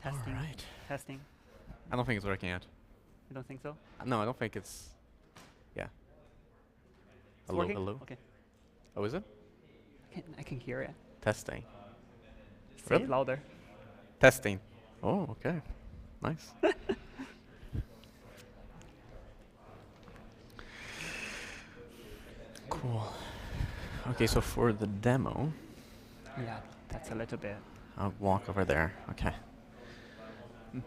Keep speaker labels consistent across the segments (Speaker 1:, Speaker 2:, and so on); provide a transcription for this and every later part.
Speaker 1: Testing.
Speaker 2: All right.
Speaker 1: Testing.
Speaker 2: I don't think it's working yet.
Speaker 1: You don't think so?
Speaker 2: No, I don't think it's. Yeah.
Speaker 1: It's
Speaker 2: Hello,
Speaker 1: working?
Speaker 2: hello.
Speaker 1: Okay.
Speaker 2: Oh, is it?
Speaker 1: I can hear it.
Speaker 2: Testing.
Speaker 1: Say
Speaker 2: Really?
Speaker 1: it louder.
Speaker 2: Testing. Oh, okay. Nice. Cool. Okay, so for the demo,
Speaker 1: Yeah, that's a little bit.
Speaker 2: I'll walk over there. Okay.
Speaker 1: Mhm.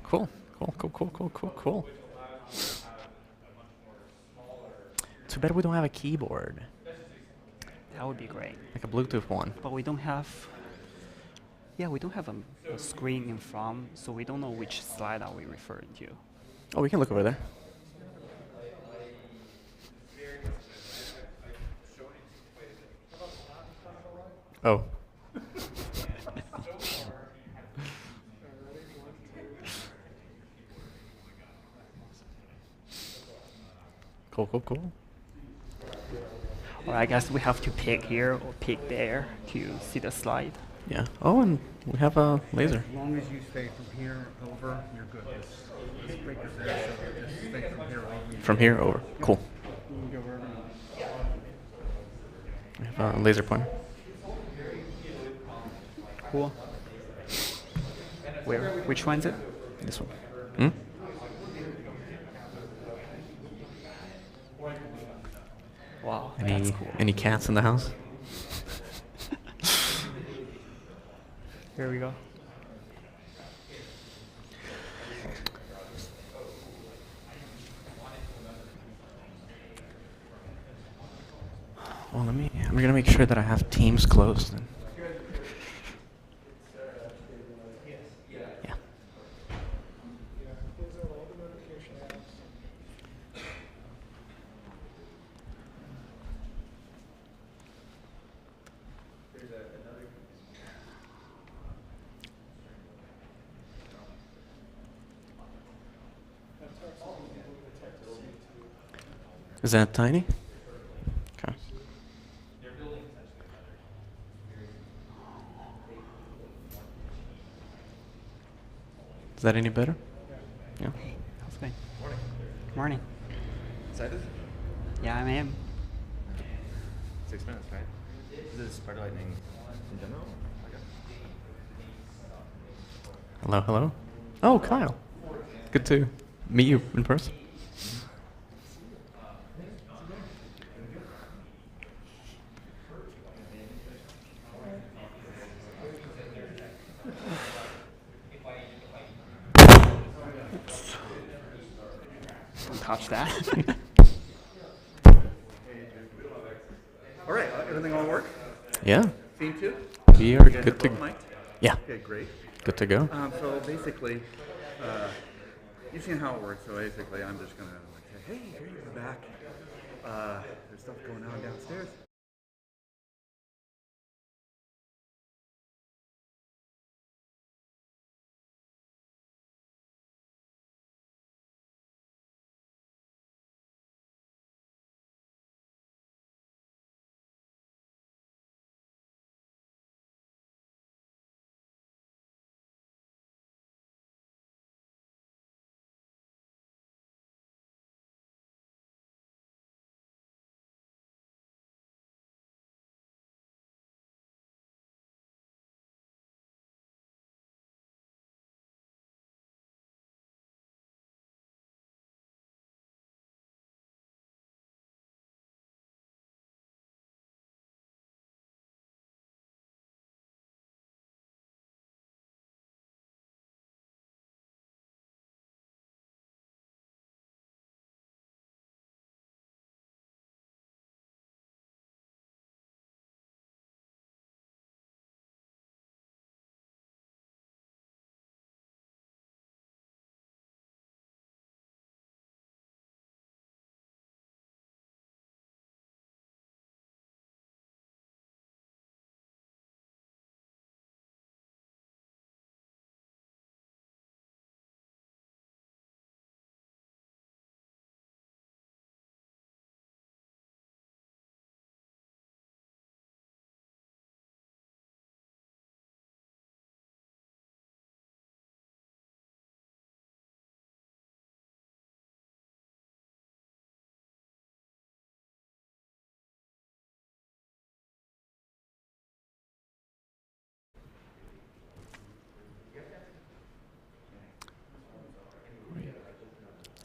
Speaker 2: Cool. Cool, cool, cool, cool, cool, cool. Too bad we don't have a keyboard.
Speaker 1: That would be great.
Speaker 2: Like a Bluetooth one.
Speaker 1: But we don't have. Yeah, we don't have a screen in front, so we don't know which slide are we referring to.
Speaker 2: Oh, we can look over there. Oh. Cool, cool, cool.
Speaker 1: Or I guess we have to pick here or pick there to see the slide.
Speaker 2: Yeah. Oh, and we have a laser.
Speaker 3: As long as you stay from here over, you're good. This breaker's there, so just stay from here over.
Speaker 2: From here over. Cool.
Speaker 3: You can go wherever you want.
Speaker 2: We have a laser pointer.
Speaker 1: Cool. Where? Which one is it?
Speaker 2: This one. Hmm?
Speaker 1: Wow, that's cool.
Speaker 2: Any cats in the house?
Speaker 1: Here we go.
Speaker 2: Well, I'm gonna make sure that I have Teams closed. And yeah. Is that tiny? Okay. Is that any better? Yeah.
Speaker 1: Hey, how's it going? Good morning.
Speaker 4: Excited?
Speaker 1: Yeah, I am.
Speaker 4: 6 minutes, right? Is this Spider Lightning in general? Okay.
Speaker 2: Hello, hello. Oh, Kyle. Good to meet you in person.
Speaker 1: Don't touch that.
Speaker 3: All right, everything all work?
Speaker 2: Yeah.
Speaker 3: Scene two?
Speaker 2: We are
Speaker 3: You guys
Speaker 2: good
Speaker 3: have
Speaker 2: to.
Speaker 3: both mic'd?
Speaker 2: Yeah.
Speaker 3: Okay, great.
Speaker 2: Good to go.
Speaker 3: So basically, you've seen how it works. So basically, I'm just gonna say, hey, here you're back. There's stuff going on downstairs.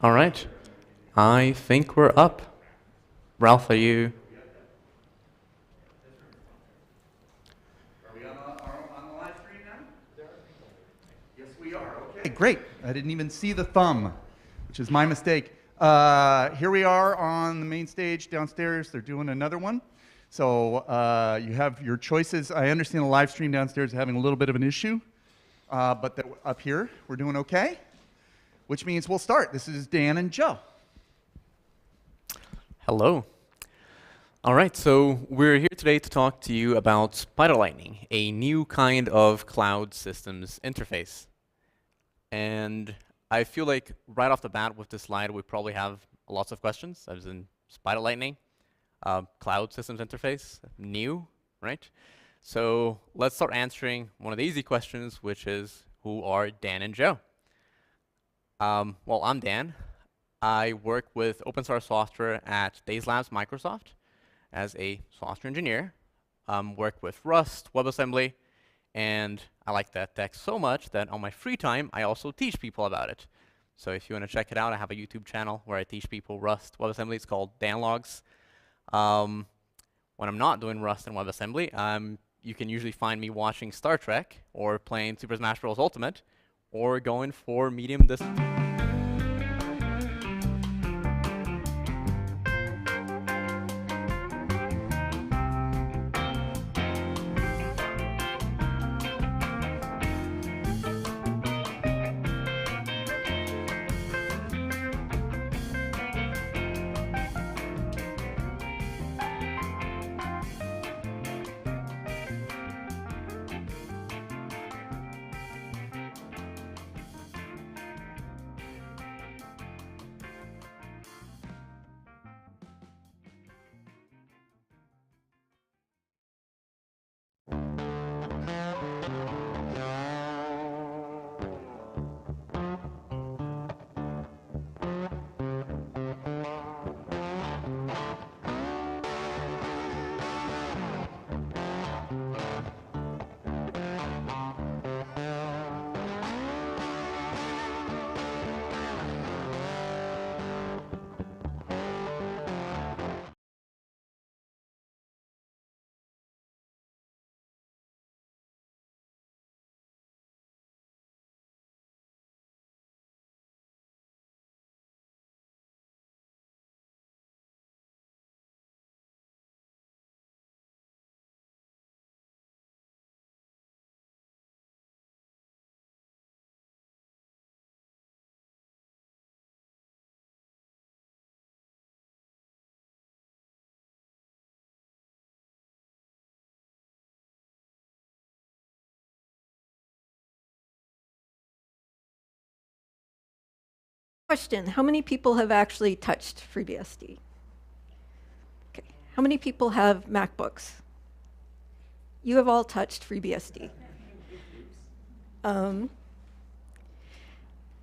Speaker 2: All right. I think we're up. Ralph, are you?
Speaker 3: Are we on the live stream now? Yes, we are. Okay, great. I didn't even see the thumb, which is my mistake. Here we are on the main stage downstairs. They're doing another one. So you have your choices. I understand the live stream downstairs is having a little bit of an issue, but up here, we're doing okay, which means we'll start. This is Dan and Joe.
Speaker 2: Hello. All right, so we're here today to talk to you about Spider Lightning, a new kind of cloud systems interface. And I feel like right off the bat with this slide, we probably have lots of questions, as in Spider Lightning, cloud systems interface, new, right? So let's start answering one of the easy questions, which is, who are Dan and Joe? Well, I'm Dan. I work with open source software at Days Labs Microsoft as a software engineer, work with Rust, WebAssembly, and I like that tech so much that on my free time, I also teach people about it. So if you want to check it out, I have a YouTube channel where I teach people Rust, WebAssembly. It's called DanLogs. When I'm not doing Rust and WebAssembly, you can usually find me watching Star Trek or playing Super Smash Bros. Ultimate or going for medium distance.
Speaker 5: Question, how many people have actually touched FreeBSD? Okay. How many people have MacBooks? You have all touched FreeBSD.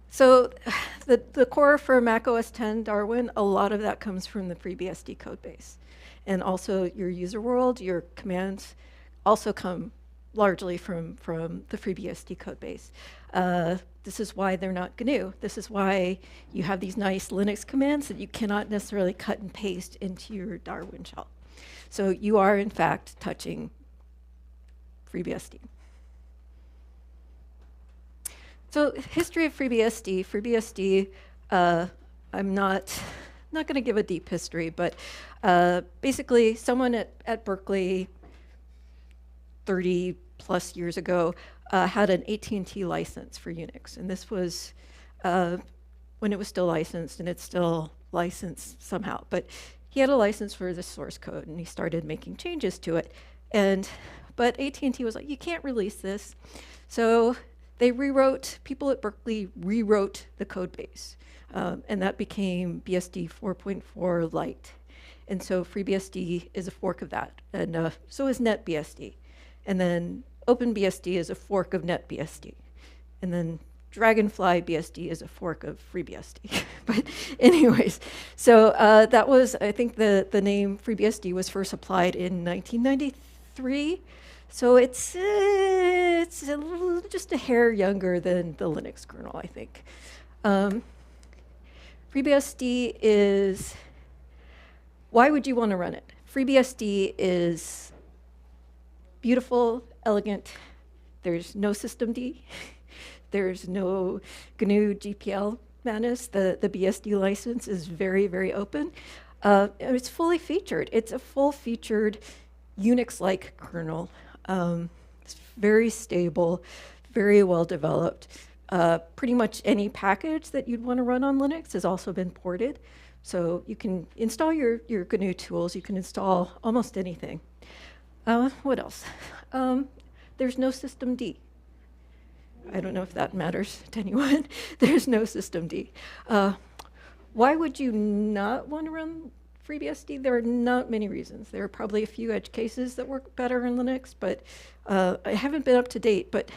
Speaker 5: So the core for Mac OS X Darwin, a lot of that comes from the FreeBSD code base. And also your user world, your commands also come largely from the FreeBSD code base. This is why they're not GNU. This is why you have these nice Linux commands that you cannot necessarily cut and paste into your Darwin shell. So you are, in fact, touching FreeBSD. So history of FreeBSD. FreeBSD, I'm not going to give a deep history, but basically someone at Berkeley 30 plus years ago had an AT&T license for Unix. And this was when it was still licensed, and it's still licensed somehow. But he had a license for the source code, and he started making changes to it. But AT&T was like, you can't release this. So they people at Berkeley rewrote the code base. And that became BSD 4.4 Lite. And so FreeBSD is a fork of that. And so is NetBSD. And then OpenBSD is a fork of NetBSD. And then Dragonfly BSD is a fork of FreeBSD. But anyways, so that was, I think the name FreeBSD was first applied in 1993. So it's just a hair younger than the Linux kernel, I think. FreeBSD is, why would you want to run it? FreeBSD is beautiful, elegant. There's no systemd. There's no GNU GPL madness. The BSD license is very, very open. And it's fully featured. It's a full-featured Unix-like kernel. It's very stable, very well developed. Pretty much any package that you'd want to run on Linux has also been ported. So you can install your GNU tools. You can install almost anything. What else? There's no systemd. I don't know if that matters to anyone. There's no systemd. Why would you not want to run FreeBSD? There are not many reasons. There are probably a few edge cases that work better in Linux, but I haven't been up to date. But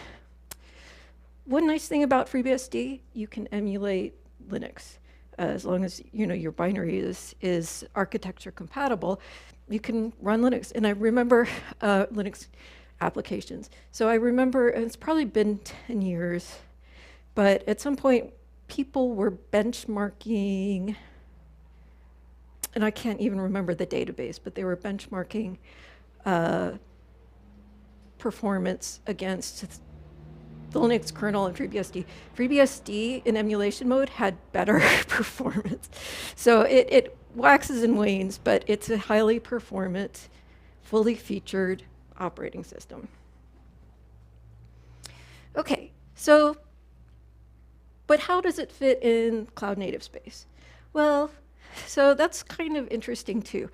Speaker 5: one nice thing about FreeBSD, you can emulate Linux. As long as your binary is architecture compatible, you can run Linux. And I remember Linux applications. So I remember, and it's probably been 10 years, but at some point people were benchmarking, and I can't even remember the database, but they were benchmarking performance against the Linux kernel and FreeBSD. FreeBSD in emulation mode had better performance. So it waxes and wanes, but it's a highly performant, fully featured operating system. Okay, so, but how does it fit in cloud native space? Well, so that's kind of interesting too.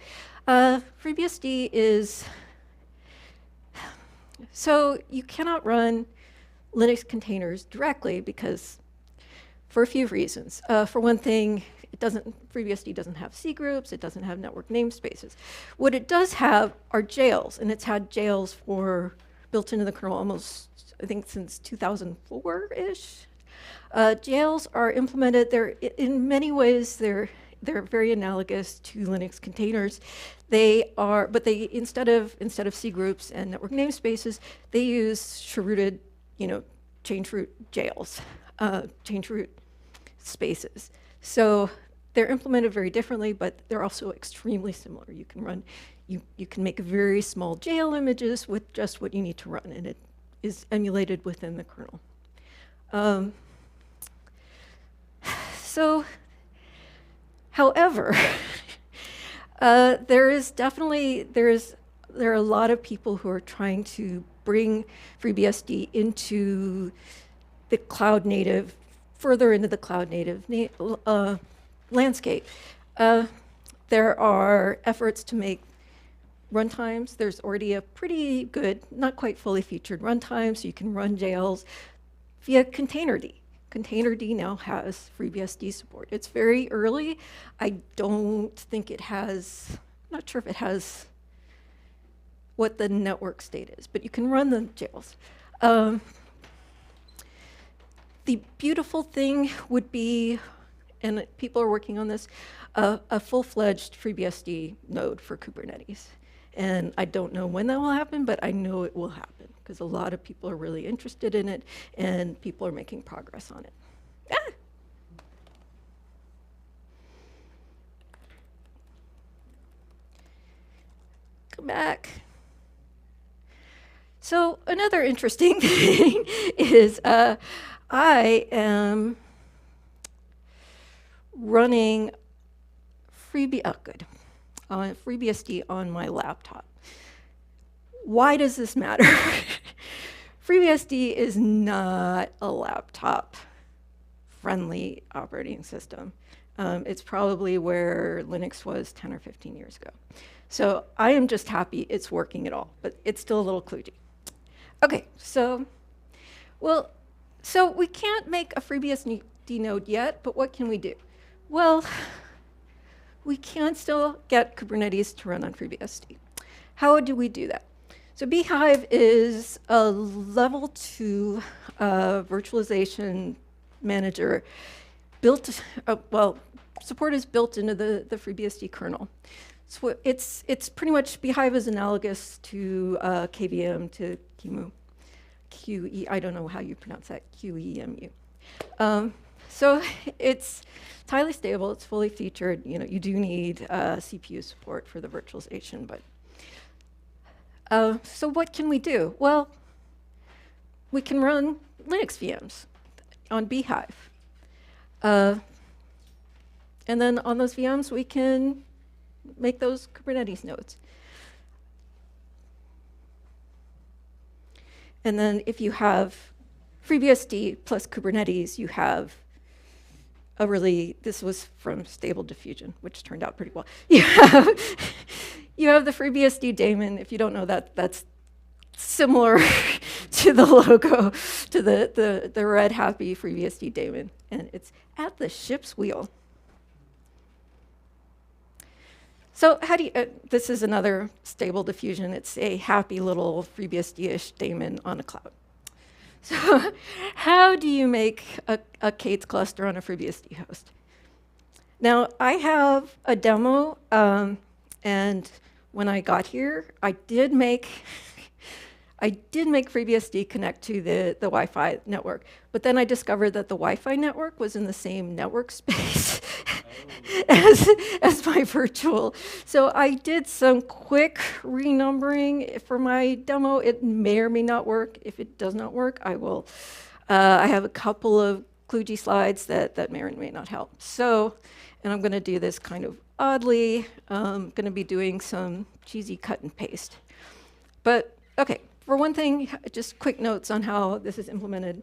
Speaker 5: FreeBSD is, so you cannot run Linux containers directly because, for a few reasons. For one thing, FreeBSD doesn't have C groups, it doesn't have network namespaces. What it does have are jails, and it's had jails built into the kernel almost, I think, since 2004-ish. Jails are implemented, in many ways, they're very analogous to Linux containers. But instead of C groups and network namespaces, they use chrooted, change root jails, change root spaces. So they're implemented very differently, but they're also extremely similar. You can make very small jail images with just what you need to run, and it is emulated within the kernel. However, there are a lot of people who are trying to bring FreeBSD into the cloud native, further into the cloud native landscape. There are efforts to make runtimes. There's already a pretty good, not quite fully featured runtime, so you can run jails via containerd. Containerd now has FreeBSD support. It's very early. I don't think it has, I'm not sure if it has what the network state is, but you can run the jails. The beautiful thing would be, and people are working on this, a full-fledged FreeBSD node for Kubernetes. And I don't know when that will happen, but I know it will happen because a lot of people are really interested in it and people are making progress on it. Ah! Come back. So another interesting thing is I am running FreeBSD on my laptop. Why does this matter? FreeBSD is not a laptop-friendly operating system. It's probably where Linux was 10 or 15 years ago. So I am just happy it's working at all, but it's still a little kludgy. Okay, so we can't make a FreeBSD node yet, but what can we do? Well, we can still get Kubernetes to run on FreeBSD. How do we do that? So Beehive is a level 2 virtualization manager built, support is built into the FreeBSD kernel. So it's pretty much, Beehive is analogous to KVM, to QEMU. I don't know how you pronounce that, QEMU. So it's highly stable. It's fully featured. You know, you do need CPU support for the virtualization, but so what can we do? Well, we can run Linux VMs on Beehive. And then on those VMs, we can make those Kubernetes nodes. And then if you have FreeBSD plus Kubernetes, you have a really, this was from Stable Diffusion, which turned out pretty well. You have the FreeBSD daemon. If you don't know that, that's similar to the logo, to the red happy FreeBSD daemon. And it's at the ship's wheel. So how do you, this is another Stable Diffusion. It's a happy little FreeBSD-ish daemon on a cloud. So how do you make a K8s cluster on a FreeBSD host? Now, I have a demo, and when I got here, I did make FreeBSD connect to the Wi-Fi network, but then I discovered that the Wi-Fi network was in the same network space as my virtual. So I did some quick renumbering for my demo. It may or may not work. If it does not work, I will. I have a couple of kludgy slides that may or may not help. So, and I'm going to do this kind of oddly. I'm going to be doing some cheesy cut and paste. But okay, for one thing, just quick notes on how this is implemented.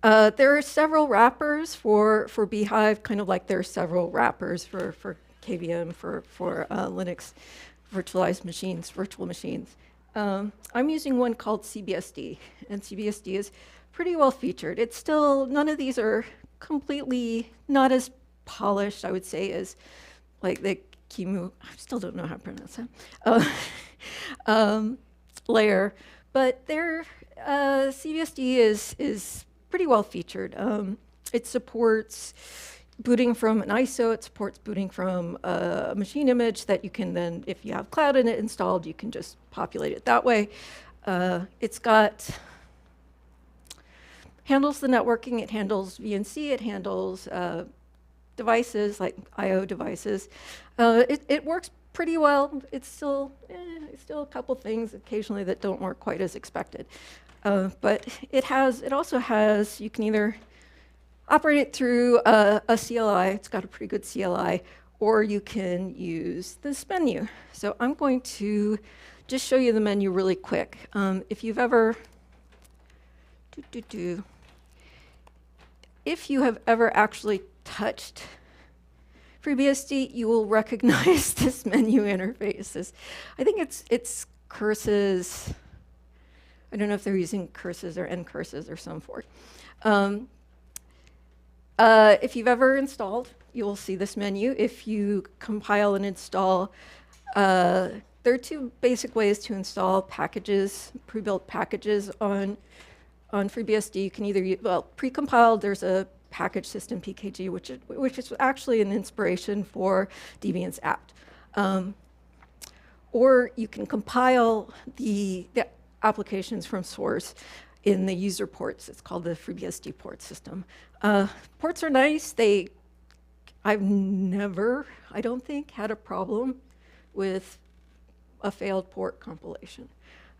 Speaker 5: There are several wrappers for Beehive, kind of like there are several wrappers for KVM, for Linux virtualized machines, virtual machines. I'm using one called CBSD, and CBSD is pretty well featured. It's still, none of these are completely not as polished, I would say, as like the Kimu, I still don't know how to pronounce that, layer. But their CBSD is pretty well featured. It supports booting from an ISO. It supports booting from a machine image that you can then, if you have Cloud in it installed, you can just populate it that way. It's got, handles the networking. It handles VNC. It handles devices like I/O devices. It works pretty well. It's still a couple things occasionally that don't work quite as expected. But it also has, you can either operate it through a CLI, it's got a pretty good CLI, or you can use this menu. So I'm going to just show you the menu really quick. If you've ever, if you have ever actually touched FreeBSD, you will recognize this menu interface. I think it's curses. I don't know if they're using curses or end curses or some sort. If you've ever installed, you will see this menu. If you compile and install, there are two basic ways to install packages, pre-built packages on FreeBSD. You can either use, well, pre-compiled, there's a package system PKG, which is actually an inspiration for Debian's apt. Or you can compile the applications from source in the user ports. It's called the FreeBSD port system. Ports are nice. I've never, I don't think, had a problem with a failed port compilation.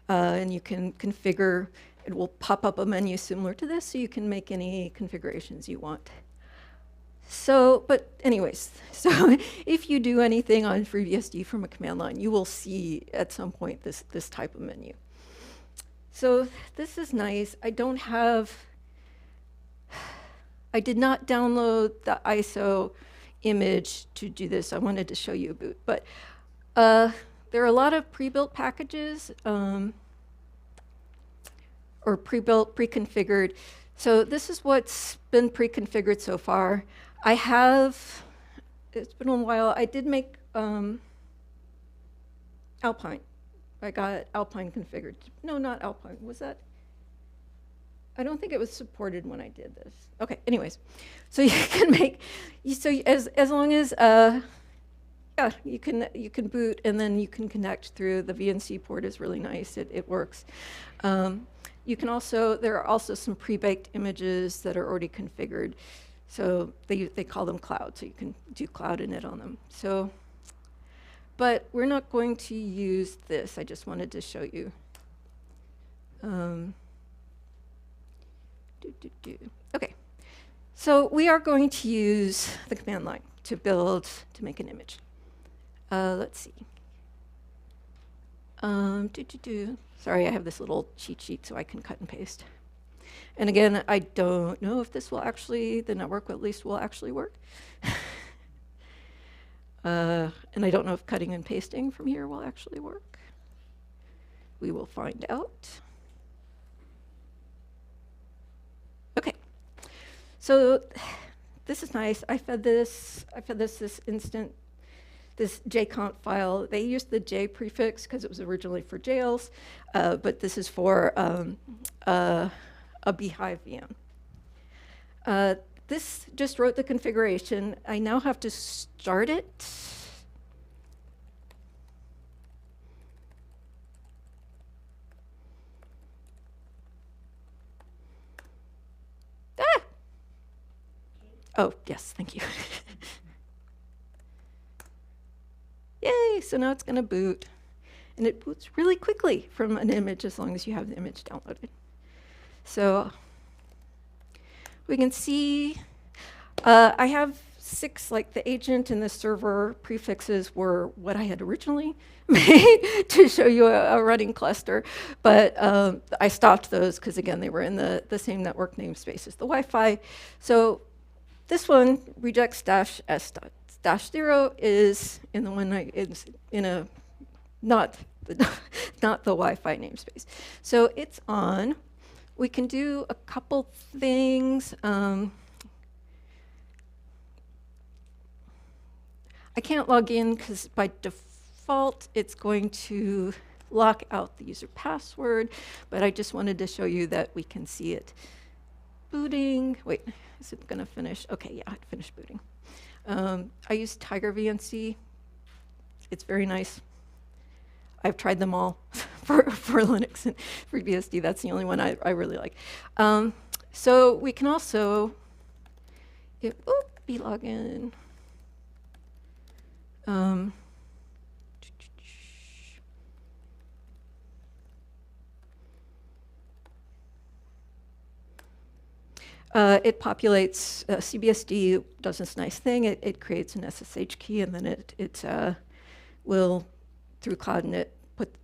Speaker 5: And you can configure, it will pop up a menu similar to this, so you can make any configurations you want. So, but anyways, so if you do anything on FreeBSD from a command line, you will see at some point this type of menu. So this is nice. I did not download the ISO image to do this. I wanted to show you a boot, but there are a lot of pre-built packages or pre-built, pre-configured. So this is what's been pre-configured so far. It's been a while. I did make Alpine. I got Alpine configured. No, not Alpine. Was that? I don't think it was supported when I did this. Okay, anyways. So you can make, so as long as, yeah, you can boot, and then you can connect through the VNC port. Is really nice. It works. You can also, there are also some pre-baked images that are already configured. So they call them cloud, so you can do cloud init on them. So, but we're not going to use this. I just wanted to show you. Okay, so we are going to use the command line to make an image. Let's see. Sorry, I have this little cheat sheet so I can cut and paste. And again, I don't know if this will actually, the network at least will actually work. And I don't know if cutting and pasting from here will actually work. We will find out. Okay, so this is nice. I fed this instant, this jconf file. They used the J prefix because it was originally for jails, but this is for a Beehive VM. This just wrote the configuration. I now have to start it. Ah! Oh, yes, thank you. Yay, so now it's going to boot. And it boots really quickly from an image as long as you have the image downloaded. So we can see I have 6, like the agent and the server prefixes were what I had originally made to show you a running cluster. But I stopped those because, again, they were in the same network namespace as the Wi-Fi. So this one, rejects -s-0 is in the one it's in a not the Wi-Fi namespace. So it's on. We can do a couple things. I can't log in because by default it's going to lock out the user password, but I just wanted to show you that we can see it booting. Wait, is it going to finish? Okay, yeah, it finished booting. I use Tiger VNC. It's very nice. I've tried them all for Linux and FreeBSD. That's the only one I really like. So we can also login. It populates, CBSD does this nice thing. It creates an SSH key, and then it will, through CloudNet,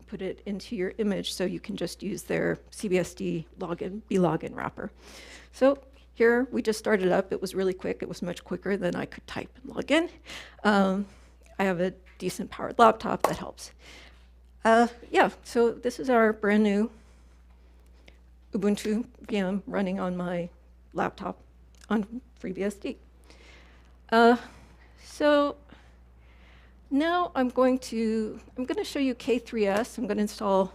Speaker 5: put it into your image, so you can just use their CBSD login wrapper. So here, we just started up. It was really quick. It was much quicker than I could type and log in. I have a decent powered laptop that helps. Yeah, so this is our brand new Ubuntu VM running on my laptop on FreeBSD. So now I'm going to show you K3S. I'm going to install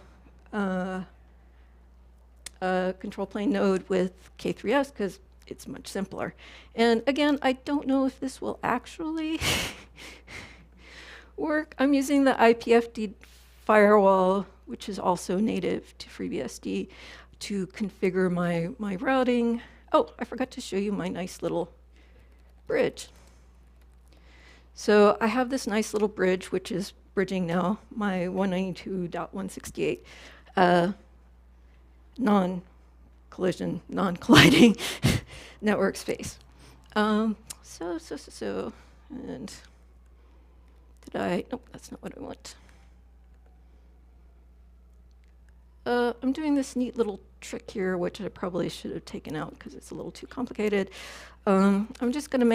Speaker 5: a control plane node with K3S because it's much simpler. And again, I don't know if this will actually work. I'm using the IPFD firewall, which is also native to FreeBSD, to configure my routing. Oh, I forgot to show you my nice little bridge. So I have this nice little bridge, which is bridging now my 192.168 non-collision, non-colliding network space. And nope, that's not what I want. I'm doing this neat little trick here, which I probably should have taken out because it's a little too complicated. I'm just going to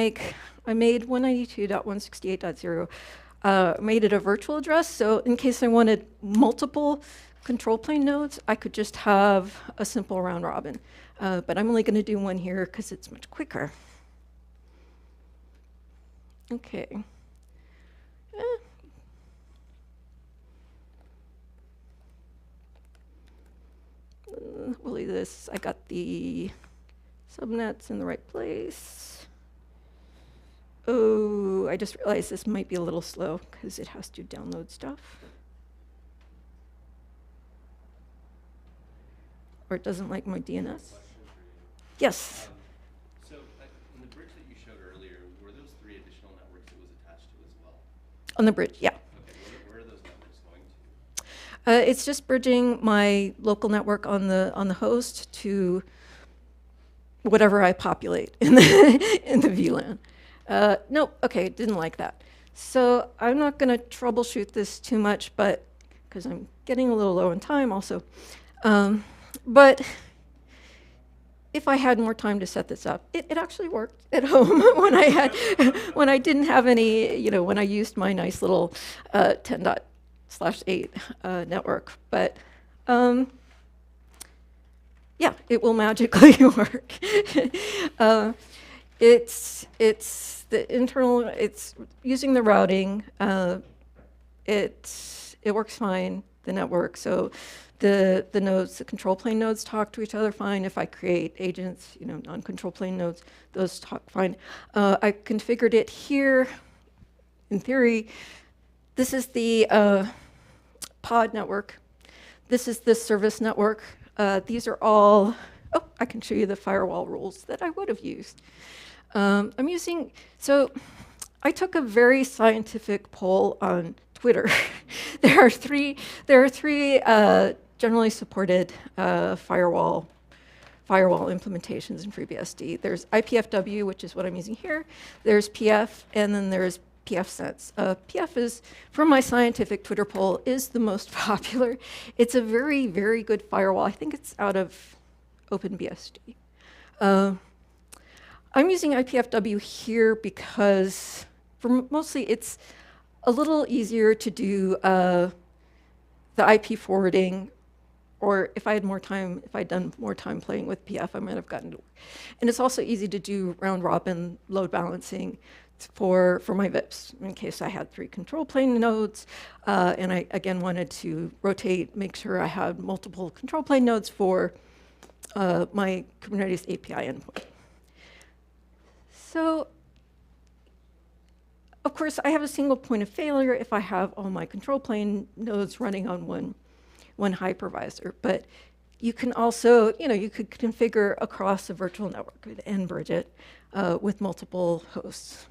Speaker 5: I made 192.168.0, made it a virtual address, so in case I wanted multiple control plane nodes, I could just have a simple round robin. But I'm only going to do one here because it's much quicker. Okay. We'll leave this. I got the subnets in the right place. Oh, I just realized this might be a little slow because it has to download stuff. Or it doesn't like my DNS. Yes.
Speaker 2: So in the bridge that you showed earlier, were those 3 additional networks it was attached to as well?
Speaker 5: On the bridge, yeah.
Speaker 2: Okay, where are those networks going to?
Speaker 5: It's just bridging my local network on the host to whatever I populate in the in the VLAN. Nope. Okay, didn't like that. So I'm not going to troubleshoot this too much, but because I'm getting a little low on time also. But if I had more time to set this up, it actually worked at home when I didn't have any, when I used my nice little 10./8 network. But yeah, it will magically work. It's the internal. It's using the routing. It works fine. The network. So the nodes, the control plane nodes talk to each other fine. If I create agents, non-control plane nodes, those talk fine. I configured it here. In theory, this is the pod network. This is the service network. These are all, I can show you the firewall rules that I would have used. I'm using, so I took a very scientific poll on Twitter. There are three generally supported firewall implementations in FreeBSD. There's IPFW, which is what I'm using here. There's PF, and then there's PFSense. PF is, from my scientific Twitter poll, is the most popular. It's a very, very good firewall. I think it's out of OpenBSD. I'm using IPFW here because mostly it's a little easier to do the IP forwarding, or if I had more time, if I'd done more time playing with PF, I might have gotten to work. And it's also easy to do round-robin load balancing for my VIPs, in case I had 3 control plane nodes, and I, again, wanted to rotate, make sure I had multiple control plane nodes for my Kubernetes API endpoint. So, of course, I have a single point of failure if I have all my control plane nodes running on one hypervisor. But you can also, you could configure across a virtual network and bridge it with multiple hosts.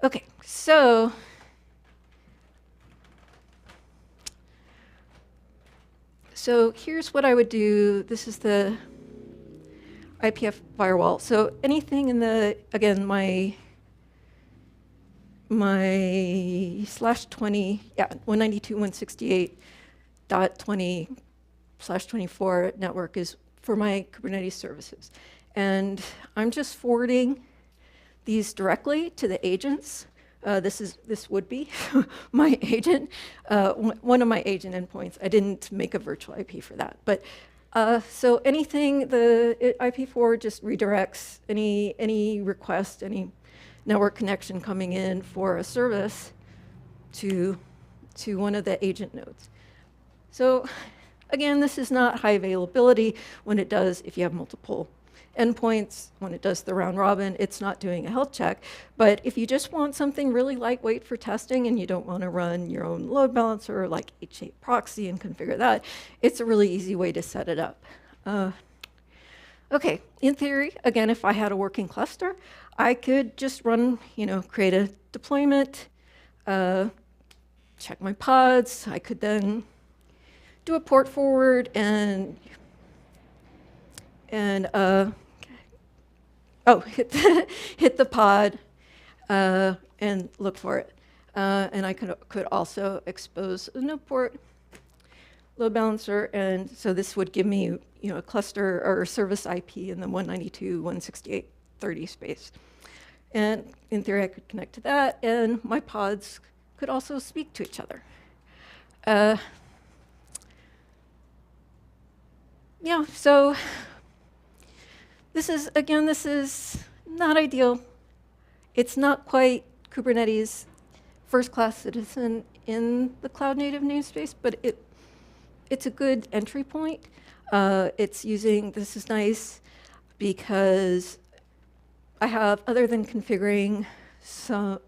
Speaker 5: Okay, so here's what I would do. This is the IPF firewall. So anything in the, again, my /20, 192.168.20/24 network is for my Kubernetes services. And I'm just forwarding these directly to the agents. This would be my agent, one of my agent endpoints. I didn't make a virtual IP for that. But so anything, the IP forward just redirects any request, any network connection coming in for a service to one of the agent nodes. So again, this is not high availability. When it does, if you have multiple endpoints, when it does the round robin, it's not doing a health check. But if you just want something really lightweight for testing and you don't want to run your own load balancer like H8 proxy and configure that, it's a really easy way to set it up. Okay, in theory, again, if I had a working cluster, I could just run, create a deployment, check my pods. I could then do a port forward and hit the pod and look for it. And I could also expose a node port load balancer, and so this would give me a cluster or service IP in the 192.168.30 space. And in theory, I could connect to that, and my pods could also speak to each other. Yeah, so this is not ideal. It's not quite Kubernetes first-class citizen in the cloud-native namespace, but it's a good entry point. This is nice because I have, other than configuring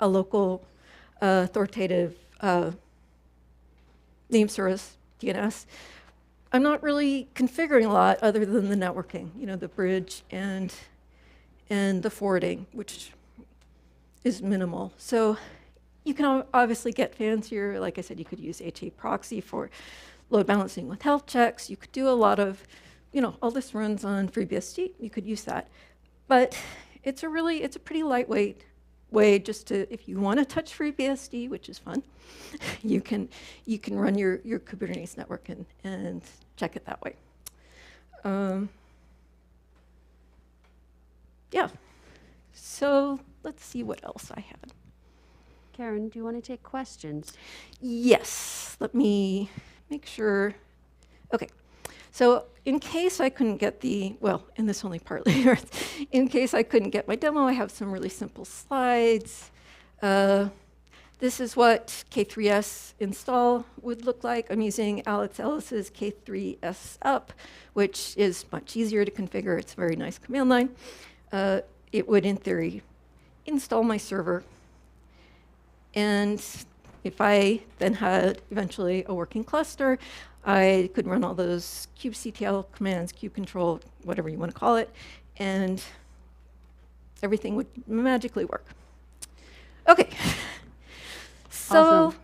Speaker 5: a local authoritative name service, DNS, I'm not really configuring a lot other than the networking, the bridge and the forwarding, which is minimal. So you can obviously get fancier. Like I said, you could use HA proxy for load balancing with health checks. You could do a lot of, all this runs on FreeBSD. You could use that. But it's a pretty lightweight way just to, if you want to touch FreeBSD, which is fun, you can run your Kubernetes network and check it that way. Yeah. So let's see what else I had.
Speaker 6: Karen, do you want to take questions?
Speaker 5: Yes. Let me make sure. OK. So in case I couldn't get and this only partly hurts, in case I couldn't get my demo, I have some really simple slides. This is what K3S install would look like. I'm using Alex Ellis's K3S up, which is much easier to configure. It's a very nice command line. It would, in theory, install my server. And if I then had eventually a working cluster, I could run all those kubectl commands, kubecontrol, whatever you want to call it, and everything would magically work. OK. So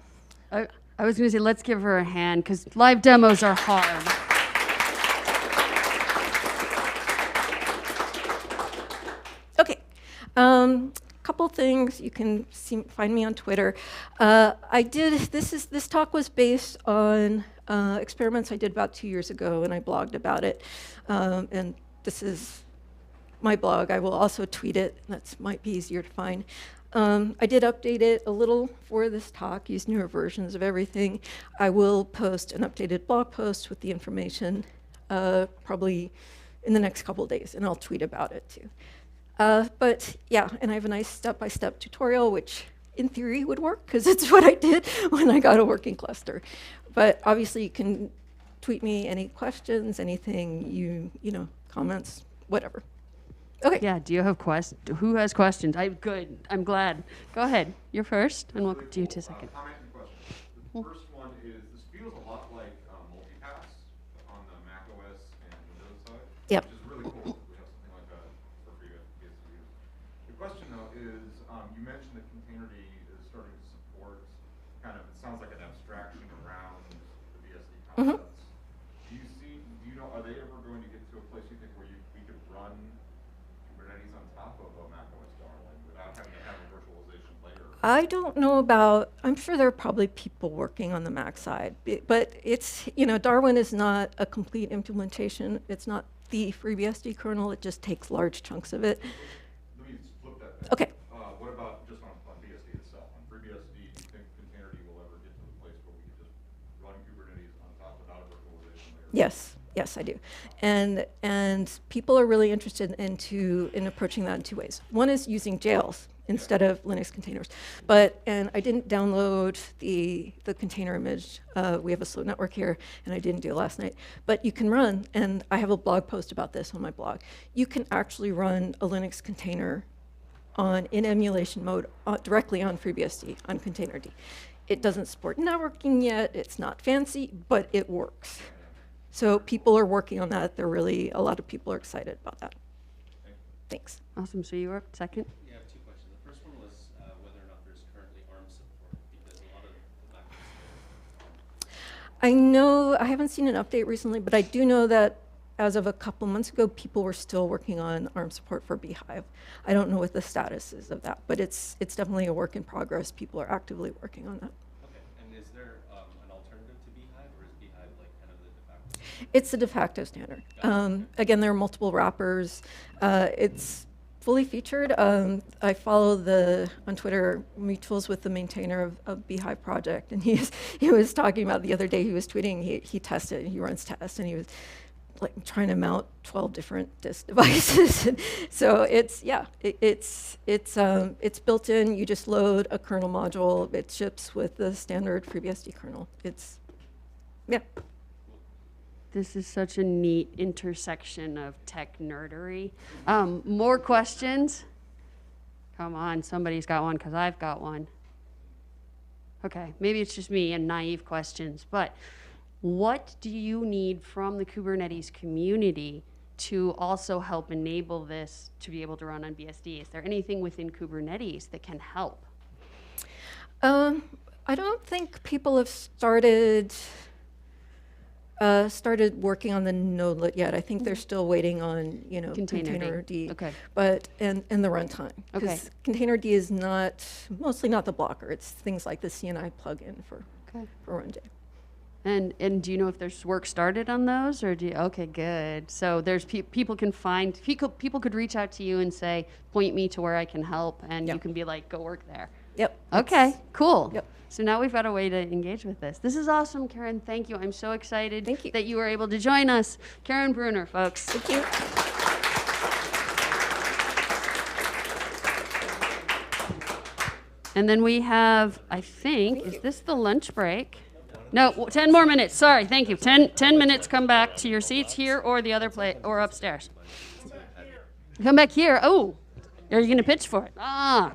Speaker 6: awesome. I was going to say, let's give her a hand, because live demos are hard.
Speaker 5: OK. Couple things. You can find me on Twitter. This talk was based on experiments I did about 2 years ago, and I blogged about it. And this is my blog. I will also tweet it. That might be easier to find. I did update it a little for this talk, use newer versions of everything. I will post an updated blog post with the information probably in the next couple of days, and I'll tweet about it too. But yeah, and I have a nice step-by-step tutorial, which in theory would work, because it's what I did when I got a working cluster. But obviously, you can tweet me any questions, anything, comments, whatever. OK.
Speaker 6: Yeah, do you have questions? Who has questions? Good. I'm glad. Go ahead. You're first, and we'll go to you in a second.
Speaker 7: Comment and question. The first one is, this feels a lot like multipass on the Mac OS and Windows side,
Speaker 5: Yep.
Speaker 7: which is really cool. We have something like that for FreeBSD. The question, though, is you mentioned that Containerd is starting to support kind of, it sounds like an abstraction around the BSD concepts. Do you know, are they ever going to get to a place, you think, where we could run Kubernetes on top of a Mac OS darling without having to have a virtualization layer?
Speaker 5: I don't know about, I'm sure there are probably people working on the Mac side, but it's, Darwin is not a complete implementation. It's not the FreeBSD kernel. It just takes large chunks of it.
Speaker 7: Let me flip that back.
Speaker 5: OK.
Speaker 7: What about just on BSD itself? On FreeBSD, do you think Containerd will ever get to the place where we can just run Kubernetes on top without a virtualization layer?
Speaker 5: Yes, I do. And people are really interested in approaching that in two ways. One is using jails instead of Linux containers. And I didn't download the container image. We have a slow network here, and I didn't do it last night. But you can run, and I have a blog post about this on my blog. You can actually run a Linux container in emulation mode directly on FreeBSD, on Containerd. It doesn't support networking yet. It's not fancy, but it works. So people are working on that. A lot of people are excited about that. Thanks.
Speaker 6: Awesome. So you were up second?
Speaker 8: Yeah, I have two questions. The first one was whether or not there's currently ARM support, because a lot of the
Speaker 5: I know, I haven't seen an update recently, but I do know that as of a couple months ago, people were still working on ARM support for Beehive. I don't know what the status is of that, but it's definitely a work in progress. People are actively working on that.
Speaker 8: Okay, and is there an alternative to Beehive, or is Beehive like kind of the de facto?
Speaker 5: It's the de facto standard. Again, there are multiple wrappers. It's fully featured. I follow on Twitter mutuals with the maintainer of Beehive project, and he was talking about the other day. He was tweeting. He tested. He runs tests, and he was like trying to mount 12 different disk devices. So it's built in. You just load a kernel module. It ships with the standard FreeBSD kernel. Yeah.
Speaker 6: This is such a neat intersection of tech nerdery. More questions? Come on, somebody's got one because I've got one. Okay, maybe it's just me and naive questions, but what do you need from the Kubernetes community to also help enable this to be able to run on BSD? Is there anything within Kubernetes that can help?
Speaker 5: I don't think people have started working on the nodelet yet. I think they're still waiting on, you know, Containerd.
Speaker 6: Okay.
Speaker 5: But and the runtime.
Speaker 6: Okay.
Speaker 5: Because Containerd is mostly not the blocker. It's things like the CNI plugin for runday.
Speaker 6: And do you know if there's work started on those, or do you, okay, good. So there's people can find people could reach out to you and say, point me to where I can help, and you can be like, go work there.
Speaker 5: Yep.
Speaker 6: Okay, cool.
Speaker 5: Yep.
Speaker 6: So now we've got a way to engage with this. This is awesome, Karen. Thank you. I'm so excited that you were able to join us. Karen Bruner, folks.
Speaker 5: Thank you.
Speaker 6: And then we have, I think, is this the lunch break? No, 10 more minutes. Sorry, thank you. 10 minutes, come back to your seats here or the other place or upstairs. Come back here. Oh, are you going to pitch for it? Ah.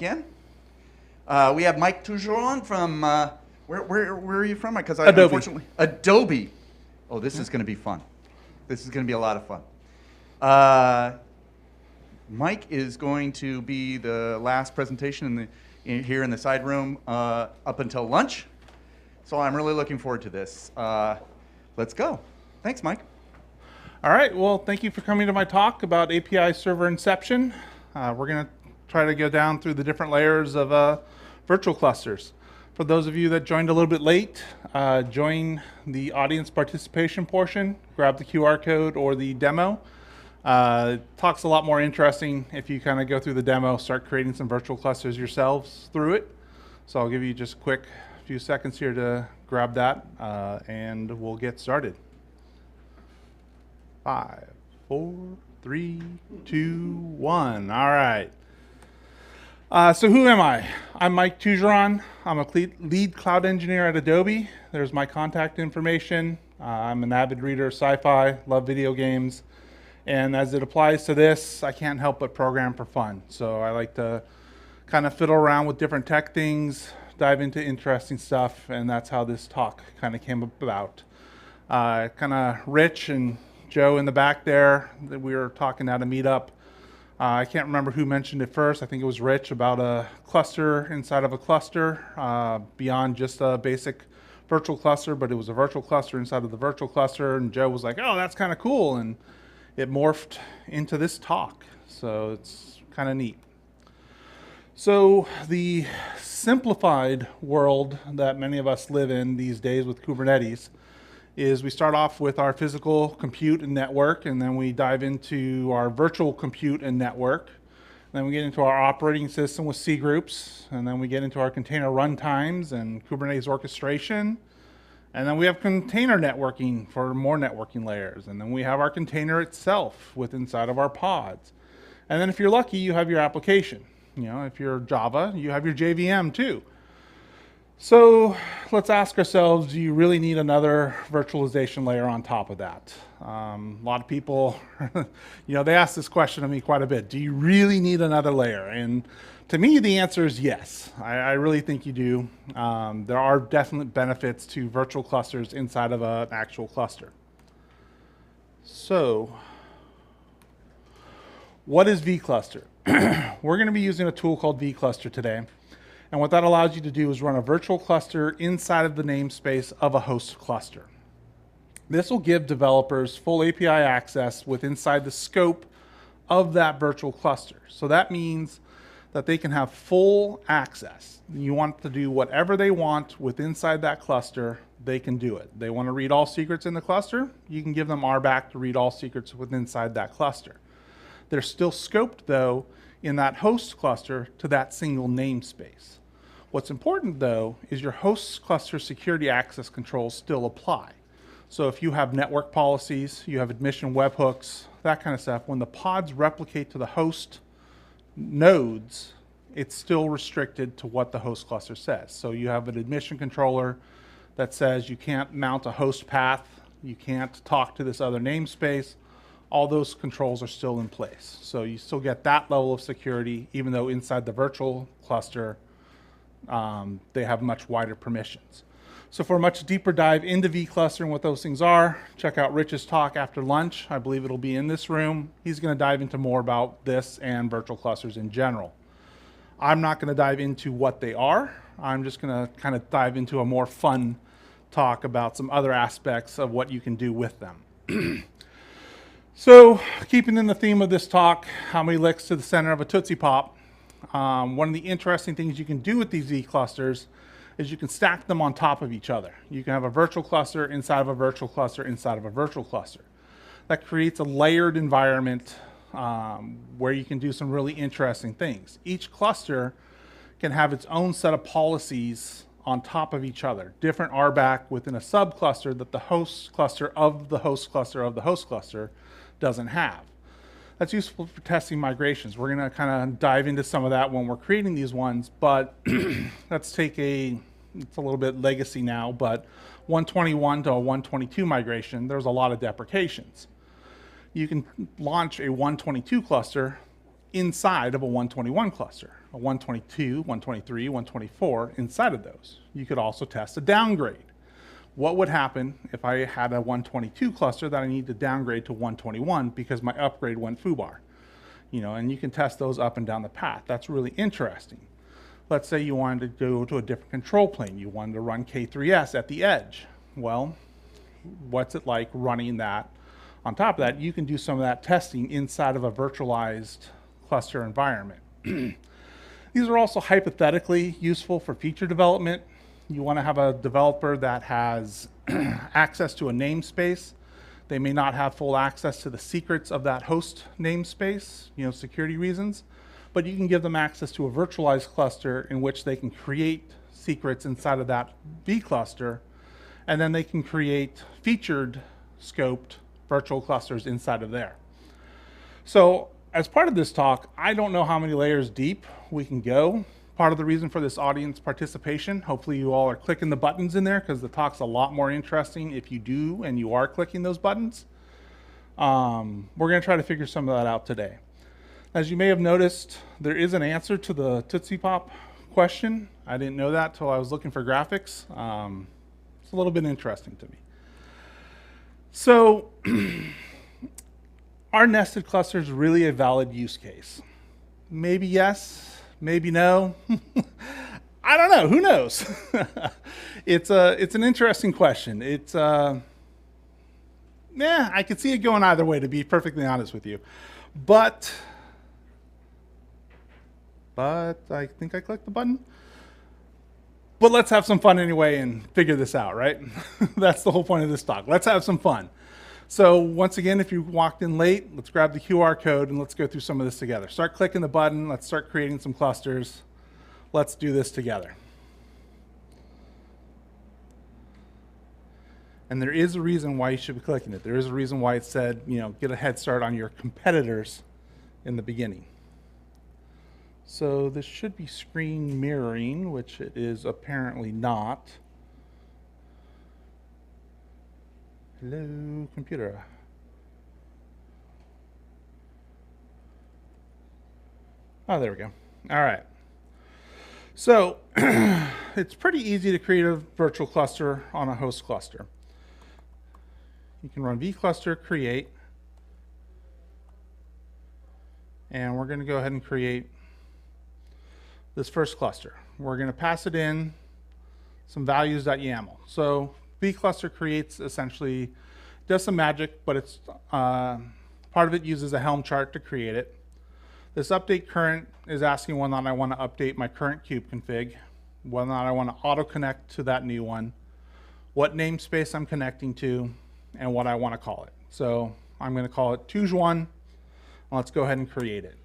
Speaker 3: again. We have Mike Tougeron from, where are you from? Because
Speaker 9: Adobe.
Speaker 3: Unfortunately, Adobe. Oh, this is going to be fun. This is going to be a lot of fun. Mike is going to be the last presentation here in the side room up until lunch. So I'm really looking forward to this. Let's go. Thanks, Mike.
Speaker 9: All right, well, thank you for coming to my talk about API server inception. We're going to try to go down through the different layers of virtual clusters. For those of you that joined a little bit late, join the audience participation portion, grab the QR code or the demo. Talk's a lot more interesting if you kind of go through the demo, start creating some virtual clusters yourselves through it. So I'll give you just a quick few seconds here to grab that, and we'll get started. 5, 4, 3, 2, 1. All right. So who am I? I'm Mike Tougeron. I'm a lead cloud engineer at Adobe. There's my contact information. I'm an avid reader of sci-fi, love video games. And as it applies to this, I can't help but program for fun. So I like to kind of fiddle around with different tech things, dive into interesting stuff, and that's how this talk kind of came about. Kind of Rich and Joe in the back there, that we were talking at a meetup. I can't remember who mentioned it first. I think it was Rich, about a cluster inside of a cluster, beyond just a basic virtual cluster, but it was a virtual cluster inside of the virtual cluster. And Joe was like, oh, that's kind of cool. And it morphed into this talk. So it's kind of neat. So the simplified world that many of us live in these days with Kubernetes is we start off with our physical compute and network, and then we dive into our virtual compute and network. Then we get into our operating system with C groups, and then we get into our container runtimes and Kubernetes orchestration. And then we have container networking for more networking layers. And then we have our container itself with inside of our pods. And then if you're lucky, you have your application. You know, if you're Java, you have your JVM too. So let's ask ourselves, do you really need another virtualization layer on top of that? A lot of people, you know, they ask this question of me quite a bit. Do you really need another layer? And to me, the answer is yes. I really think you do. There are definite benefits to virtual clusters inside of an actual cluster. So what is vCluster? We're going to be using a tool called vCluster today. And what that allows you to do is run a virtual cluster inside of the namespace of a host cluster. This will give developers full API access with inside the scope of that virtual cluster. So that means that they can have full access. You want to do whatever they want with inside that cluster, they can do it. They want to read all secrets in the cluster, you can give them RBAC to read all secrets within inside that cluster. They're still scoped, though, in that host cluster to that single namespace. What's important, though, is your host cluster security access controls still apply. So if you have network policies, you have admission webhooks, that kind of stuff, when the pods replicate to the host nodes, it's still restricted to what the host cluster says. So you have an admission controller that says you can't mount a host path, you can't talk to this other namespace. All those controls are still in place. So you still get that level of security, even though inside the virtual cluster, they have much wider permissions. So for a much deeper dive into vCluster and what those things are, check out Rich's talk after lunch. I believe it'll be in this room. He's going to dive into more about this and virtual clusters in general. I'm not going to dive into what they are. I'm just going to kind of dive into a more fun talk about some other aspects of what you can do with them. So keeping in the theme of this talk, how many licks to the center of a Tootsie Pop? One of the interesting things you can do with these vClusters is you can stack them on top of each other. You can have a virtual cluster inside of a virtual cluster inside of a virtual cluster. That creates a layered environment where you can do some really interesting things. Each cluster can have its own set of policies on top of each other, different RBAC within a subcluster that the host cluster of the host cluster of the host cluster doesn't have. That's useful for testing migrations. We're going to kind of dive into some of that when we're creating these ones, but let's take it's a little bit legacy now, but 121 to a 122 migration, there's a lot of deprecations. You can launch a 122 cluster inside of a 121 cluster. a 122, 123, 124 inside of those. You could also test a downgrade. What would happen if I had a 122 cluster that I need to downgrade to 121 because my upgrade went foobar? You know, and you can test those up and down the path. That's really interesting. Let's say you wanted to go to a different control plane. You wanted to run K3S at the edge. Well, what's it like running that? On top of that, you can do some of that testing inside of a virtualized cluster environment. These are also hypothetically useful for feature development. You want to have a developer that has access to a namespace. They may not have full access to the secrets of that host namespace, you know, security reasons, but you can give them access to a virtualized cluster in which they can create secrets inside of that V cluster, and then they can create featured scoped virtual clusters inside of there. So as part of this talk, I don't know how many layers deep we can go. Part of the reason for this audience participation, hopefully you all are clicking the buttons in there because the talk's a lot more interesting if you do and you are clicking those buttons. We're going to try to figure some of that out today. As you may have noticed, there is an answer to the Tootsie Pop question. I didn't know that till I was looking for graphics. It's a little bit interesting to me. So are nested clusters really a valid use case? Maybe yes. Maybe no. I don't know. Who knows? It's an interesting question. I could see it going either way, to be perfectly honest with you. But I think I clicked the button. But let's have some fun anyway and figure this out, right? That's the whole point of this talk. Let's have some fun. So once again, if you walked in late, let's grab the QR code and let's go through some of this together. Start clicking the button. Let's start creating some clusters. Let's do this together. And there is a reason why you should be clicking it. There is a reason why it said, you know, get a head start on your competitors in the beginning. So this should be screen mirroring, which it is apparently not. Hello, computer. Oh, there we go. All right. So it's pretty easy to create a virtual cluster on a host cluster. You can run vcluster create, and we're going to go ahead and create this first cluster. We're going to pass it in some values.yaml. So vcluster creates essentially does some magic, but it's part of it uses a Helm chart to create it. This update current is asking whether or not I want to update my current kube config, whether or not I want to auto connect to that new one, what namespace I'm connecting to, and what I want to call it. So I'm going to call it Tuj1. Let's go ahead and create it.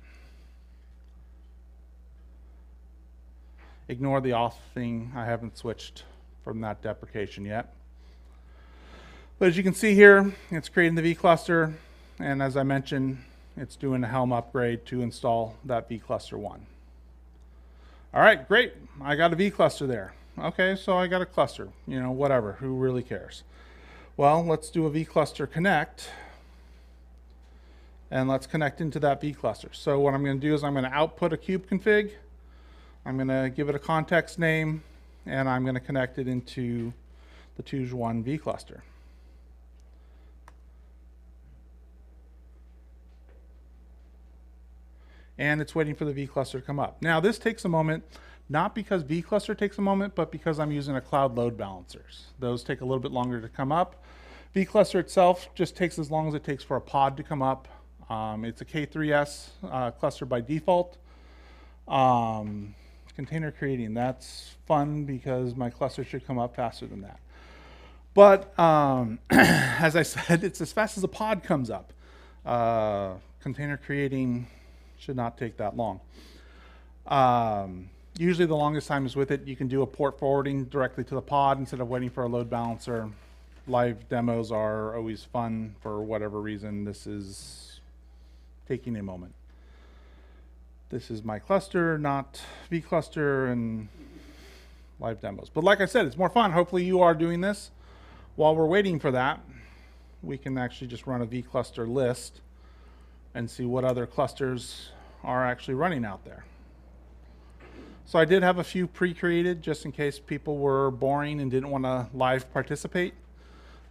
Speaker 9: Ignore the auth thing. I haven't switched from that deprecation yet. But as you can see here, it's creating the vCluster, and as I mentioned, it's doing a Helm upgrade to install that vCluster 1. All right, great. I got a vCluster there. Okay, so I got a cluster, you know, whatever, who really cares? Well, let's do a vCluster connect, and let's connect into that vCluster. So what I'm going to do is I'm going to output a kube config. I'm going to give it a context name, and I'm going to connect it into the Tuj1 vCluster. And it's waiting for the vCluster to come up. Now this takes a moment, not because vCluster takes a moment, but because I'm using a cloud load balancers. Those take a little bit longer to come up. vCluster itself just takes as long as it takes for a pod to come up. It's a K3S cluster by default. Container creating, that's fun because my cluster should come up faster than that. But as I said, it's as fast as a pod comes up. Container creating should not take that long. Usually the longest time is with it. You can do a port forwarding directly to the pod instead of waiting for a load balancer. Live demos are always fun for whatever reason. This is taking a moment. This is my cluster, not vCluster, and live demos. But like I said, it's more fun. Hopefully you are doing this. While we're waiting for that, we can actually just run a vCluster list and see what other clusters are actually running out there. So I did have a few pre-created just in case people were boring and didn't want to live participate.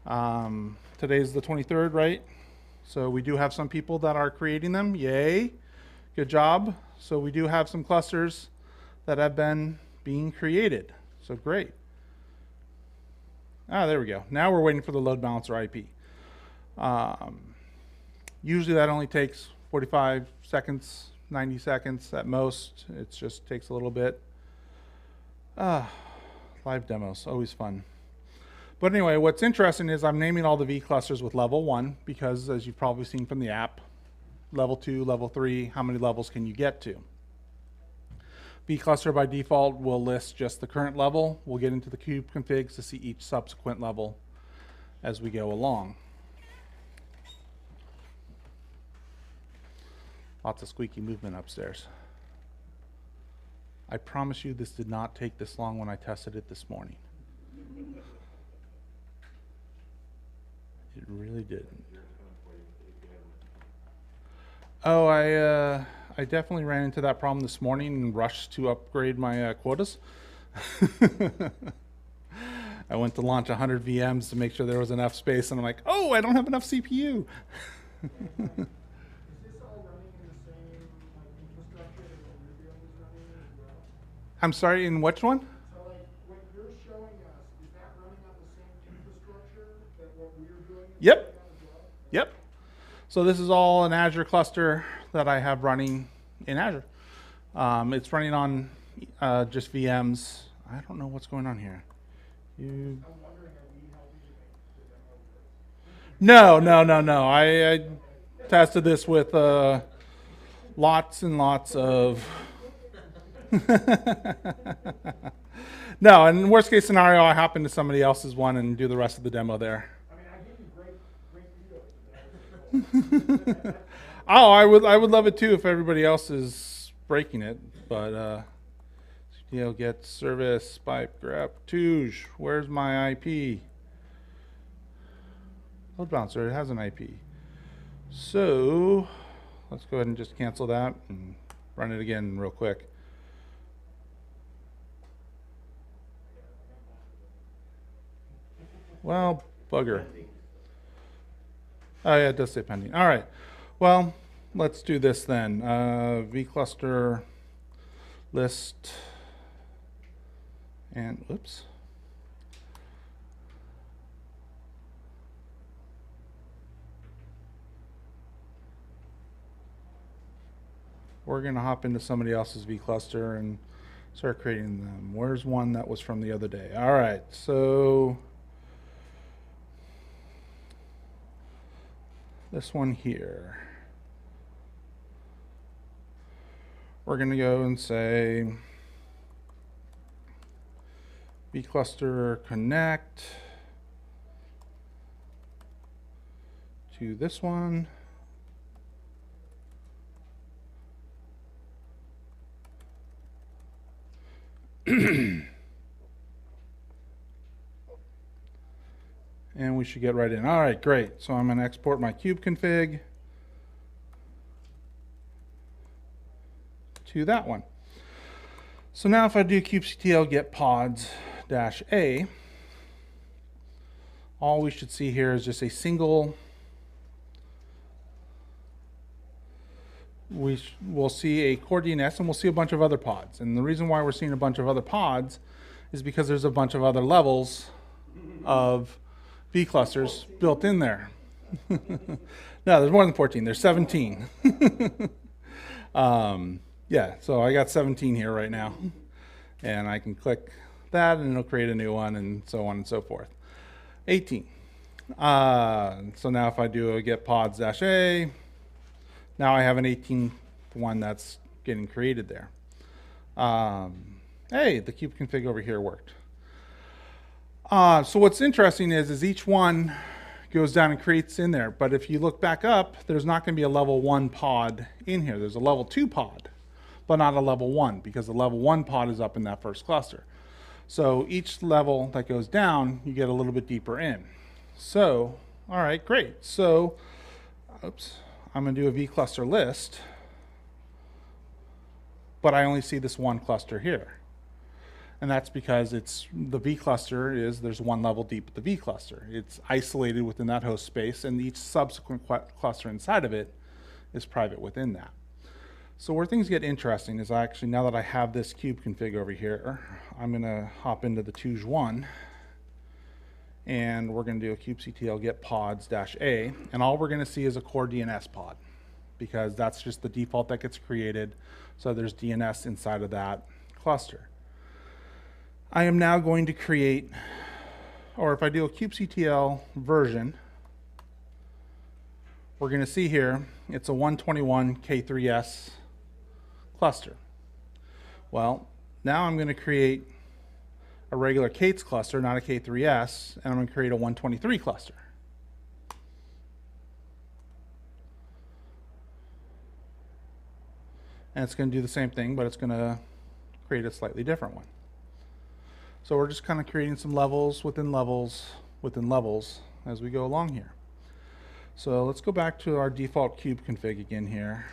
Speaker 9: Today's the 23rd, right? So we do have some people that are creating them. Yay. Good job. So we do have some clusters that have been being created. So great. Ah, there we go. Now we're waiting for the load balancer IP. Usually that only takes 45 seconds, 90 seconds at most. It just takes a little bit. Live demos, always fun. But anyway, what's interesting is I'm naming all the V clusters with level 1 because, as you've probably seen from the app, level 2, level 3, how many levels can you get to? V cluster by default will list just the current level. We'll get into the kube configs to see each subsequent level as we go along. Lots of squeaky movement upstairs. I promise you this did not take this long when I tested it this morning. It really didn't. Oh, I definitely ran into that problem this morning and rushed to upgrade my quotas. I went to launch 100 VMs to make sure there was enough space, and I'm like, oh, I don't have enough CPU. I'm sorry, in which one?
Speaker 10: So like what you're showing us, is that running on the same infrastructure that what we're doing?
Speaker 9: Yep. Yep. So this is all an Azure cluster that I have running in Azure. It's running on just VMs. I don't know what's going on here. I'm wondering, are we helping you No. I tested this with lots and lots of no, in worst case scenario, I hop into somebody else's one and do the rest of the demo there.
Speaker 10: I mean, I give you great kudos.
Speaker 9: Oh, I would love it too if everybody else is breaking it, but get service pipe grep touge. Where's my IP? Load balancer, it has an IP. So let's go ahead and just cancel that and run it again real quick. Well, bugger. Oh yeah, it does say pending. All right. Well, let's do this then. vCluster list and oops. We're going to hop into somebody else's vCluster and start creating them. Where's one that was from the other day? All right. So this one here. We're going to go and say vCluster connect to this one. And we should get right in. All right, great. So I'm going to export my kube config to that one. So now if I do kubectl get pods -a, all we should see here is just a single. We'll see a core DNS and we'll see a bunch of other pods. And the reason why we're seeing a bunch of other pods is because there's a bunch of other levels of V clusters built in there. No, there's more than 14. There's 17. Yeah, so I got 17 here right now. And I can click that and it'll create a new one and so on and so forth. 18. So now if I do a get pods -a, now I have an 18th one that's getting created there. Hey, the kube config over here worked. So what's interesting is each one goes down and creates in there. But if you look back up, there's not going to be a level 1 pod in here. There's a level 2 pod, but not a level 1 because the level 1 pod is up in that first cluster. So each level that goes down, you get a little bit deeper in. So, all right, great. So, oops. I'm going to do a vCluster list. but I only see this one cluster here. And that's because it's the V cluster is there's one level deep at the V cluster. It's isolated within that host space, and each subsequent cluster inside of it is private within that. So where things get interesting is actually, now that I have this kube config over here, I'm going to hop into the Touge1, and we're going to do a kubectl get pods -a, and all we're going to see is a core DNS pod, because that's just the default that gets created. So there's DNS inside of that cluster. I am now going to create, or if I do a kubectl version, we're going to see here it's a 121 K3S cluster. Well, now I'm going to create a regular Kates cluster, not a K3S, and I'm going to create a 123 cluster. And it's going to do the same thing, but it's going to create a slightly different one. So we're just kind of creating some levels within levels within levels as we go along here. So let's go back to our default kube config again here.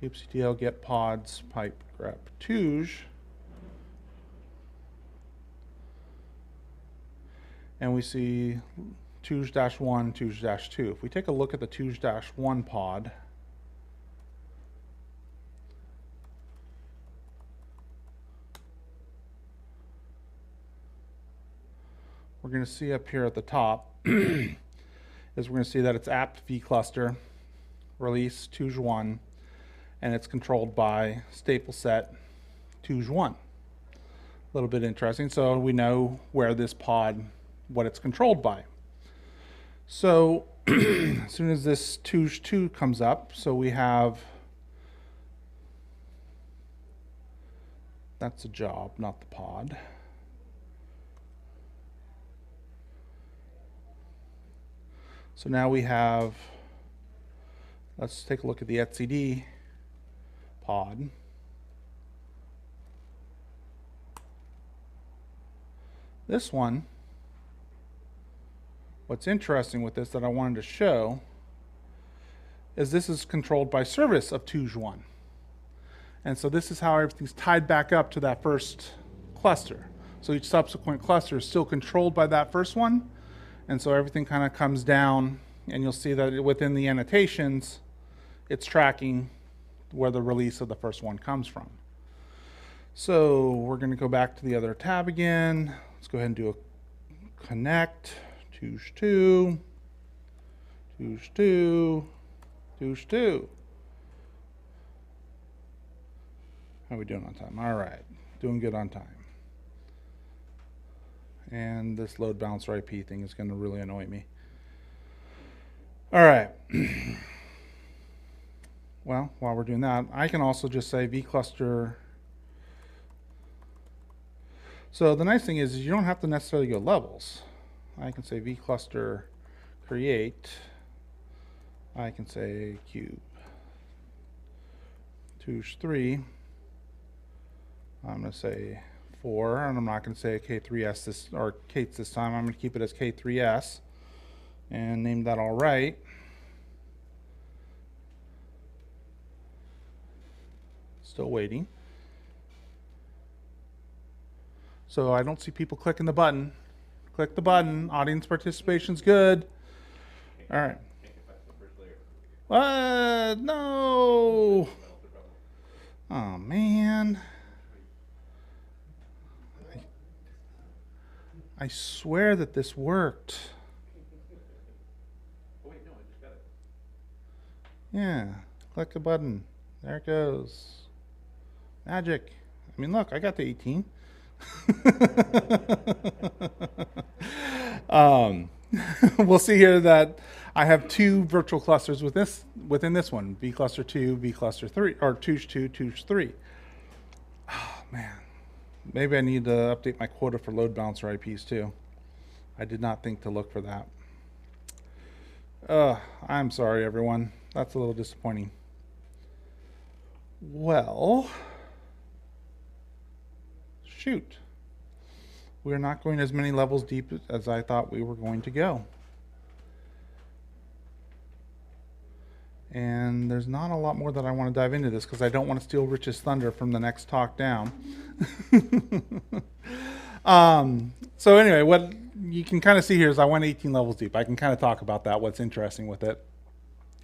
Speaker 9: kubectl get pods pipe grep touge. And we see touge-1, touge-2. If we take a look at the touge-1 pod, we're going to see up here at the top is we're going to see that it's apt v cluster, release touge-1, and it's controlled by staple set touge-1. A little bit interesting. So we know where this pod, what it's controlled by. So as soon as this touge-2 comes up, so we have, that's a job, not the pod. So now we have, let's take a look at the etcd pod. This one, what's interesting with this that I wanted to show is this is controlled by service of touge-1. And so this is how everything's tied back up to that first cluster. So each subsequent cluster is still controlled by that first one. And so everything kind of comes down, and you'll see that within the annotations, it's tracking where the release of the first one comes from. So we're going to go back to the other tab again. Let's go ahead and do a connect, touge-2, touge-2, touge-2. How are we doing on time? All right, doing good on time. And this load balancer IP thing is going to really annoy me. All right. Well, while we're doing that, I can also just say vcluster. So the nice thing is you don't have to necessarily go levels. I can say vcluster create. I can say cube touge-3. I'm going to say 4, and I'm not going to say K3S this, or Kates this time. I'm going to keep it as K3S and name that all right. Still waiting. So I don't see people clicking the button. Click the button. Audience participation's good. All right. What? No. Oh man. I swear that this worked. Oh wait, no, I just got it. Yeah, click the button. There it goes. Magic. I mean, look, I got the 18. We'll see here that I have 2 virtual clusters within this one, vcluster2, vcluster3, or touge2, touge3. Oh man. Maybe I need to update my quota for load balancer IPs too. I did not think to look for that. I'm sorry, everyone. That's a little disappointing. Well, shoot. We're not going as many levels deep as I thought we were going to go. And there's not a lot more that I want to dive into this because I don't want to steal Rich's thunder from the next talk down. So anyway, what you can kind of see here is I went 18 levels deep. I can kind of talk about that, what's interesting with it.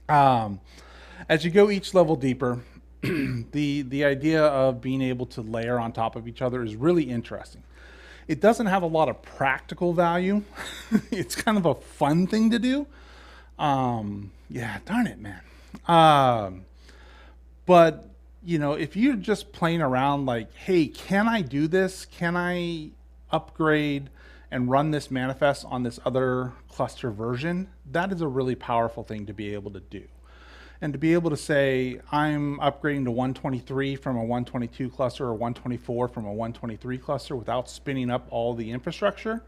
Speaker 9: As you go each level deeper, the idea of being able to layer on top of each other is really interesting. It doesn't have a lot of practical value. It's kind of a fun thing to do. Yeah, darn it, man. But, you know, if you're just playing around like, hey, can I do this? Can I upgrade and run this manifest on this other cluster version? That is a really powerful thing to be able to do. And to be able to say, I'm upgrading to 123 from a 122 cluster or 124 from a 123 cluster without spinning up all the infrastructure.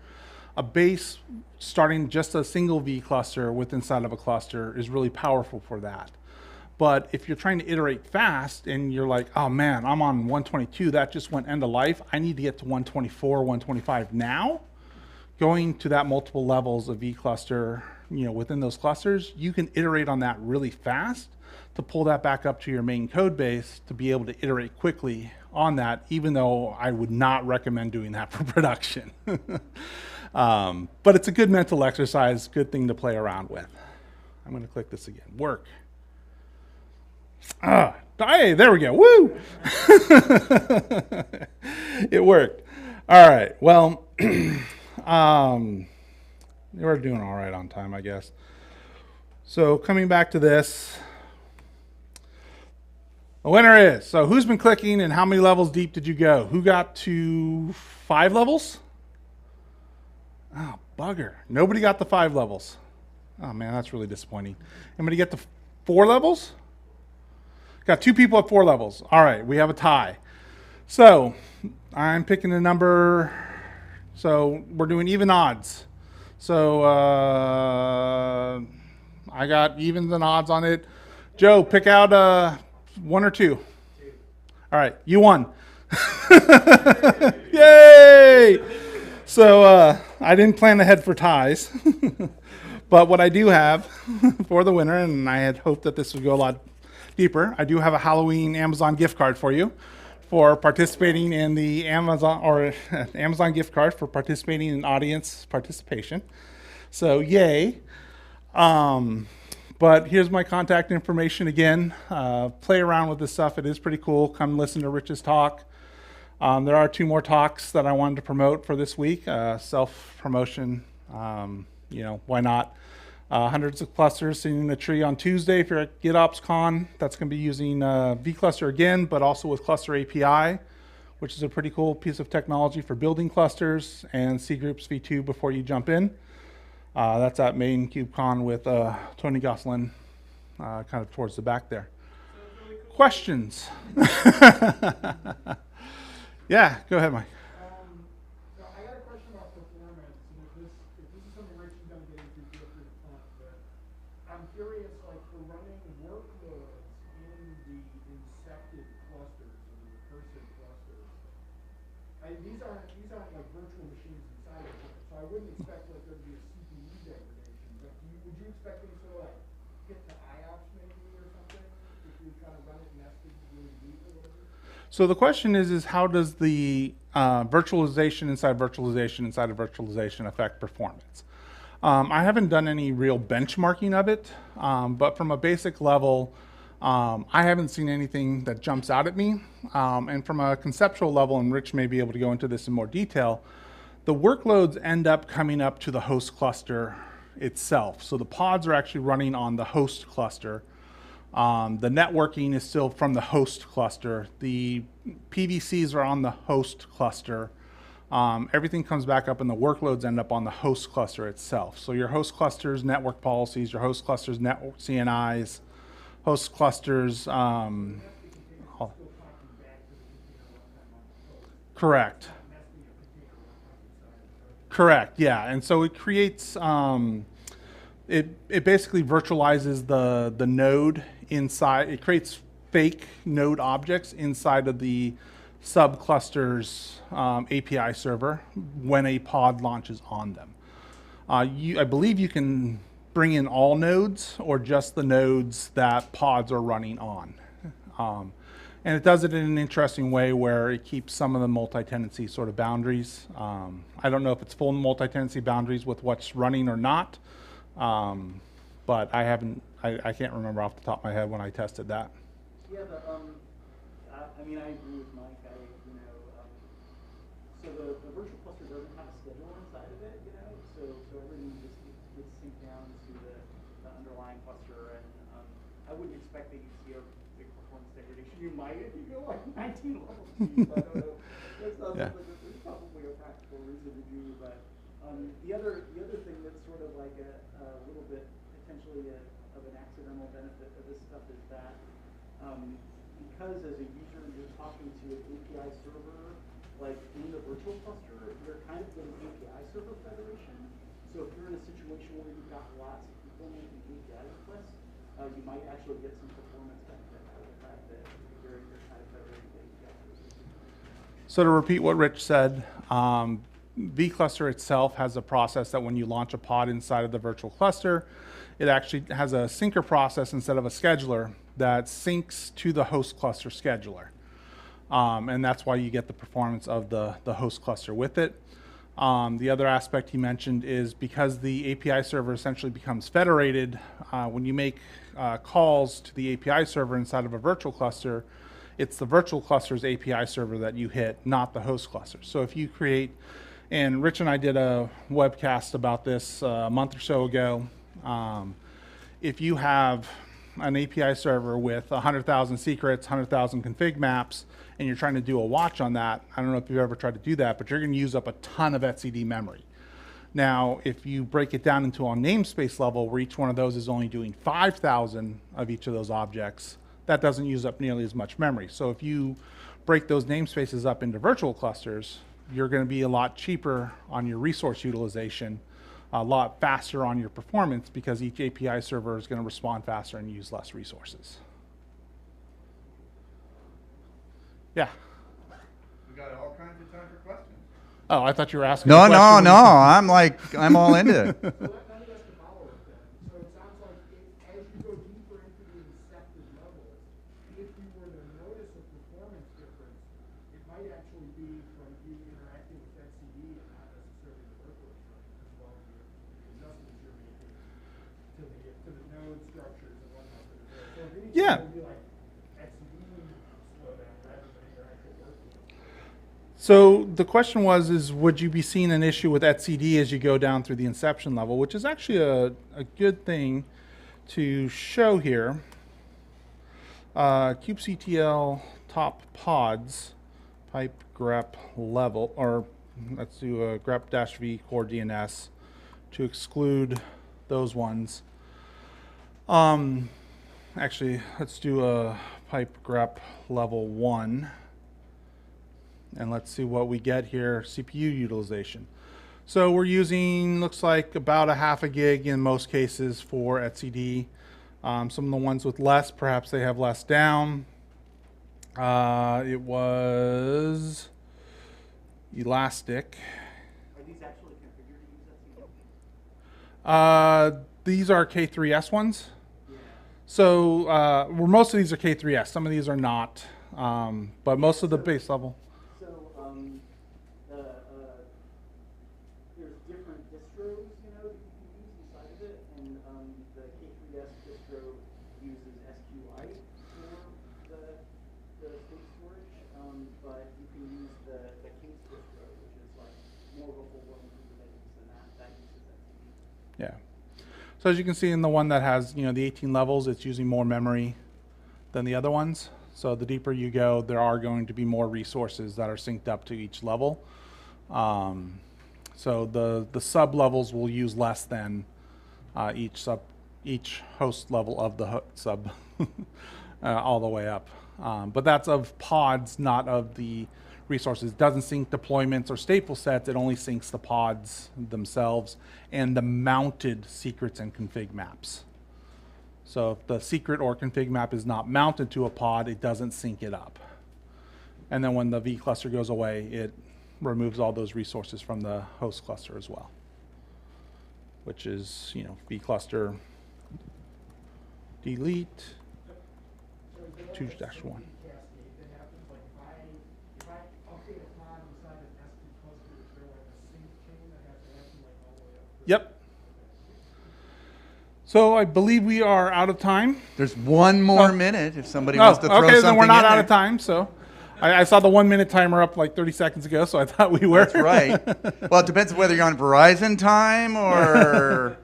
Speaker 9: A base starting just a single V cluster with inside of a cluster is really powerful for that. But if you're trying to iterate fast and you're like, oh man, I'm on 122, that just went end of life. I need to get to 124, 125 now. Going to that multiple levels of V cluster, you know, within those clusters, you can iterate on that really fast to pull that back up to your main code base to be able to iterate quickly on that, even though I would not recommend doing that for production. But it's a good mental exercise, good thing to play around with. I'm going to click this again. Work. Hey, there we go. Woo! It worked. All right. Well, we're doing all right on time, I guess. So coming back to this, the winner is, so who's been clicking and how many levels deep did you go? Who got to 5 levels? Oh, bugger. Nobody got the 5 levels. Oh man, that's really disappointing. Anybody get to 4 levels? Got 2 people at 4 levels. All right, we have a tie. So I'm picking a number. So we're doing even odds. So I got evens and odds on it. Joe, pick out 1 or 2. All right, you won. Yay! So I didn't plan ahead for ties. But what I do have for the winner, and I had hoped that this would go a lot deeper, I do have a Halloween Amazon gift card for you for participating in the Amazon gift card for participating in audience participation. So yay. But here's my contact information again. Play around with this stuff. It is pretty cool. Come listen to Rich's talk. There are 2 more talks that I wanted to promote for this week. Self-promotion, you know, why not? Hundreds of clusters sitting in a tree on Tuesday if you're at GitOpsCon. That's going to be using vCluster again, but also with Cluster API, which is a pretty cool piece of technology for building clusters, and cgroups v2 before you jump in. That's at main KubeCon with Tony Gosselin kind of towards the back there. Questions? Yeah, go ahead, Mike.
Speaker 10: So I got a question about performance, and if this is something Rich is going to get into, feel free to punt, but I'm curious, like for running workloads in the incepted clusters or the recursive clusters, these aren't like virtual machines inside of it, so I wouldn't expect like there to be a CPU degradation, but would you expect them to like get to IOPS maybe or something if you kind of run it nested really deep or whatever?
Speaker 9: So the question is how does the virtualization inside of virtualization affect performance? I haven't done any real benchmarking of it, but from a basic level, I haven't seen anything that jumps out at me. And from a conceptual level, and Rich may be able to go into this in more detail, the workloads end up coming up to the host cluster itself. So the pods are actually running on the host cluster. The networking is still from the host cluster. The PVCs are on the host cluster. Everything comes back up and the workloads end up on the host cluster itself. So your host cluster's network policies, your host cluster's network CNIs, host clusters. Correct. Correct, yeah. And so it creates, it basically virtualizes the node inside. It creates fake node objects inside of the subcluster's API server when a pod launches on them. I believe you can bring in all nodes or just the nodes that pods are running on. And it does it in an interesting way where it keeps some of the multi-tenancy sort of boundaries. I don't know if it's full multi-tenancy boundaries with what's running or not, but I can't remember off the top of my head when I tested that.
Speaker 11: Yeah, I mean, I agree with Mike. So the virtual cluster doesn't have a schedule inside of it, so everything just gets synced down to the underlying cluster, and I wouldn't expect that you'd see a big performance degradation. You might if you go like 19 levels deep. I don't know. That sounds like there's probably a practical reason to do, but the other thing that's sort of like a little bit potentially of an accidental benefit of this stuff is that because as a user you're talking to an API server, like in the virtual cluster, you're kind of with an API server federation. So if you're in a situation where you've got lots of people making API requests, you might actually get some performance benefit out of the fact that you're kind of federating the API servers.
Speaker 9: So to repeat what Rich said, vCluster itself has a process that when you launch a pod inside of the virtual cluster, it actually has a syncer process instead of a scheduler that syncs to the host cluster scheduler. And that's why you get the performance of the host cluster with it. The other aspect he mentioned is because the API server essentially becomes federated, when you make calls to the API server inside of a virtual cluster, it's the virtual cluster's API server that you hit, not the host cluster. So if you create, and Rich and I did a webcast about this a month or so ago, if you have an API server with 100,000 secrets, 100,000 config maps, and you're trying to do a watch on that, I don't know if you've ever tried to do that, but you're going to use up a ton of etcd memory. Now, if you break it down into a namespace level where each one of those is only doing 5,000 of each of those objects, that doesn't use up nearly as much memory. So if you break those namespaces up into virtual clusters, you're going to be a lot cheaper on your resource utilization, a lot faster on your performance because each API server is going to respond faster and use less resources. Yeah.
Speaker 3: We got all kinds of time for questions.
Speaker 9: Oh, I thought you were asking.
Speaker 3: No. I'm all into it.
Speaker 10: So let me ask a follow-up then. So it sounds like as you go deeper into the incepted levels, if you were to notice a performance difference, it might actually be from you interacting with etcd and not necessarily the workloads running as well as the adjustments you're making to the node structures and whatnot that are there. So if anything,
Speaker 9: Yeah.
Speaker 10: it would be like etcd slowdown rather than your actual workload.
Speaker 9: So the question was, would you be seeing an issue with etcd as you go down through the inception level, which is actually a good thing to show here. kubectl top pods pipe grep level, or let's do a grep-v core DNS to exclude those ones. Actually, let's do a pipe grep level 1. And let's see what we get here, CPU utilization. So we're using, looks like about a half a gig in most cases for etcd. Some of the ones with less, perhaps they have less down. It was Elastic.
Speaker 11: Are these actually configured to use etcd?
Speaker 9: These are K3S ones.
Speaker 11: Yeah.
Speaker 9: So well, most of these are K3S. Some of these are not, but most of the base level.
Speaker 11: There's different distros, that you can use inside of it, and the K3S distro uses SQLite for the state storage, but you can use the Case distro, which is like more of a full-blown Kubernetes, and that uses etcd.
Speaker 9: Yeah. So as you can see in the one that has, the 18 levels, it's using more memory than the other ones. So the deeper you go, there are going to be more resources that are synced up to each level. So the sub levels will use less than each host level of the sub all the way up. But that's of pods, not of the resources. It doesn't sync deployments or stateful sets. It only syncs the pods themselves and the mounted secrets and config maps. So if the secret or config map is not mounted to a pod, it doesn't sync it up. And then when the vCluster goes away, it removes all those resources from the host cluster as well. which is, vcluster delete 2-1.
Speaker 10: Cascade that happens, like if I update a pod inside an S3 cluster, is there like a sync chain that has to happen like all the way up?
Speaker 9: Yep. So I believe we are out of time.
Speaker 3: There's one more minute if somebody wants to throw something in
Speaker 9: okay, then we're not
Speaker 3: there.
Speaker 9: out of time. So I saw the 1 minute timer up like 30 seconds ago, so I thought we were.
Speaker 3: That's right. Well, it depends whether you're on Verizon time or...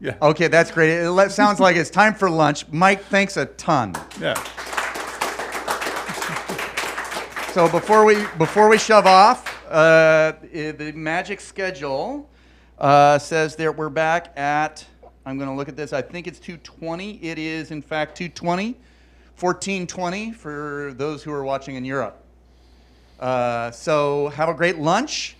Speaker 9: Yeah.
Speaker 3: Okay, that's great. It sounds like it's time for lunch. Mike, thanks a ton.
Speaker 9: Yeah.
Speaker 3: So before we shove off, the magic schedule says that we're back at, I'm going to look at this, I think it's 2:20. It is, in fact, 2:20, 14:20 for those who are watching in Europe. So have a great lunch.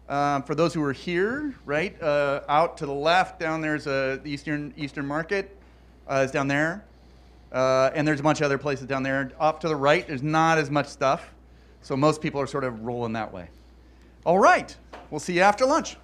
Speaker 3: For those who are here, right, out to the left, down there's the Eastern Market is down there. And there's a bunch of other places down there. Off to the right, there's not as much stuff. So most people are sort of rolling that way. All right, we'll see you after lunch.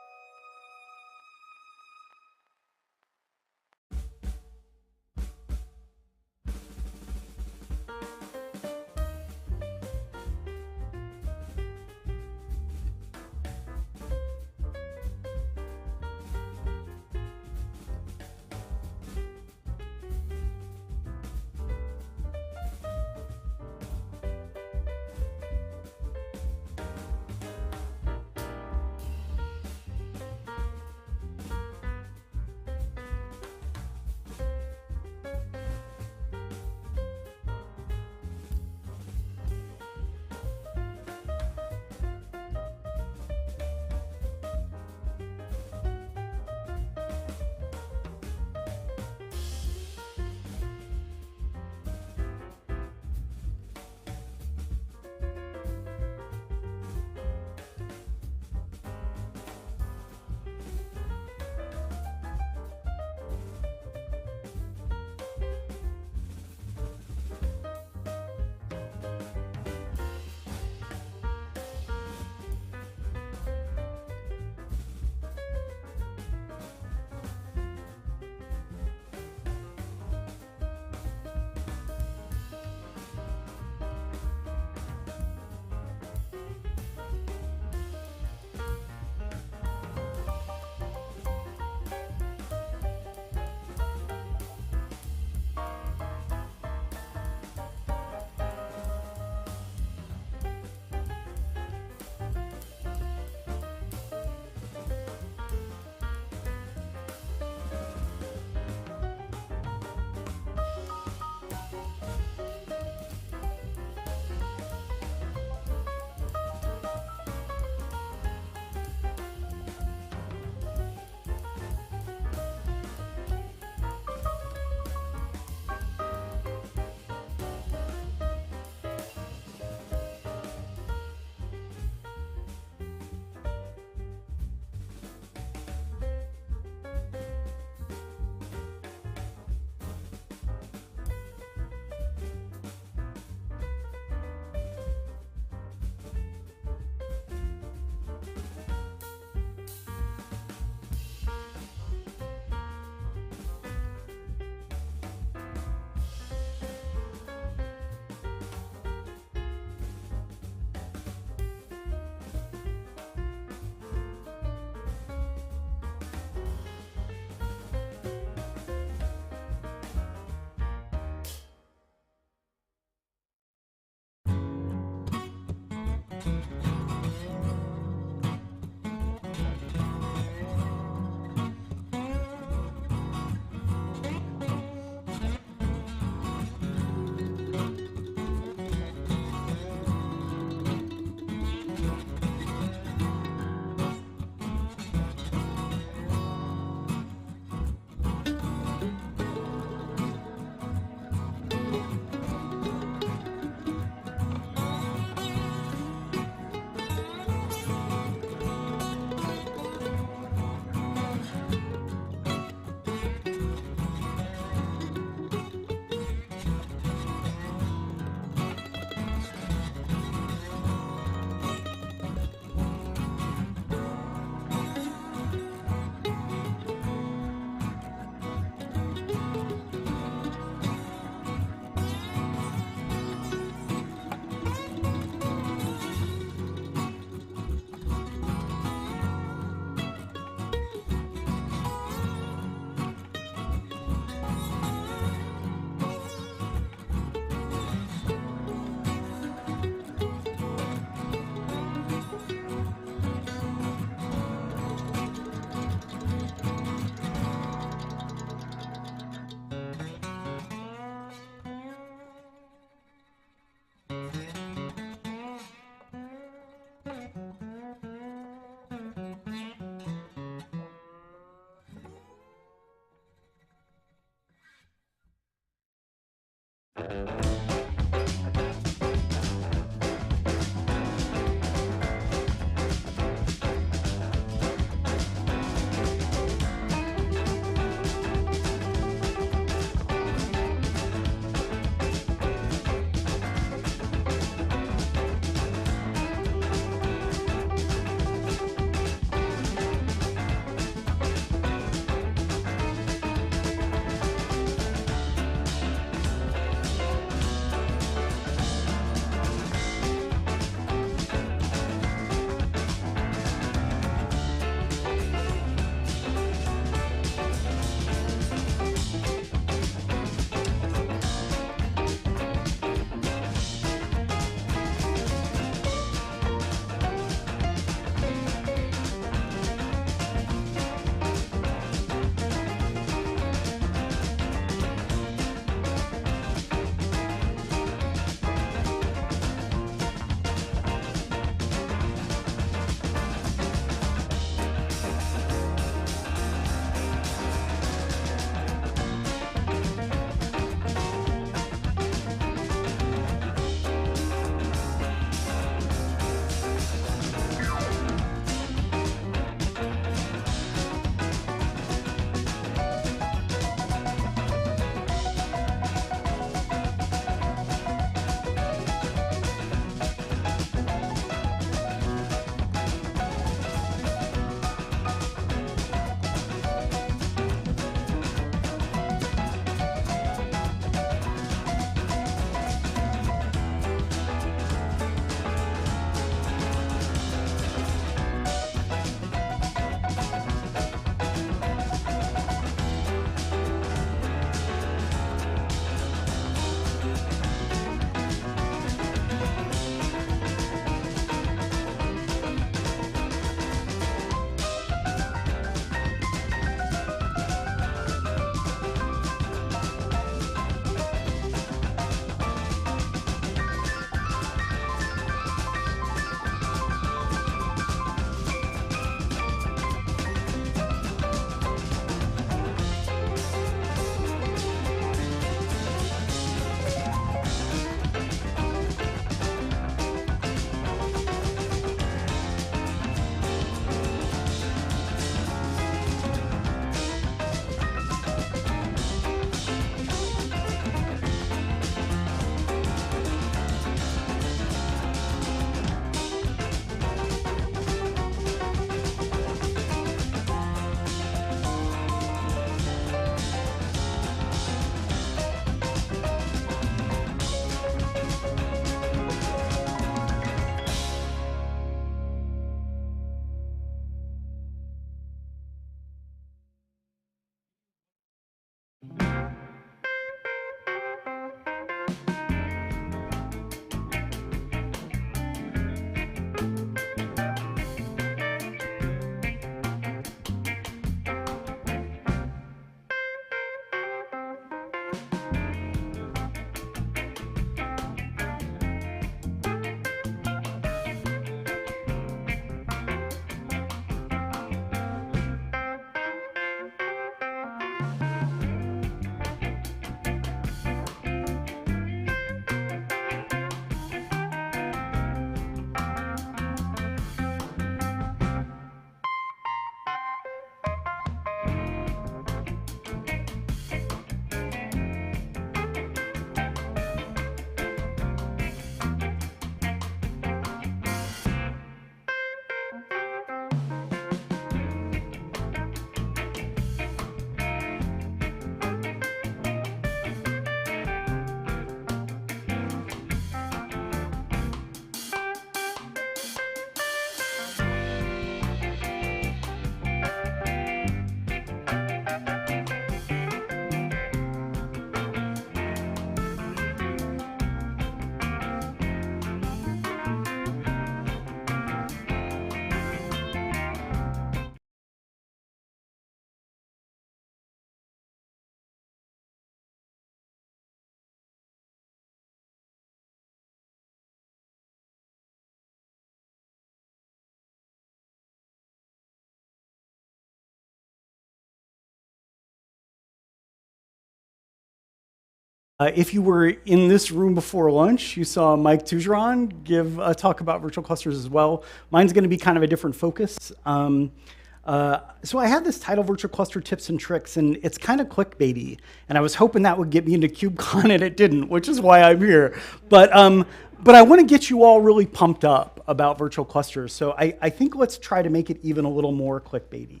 Speaker 12: If you were in this room before lunch, you saw Mike Tugeron give a talk about virtual clusters as well. Mine's going to be kind of a different focus. So I had this title, Virtual Cluster Tips and Tricks, and it's kind of clickbaity. And I was hoping that would get me into KubeCon, and it didn't, which is why I'm here. But I want to get you all really pumped up about virtual clusters. So I think let's try to make it even a little more clickbaity.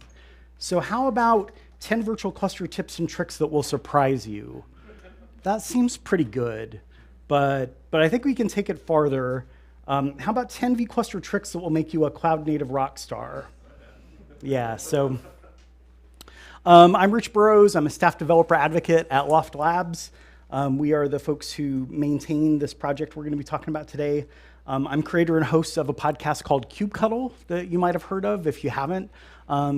Speaker 12: So how about 10 virtual cluster tips and tricks that will surprise you? That seems pretty good, but I think we can take it farther. How about 10 vCluster tricks that will make you a cloud native rock star? Yeah, so I'm Rich Burrows. I'm a staff developer advocate at Loft Labs. We are the folks who maintain this project we're going to be talking about today. I'm creator and host of a podcast called KubeCuddle that you might have heard of. If you haven't,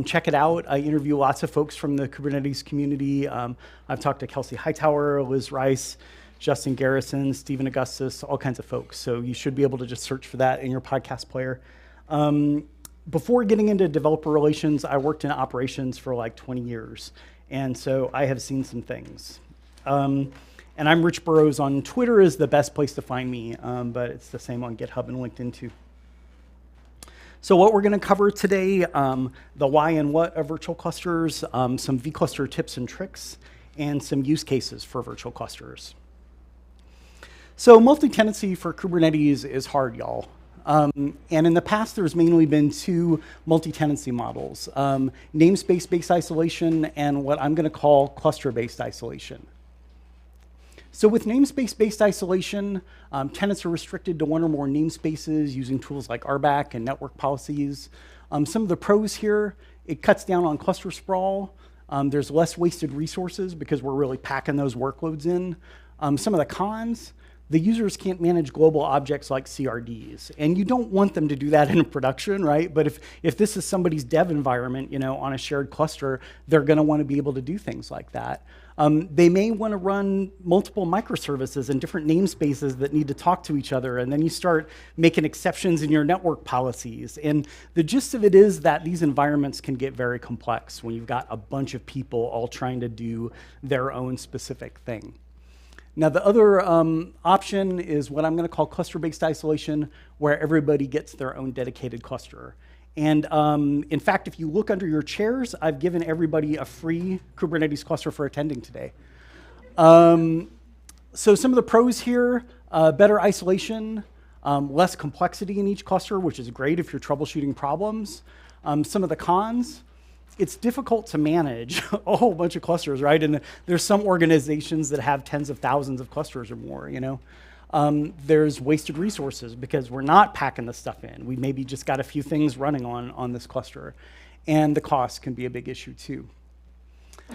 Speaker 12: check it out. I interview lots of folks from the Kubernetes community. I've talked to Kelsey Hightower, Liz Rice, Justin Garrison, Stephen Augustus, all kinds of folks. So you should be able to just search for that in your podcast player. Before getting into developer relations, I worked in operations for like 20 years. And so I have seen some things. And I'm Rich Burrows on Twitter is the best place to find me, but it's the same on GitHub and LinkedIn too. So what we're going to cover today, the why and what of virtual clusters, some vCluster tips and tricks, and some use cases for virtual clusters. So multi-tenancy for Kubernetes is hard, y'all. And in the past, there's mainly been two multi-tenancy models, namespace-based isolation and what I'm going to call cluster-based isolation. So with namespace-based isolation, tenants are restricted to one or more namespaces using tools like RBAC and network policies. Some of the pros here, it cuts down on cluster sprawl. There's less wasted resources because we're really packing those workloads in. Some of the cons, the users can't manage global objects like CRDs. And you don't want them to do that in production, right? But if this is somebody's dev environment, you know, on a shared cluster, they're going to want to be able to do things like that. They may want to run multiple microservices in different namespaces that need to talk to each other, and then you start making exceptions in your network policies. And the gist of it is that these environments can get very complex when you've got a bunch of people all trying to do their own specific thing. Now, the other option is what I'm going to call cluster-based isolation, where everybody gets their own dedicated cluster. And in fact, if you look under your chairs, I've given everybody a free Kubernetes cluster for attending today. So some of the pros here, better isolation, less complexity in each cluster, which is great if you're troubleshooting problems. Some of the cons, it's difficult to manage a whole bunch of clusters, right? And there's some organizations that have tens of thousands of clusters or more, you know? There's wasted resources because we're not packing the stuff in. We maybe just got a few things running on this cluster. And the cost can be a big issue too.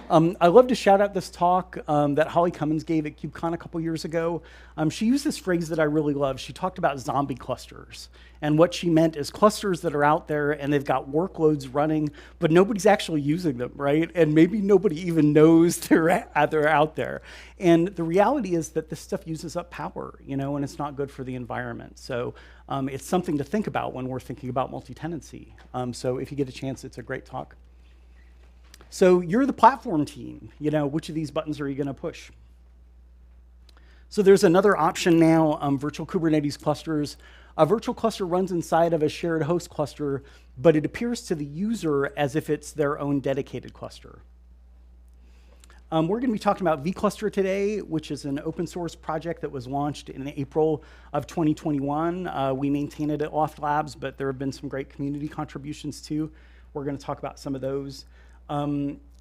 Speaker 12: I love to shout out this talk that Holly Cummins gave at KubeCon a couple years ago. She used this phrase that I really love. She talked about zombie clusters. And what she meant is clusters that are out there and they've got workloads running, but nobody's actually using them, right? And maybe nobody even knows they're out there. And the reality is that this stuff uses up power, you know, and it's not good for the environment. So it's something to think about when we're thinking about multi-tenancy. So if you get a chance, it's a great talk. So you're the platform team, you know, which of these buttons are you going to push? So there's another option now, virtual Kubernetes clusters. A virtual cluster runs inside of a shared host cluster, but it appears to the user as if it's their own dedicated cluster. We're going to be talking about vCluster today, which is an open source project that was launched in April of 2021. We maintain it at Loft Labs, but there have been some great community contributions too. We're going to talk about some of those.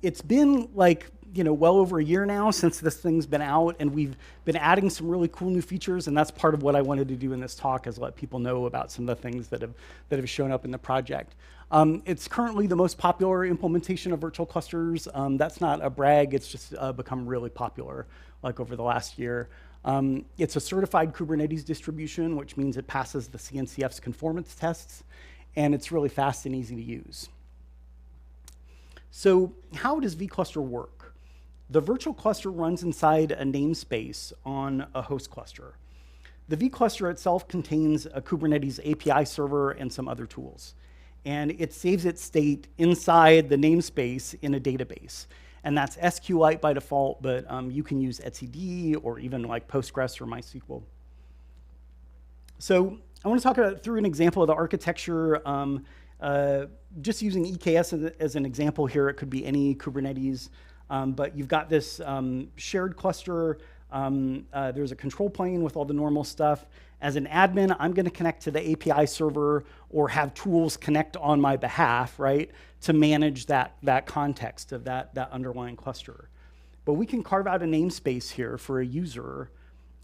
Speaker 12: It's been like, you know, well over a year now since this thing's been out, and we've been adding some really cool new features, and that's part of what I wanted to do in this talk is let people know about some of the things that have shown up in the project. It's currently the most popular implementation of virtual clusters. That's not a brag, it's just become really popular like over the last year. It's a certified Kubernetes distribution, which means it passes the CNCF's conformance tests, and it's really fast and easy to use. So how does vCluster work? The virtual cluster runs inside a namespace on a host cluster. The vCluster itself contains a Kubernetes API server and some other tools. And it saves its state inside the namespace in a database. and that's SQLite by default, but you can use etcd or even like Postgres or MySQL. So I want to talk through an example of the architecture. Just using EKS as an example here, it could be any Kubernetes, but you've got this shared cluster. There's a control plane with all the normal stuff. As an admin, I'm going to connect to the API server or have tools connect on my behalf, right, to manage that context of that underlying cluster. But we can carve out a namespace here for a user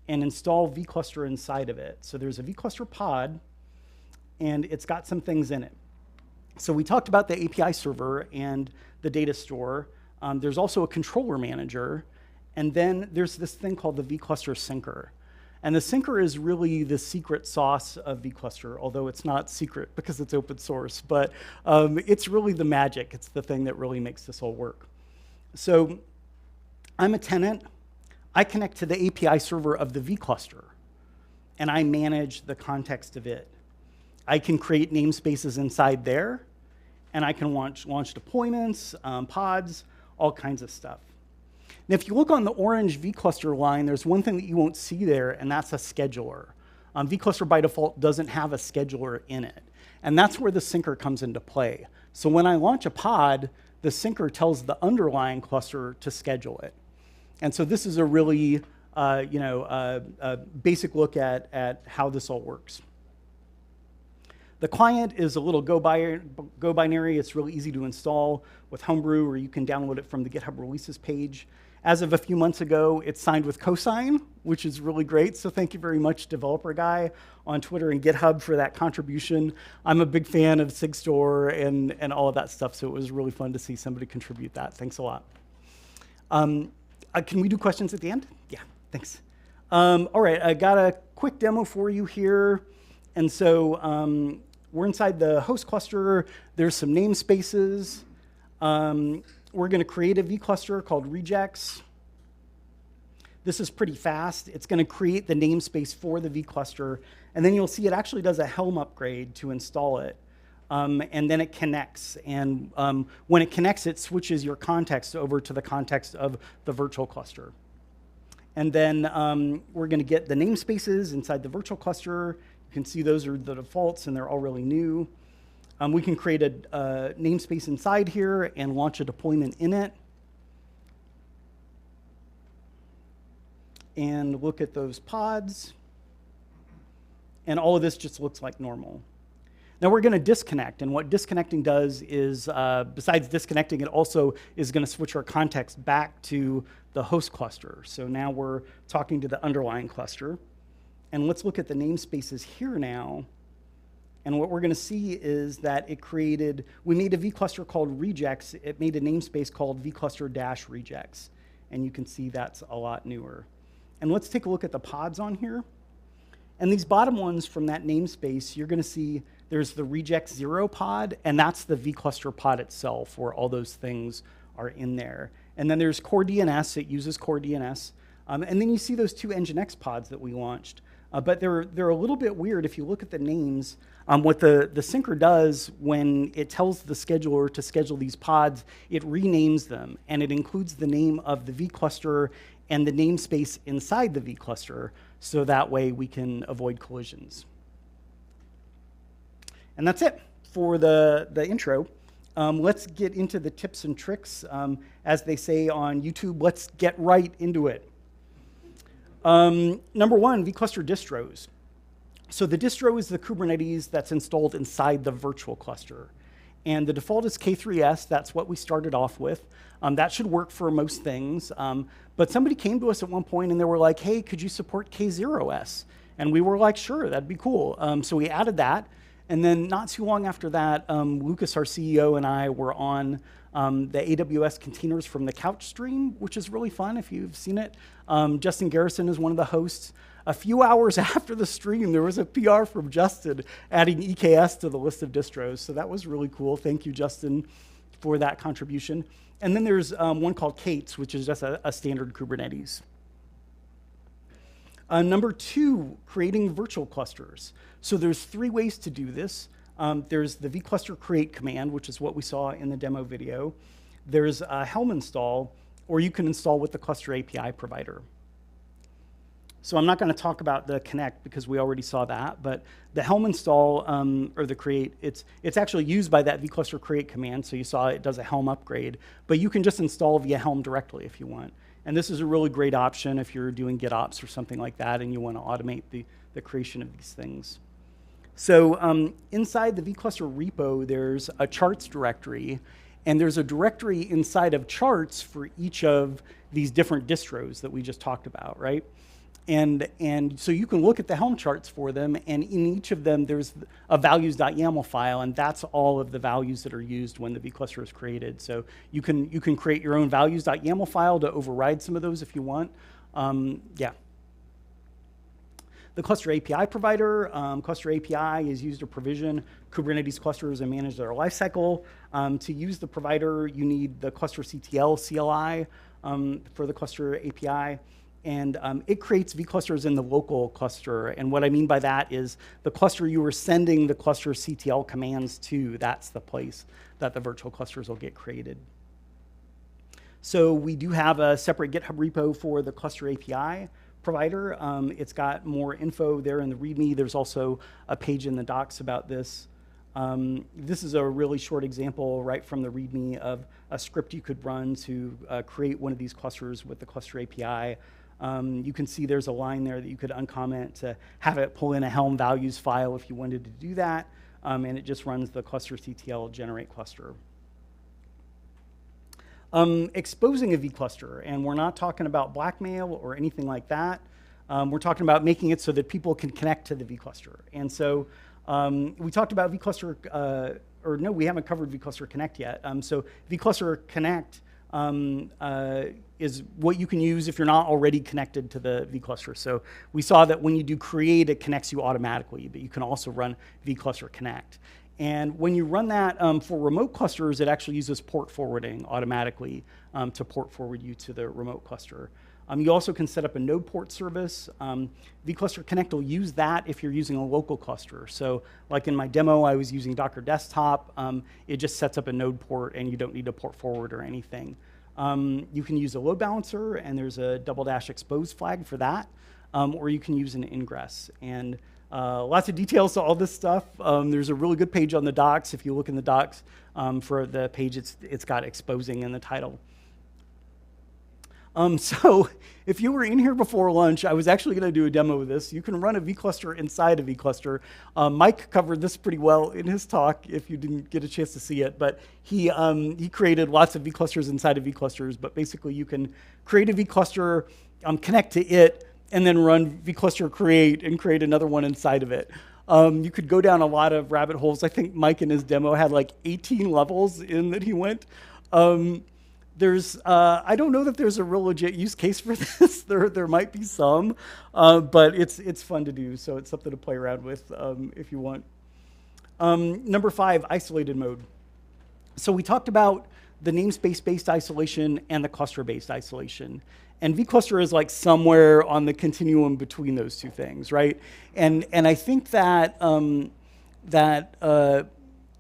Speaker 12: and install vCluster inside of it. So there's a vCluster pod, and it's got some things in it. So we talked about the API server and the data store. There's also a controller manager, and then there's this thing called the vCluster syncer. And the syncer is really the secret sauce of vCluster, although it's not secret because it's open source, but it's really the magic. It's the thing that really makes this all work. So I'm a tenant. I connect to the API server of the vCluster, and I manage the context of it. I can create namespaces inside there, and I can launch deployments, pods, all kinds of stuff. Now, if you look on the orange vCluster line, there's one thing that you won't see there, and that's a scheduler. vCluster by default doesn't have a scheduler in it, and that's where the syncer comes into play. So when I launch a pod, the syncer tells the underlying cluster to schedule it. And so this is a really basic look at how this all works. The client is a little Go binary. It's really easy to install with Homebrew, or you can download it from the GitHub releases page. As of a few months ago, it's signed with cosign, which is really great. So thank you very much, developer guy on Twitter and GitHub, for that contribution. I'm a big fan of SigStore and all of that stuff, so it was really fun to see somebody contribute that. Thanks a lot. Can we do questions at the end? Yeah, thanks. All right, I got a quick demo for you here. And so we're inside the host cluster. There's some namespaces. We're going to create a vCluster called Rejekts. This is pretty fast. It's going to create the namespace for the vCluster. And then you'll see it actually does a Helm upgrade to install it. And then it connects. And when it connects, it switches your context over to the context of the virtual cluster. And then we're going to get the namespaces inside the virtual cluster. You can see those are the defaults, and they're all really new. We can create a namespace inside here and launch a deployment in it. And look at those pods. And all of this just looks like normal. Now we're going to disconnect, and what disconnecting does is, besides disconnecting, it also is going to switch our context back to the host cluster. So now we're talking to the underlying cluster. And let's look at the namespaces here now. And what we're going to see is that we made a vCluster called Rejekts. It made a namespace called vCluster-Rejekts. And you can see that's a lot newer. And let's take a look at the pods on here. And these bottom ones from that namespace, you're going to see there's the Rejekts 0 pod, and that's the vCluster pod itself, where all those things are in there. And then there's Core DNS. It uses Core DNS. And then you see those two Nginx pods that we launched. But they're a little bit weird if you look at the names. What the syncer does when it tells the scheduler to schedule these pods, it renames them, and it includes the name of the vCluster and the namespace inside the vCluster, so that way we can avoid collisions. And that's it for the intro. Let's get into the tips and tricks. As they say on YouTube, let's get right into it. Number one, vCluster distros. So the distro is the Kubernetes that's installed inside the virtual cluster. And the default is K3S. That's what we started off with. That should work for most things. But somebody came to us at one point and they were like, hey, could you support K0S? And we were like, sure, that'd be cool. So we added that. And then not too long after that, Lucas, our CEO, and I were on the AWS containers from the couch stream, which is really fun if you've seen it. Justin Garrison is one of the hosts. A few hours after the stream, there was a PR from Justin adding EKS to the list of distros. So that was really cool. Thank you, Justin, for that contribution. And then there's one called Kates, which is just a standard Kubernetes. Number two, creating virtual clusters. So there's 3 ways to do this. There's the vCluster create command, which is what we saw in the demo video. there's a Helm install, or you can install with the cluster API provider. So I'm not going to talk about the connect because we already saw that, but the Helm install or the create, it's actually used by that vCluster create command. So you saw it does a Helm upgrade, but you can just install via Helm directly if you want. And this is a really great option if you're doing GitOps or something like that and you want to automate the creation of these things. So inside the vCluster repo, there's a charts directory, and there's a directory inside of charts for each of these different distros that we just talked about, right? And so you can look at the Helm charts for them, and in each of them there's a values.yaml file, and that's all of the values that are used when the vCluster is created. So you can create your own values.yaml file to override some of those if you want. Yeah. The cluster API provider, cluster API is used to provision Kubernetes clusters and manage their lifecycle. To use the provider, you need the cluster CTL CLI for the cluster API. And it creates vClusters in the local cluster. And what I mean by that is the cluster you were sending the cluster CTL commands to, that's the place that the virtual clusters will get created. So we do have a separate GitHub repo for the cluster API provider. It's got more info there in the README. There's also a page in the docs about this. This is a really short example right from the README of a script you could run to create one of these clusters with the cluster API. You can see there's a line there that you could uncomment to have it pull in a Helm values file if you wanted to do that, and it just runs the cluster CTL generate cluster. Exposing a vCluster, and we're not talking about blackmail or anything like that. We're talking about making it so that people can connect to the vCluster. And so we talked about vCluster, or no, we haven't covered vCluster Connect yet. So vCluster Connect is what you can use if you're not already connected to the vCluster. So we saw that when you do create, it connects you automatically, but you can also run vCluster Connect. And when you run that for remote clusters, it actually uses port forwarding automatically to port forward you to the remote cluster. You also can set up a node port service. vCluster Connect will use that if you're using a local cluster. So like in my demo, I was using Docker Desktop. It just sets up a node port, and you don't need to port forward or anything. You can use a load balancer, and there's a --expose flag for that, or you can use an ingress. And lots of details to all this stuff. There's a really good page on the docs. If you look in the docs for the page, it's got exposing in the title. So if you were in here before lunch, I was actually going to do a demo of this. You can run a vCluster inside a vCluster. Mike covered this pretty well in his talk if you didn't get a chance to see it, but he created lots of vClusters inside of vClusters, but basically you can create a vCluster, connect to it, and then run vCluster create and create another one inside of it. You could go down a lot of rabbit holes. I think Mike in his demo had like 18 levels in that he went. I don't know that there's a real legit use case for this. There might be some, but it's fun to do, so it's something to play around with if you want. Number 5, isolated mode. So we talked about the namespace-based isolation and the cluster-based isolation. And vCluster is like somewhere on the continuum between those two things, right? And I think that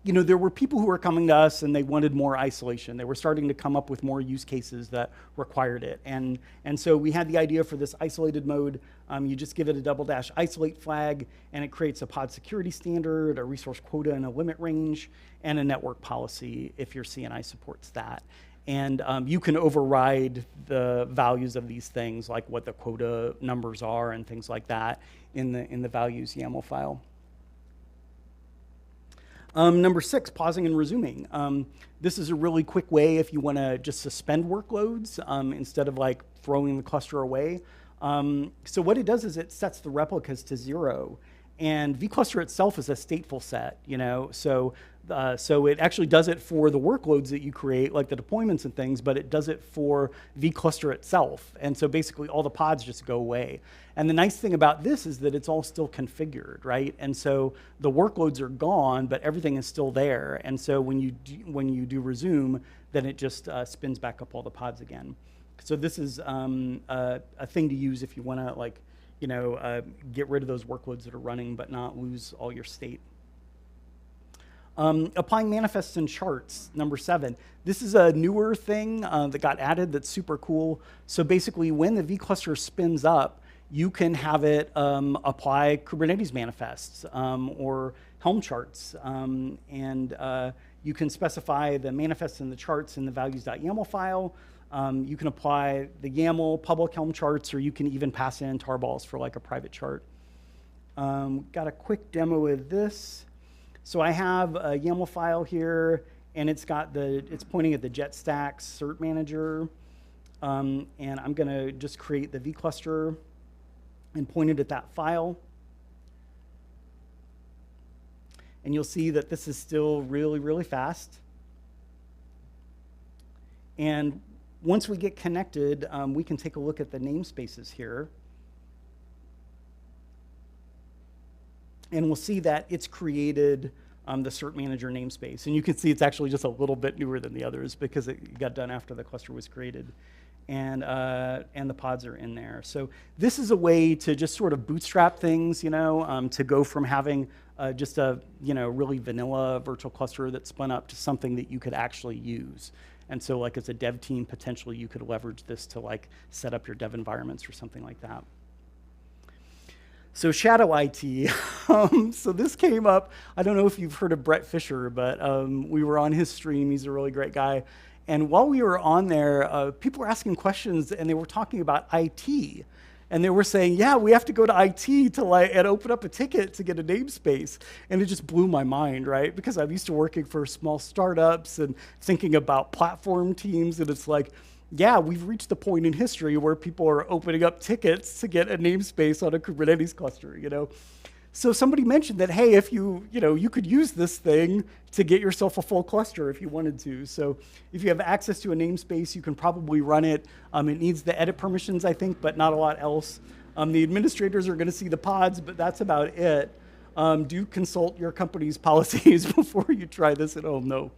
Speaker 12: there were people who were coming to us and they wanted more isolation. They were starting to come up with more use cases that required it. And so we had the idea for this isolated mode. You just give it a --isolate flag, and it creates a pod security standard, a resource quota and a limit range, and a network policy if your CNI supports that. And you can override the values of these things, like what the quota numbers are and things like that in the values YAML file. Number 6, pausing and resuming. This is a really quick way if you want to just suspend workloads instead of like throwing the cluster away. So what it does is it sets the replicas to 0. And vCluster itself is a stateful set, so it actually does it for the workloads that you create, like the deployments and things, but it does it for vCluster itself. And so basically all the pods just go away. And the nice thing about this is that it's all still configured, right? And so the workloads are gone, but everything is still there. And so when you do resume, then it just spins back up all the pods again. So this is a thing to use if you want to get rid of those workloads that are running but not lose all your state. Applying manifests and charts, number 7. This is a newer thing that got added that's super cool. So basically, when the vCluster spins up, you can have it apply Kubernetes manifests or Helm charts. You can specify the manifests and the charts in the values.yaml file. You can apply the YAML public Helm charts, or you can even pass in tarballs for like a private chart. Got a quick demo of this. So I have a YAML file here, and it's pointing at the JetStack Cert-manager. And I'm going to just create the vCluster and point it at that file. And you'll see that this is still really, really fast. And once we get connected, we can take a look at the namespaces here. And we'll see that it's created the Cert-manager namespace. And you can see it's actually just a little bit newer than the others because it got done after the cluster was created. And the pods are in there. So this is a way to just sort of bootstrap things, to go from having just a really vanilla virtual cluster that spun up to something that you could actually use. And so like as a dev team, potentially you could leverage this to like set up your dev environments or something like that. So shadow IT. So this came up, I don't know if you've heard of Brett Fisher, but we were on his stream. He's a really great guy. And while we were on there, people were asking questions, and they were talking about IT. And they were saying, yeah, we have to go to IT to and open up a ticket to get a namespace. And it just blew my mind, right? Because I'm used to working for small startups and thinking about platform teams, and it's like, yeah, we've reached the point in history where people are opening up tickets to get a namespace on a Kubernetes cluster, So somebody mentioned that, hey, if you could use this thing to get yourself a full cluster if you wanted to. So if you have access to a namespace, you can probably run it. It needs the edit permissions, I think, but not a lot else. The administrators are going to see the pods, but that's about it. Do consult your company's policies before you try this at home, though.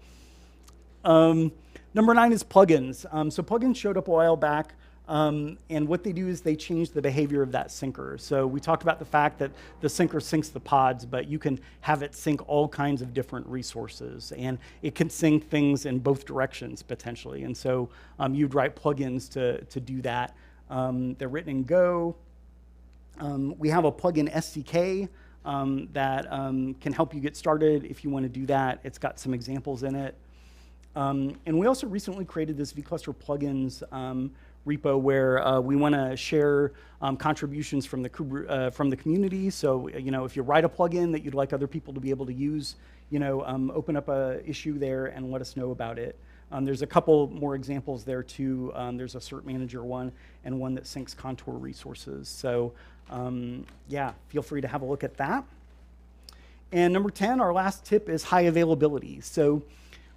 Speaker 12: Number 9 is plugins. So plugins showed up a while back. And what they do is they change the behavior of that syncer. So we talked about the fact that the syncer syncs the pods, but you can have it sync all kinds of different resources. And it can sync things in both directions, potentially. And so you'd write plugins to do that. They're written in Go. We have a plugin SDK that can help you get started if you want to do that. It's got some examples in it. And we also recently created this vCluster plugins repo where we want to share contributions from the community. So if you write a plugin that you'd like other people to be able to use, open up a issue there and let us know about it. There's a couple more examples there too. There's a Cert-manager one and one that syncs contour resources. So yeah, feel free to have a look at that. And number 10, our last tip is high availability. So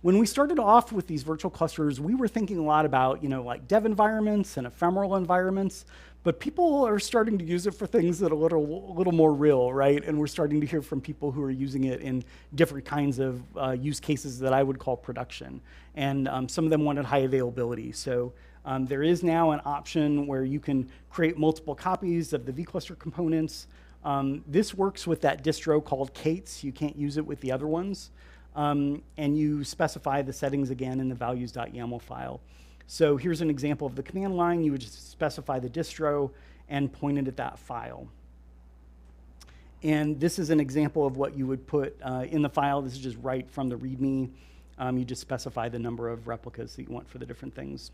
Speaker 12: when we started off with these virtual clusters, we were thinking a lot about, like dev environments and ephemeral environments, but people are starting to use it for things that are a little more real, right? And we're starting to hear from people who are using it in different kinds of use cases that I would call production. And some of them wanted high availability. So there is now an option where you can create multiple copies of the vCluster components. This works with that distro called Kates. You can't use it with the other ones. And you specify the settings again in the values.yaml file. So here's an example of the command line. You would just specify the distro and point it at that file. And this is an example of what you would put in the file. This is just right from the README. You just specify the number of replicas that you want for the different things.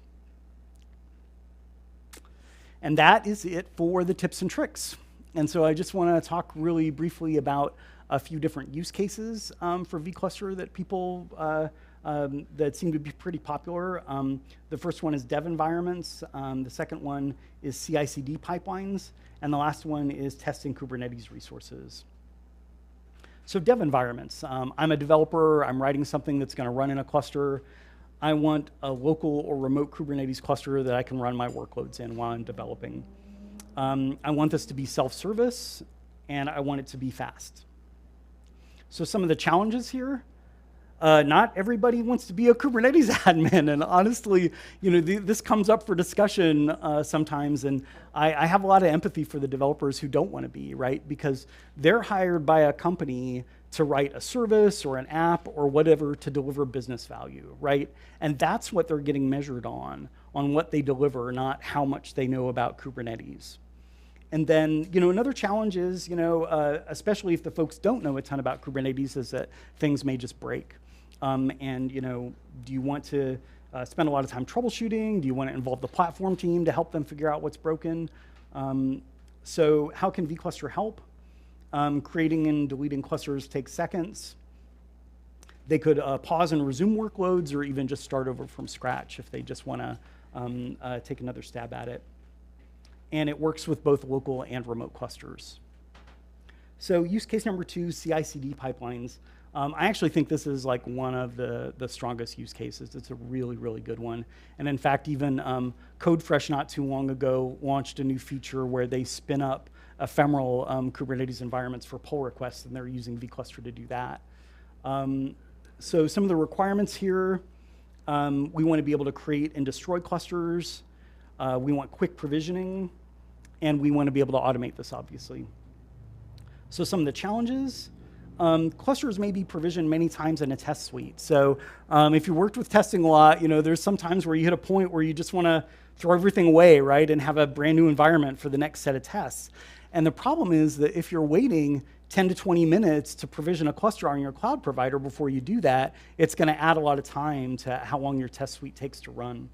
Speaker 12: And that is it for the tips and tricks. And so I just want to talk really briefly about a few different use cases for vCluster that people that seem to be pretty popular. The first one is dev environments. The second one is CI/CD pipelines. And the last one is testing Kubernetes resources. So dev environments. I'm a developer. I'm writing something that's going to run in a cluster. I want a local or remote Kubernetes cluster that I can run my workloads in while I'm developing. I want this to be self-service, and I want it to be fast. So some of the challenges here, not everybody wants to be a Kubernetes admin. And honestly, this comes up for discussion sometimes. And I have a lot of empathy for the developers who don't want to be, right? Because they're hired by a company to write a service or an app or whatever to deliver business value, right? And that's what they're getting measured on what they deliver, not how much they know about Kubernetes. And then, another challenge is, especially if the folks don't know a ton about Kubernetes, is that things may just break. And, do you want to spend a lot of time troubleshooting? Do you want to involve the platform team to help them figure out what's broken? So how can vCluster help? Creating and deleting clusters takes seconds. They could pause and resume workloads or even just start over from scratch if they just want to take another stab at it. And it works with both local and remote clusters. So use case number 2, CI/CD pipelines. I actually think this is like one of the strongest use cases. It's a really, really good one. And in fact, even CodeFresh not too long ago launched a new feature where they spin up ephemeral Kubernetes environments for pull requests, and they're using vCluster to do that. So some of the requirements here, we want to be able to create and destroy clusters. We want quick provisioning, and we want to be able to automate this, obviously. So some of the challenges, clusters may be provisioned many times in a test suite. So if you worked with testing a lot, there's some times where you hit a point where you just want to throw everything away, right, and have a brand new environment for the next set of tests. And the problem is that if you're waiting 10 to 20 minutes to provision a cluster on your cloud provider before you do that, it's going to add a lot of time to how long your test suite takes to run.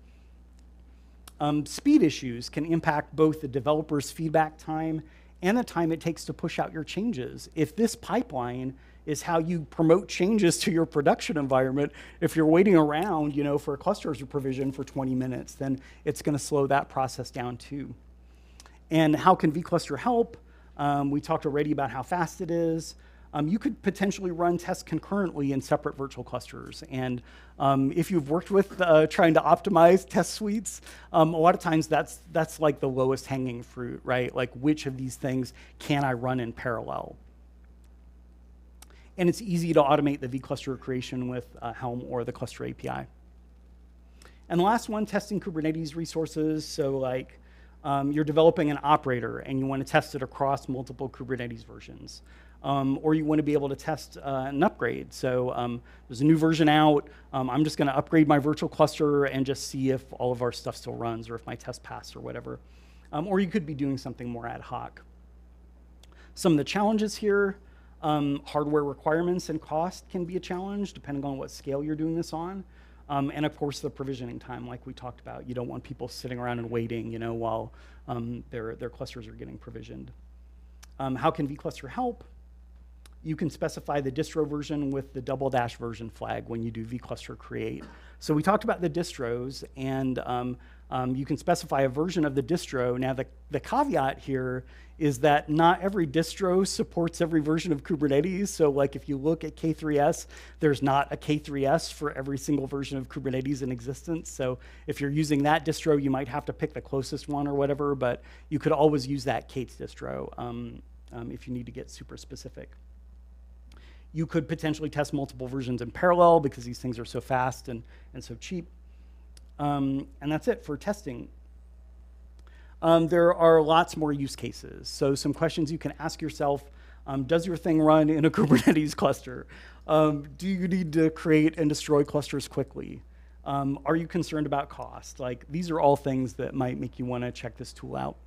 Speaker 12: Speed issues can impact both the developer's feedback time and the time it takes to push out your changes. If this pipeline is how you promote changes to your production environment, if you're waiting around, for a cluster to provision for 20 minutes, then it's going to slow that process down too. And how can vCluster help? We talked already about how fast it is. You could potentially run tests concurrently in separate virtual clusters. And if you've worked with trying to optimize test suites, a lot of times that's like the lowest hanging fruit, right? Like which of these things can I run in parallel? And it's easy to automate the vCluster creation with Helm or the Cluster API. And the last one, testing Kubernetes resources. So like you're developing an operator and you want to test it across multiple Kubernetes versions. Or you want to be able to test an upgrade. So there's a new version out. I'm just going to upgrade my virtual cluster and just see if all of our stuff still runs or if my test passed or whatever. Or you could be doing something more ad hoc. Some of the challenges here, hardware requirements and cost can be a challenge depending on what scale you're doing this on. And of course, the provisioning time, like we talked about. You don't want people sitting around and waiting, while their clusters are getting provisioned. How can vCluster help? You can specify the distro version with the -- version flag when you do vCluster create. So we talked about the distros, and you can specify a version of the distro. Now, the caveat here is that not every distro supports every version of Kubernetes. So like if you look at K3s, there's not a K3s for every single version of Kubernetes in existence. So if you're using that distro, you might have to pick the closest one or whatever, but you could always use that Kate's distro if you need to get super specific. You could potentially test multiple versions in parallel because these things are so fast and so cheap. And that's it for testing. There are lots more use cases. So some questions you can ask yourself. Does your thing run in a Kubernetes cluster? Do you need to create and destroy clusters quickly? Are you concerned about cost? Like, these are all things that might make you want to check this tool out.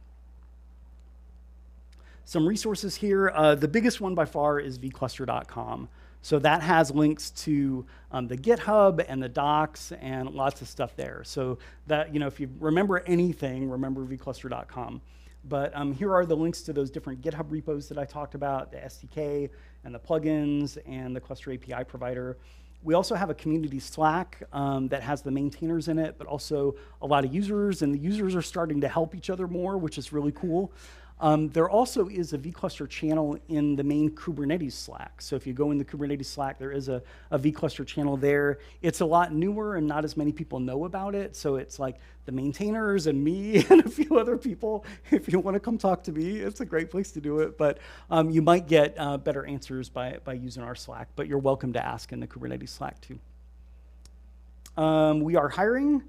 Speaker 12: Some resources here. The biggest one by far is vcluster.com. So that has links to the GitHub and the docs and lots of stuff there. So that, if you remember anything, remember vcluster.com. But here are the links to those different GitHub repos that I talked about, the SDK and the plugins and the Cluster API provider. We also have a community Slack that has the maintainers in it, but also a lot of users, and the users are starting to help each other more, which is really cool. There also is a vCluster channel in the main Kubernetes Slack. So if you go in the Kubernetes Slack, there is a vCluster channel there. It's a lot newer and not as many people know about it. So it's like the maintainers and me and a few other people. If you want to come talk to me, it's a great place to do it. But you might get better answers by using our Slack. But you're welcome to ask in the Kubernetes Slack too. We are hiring.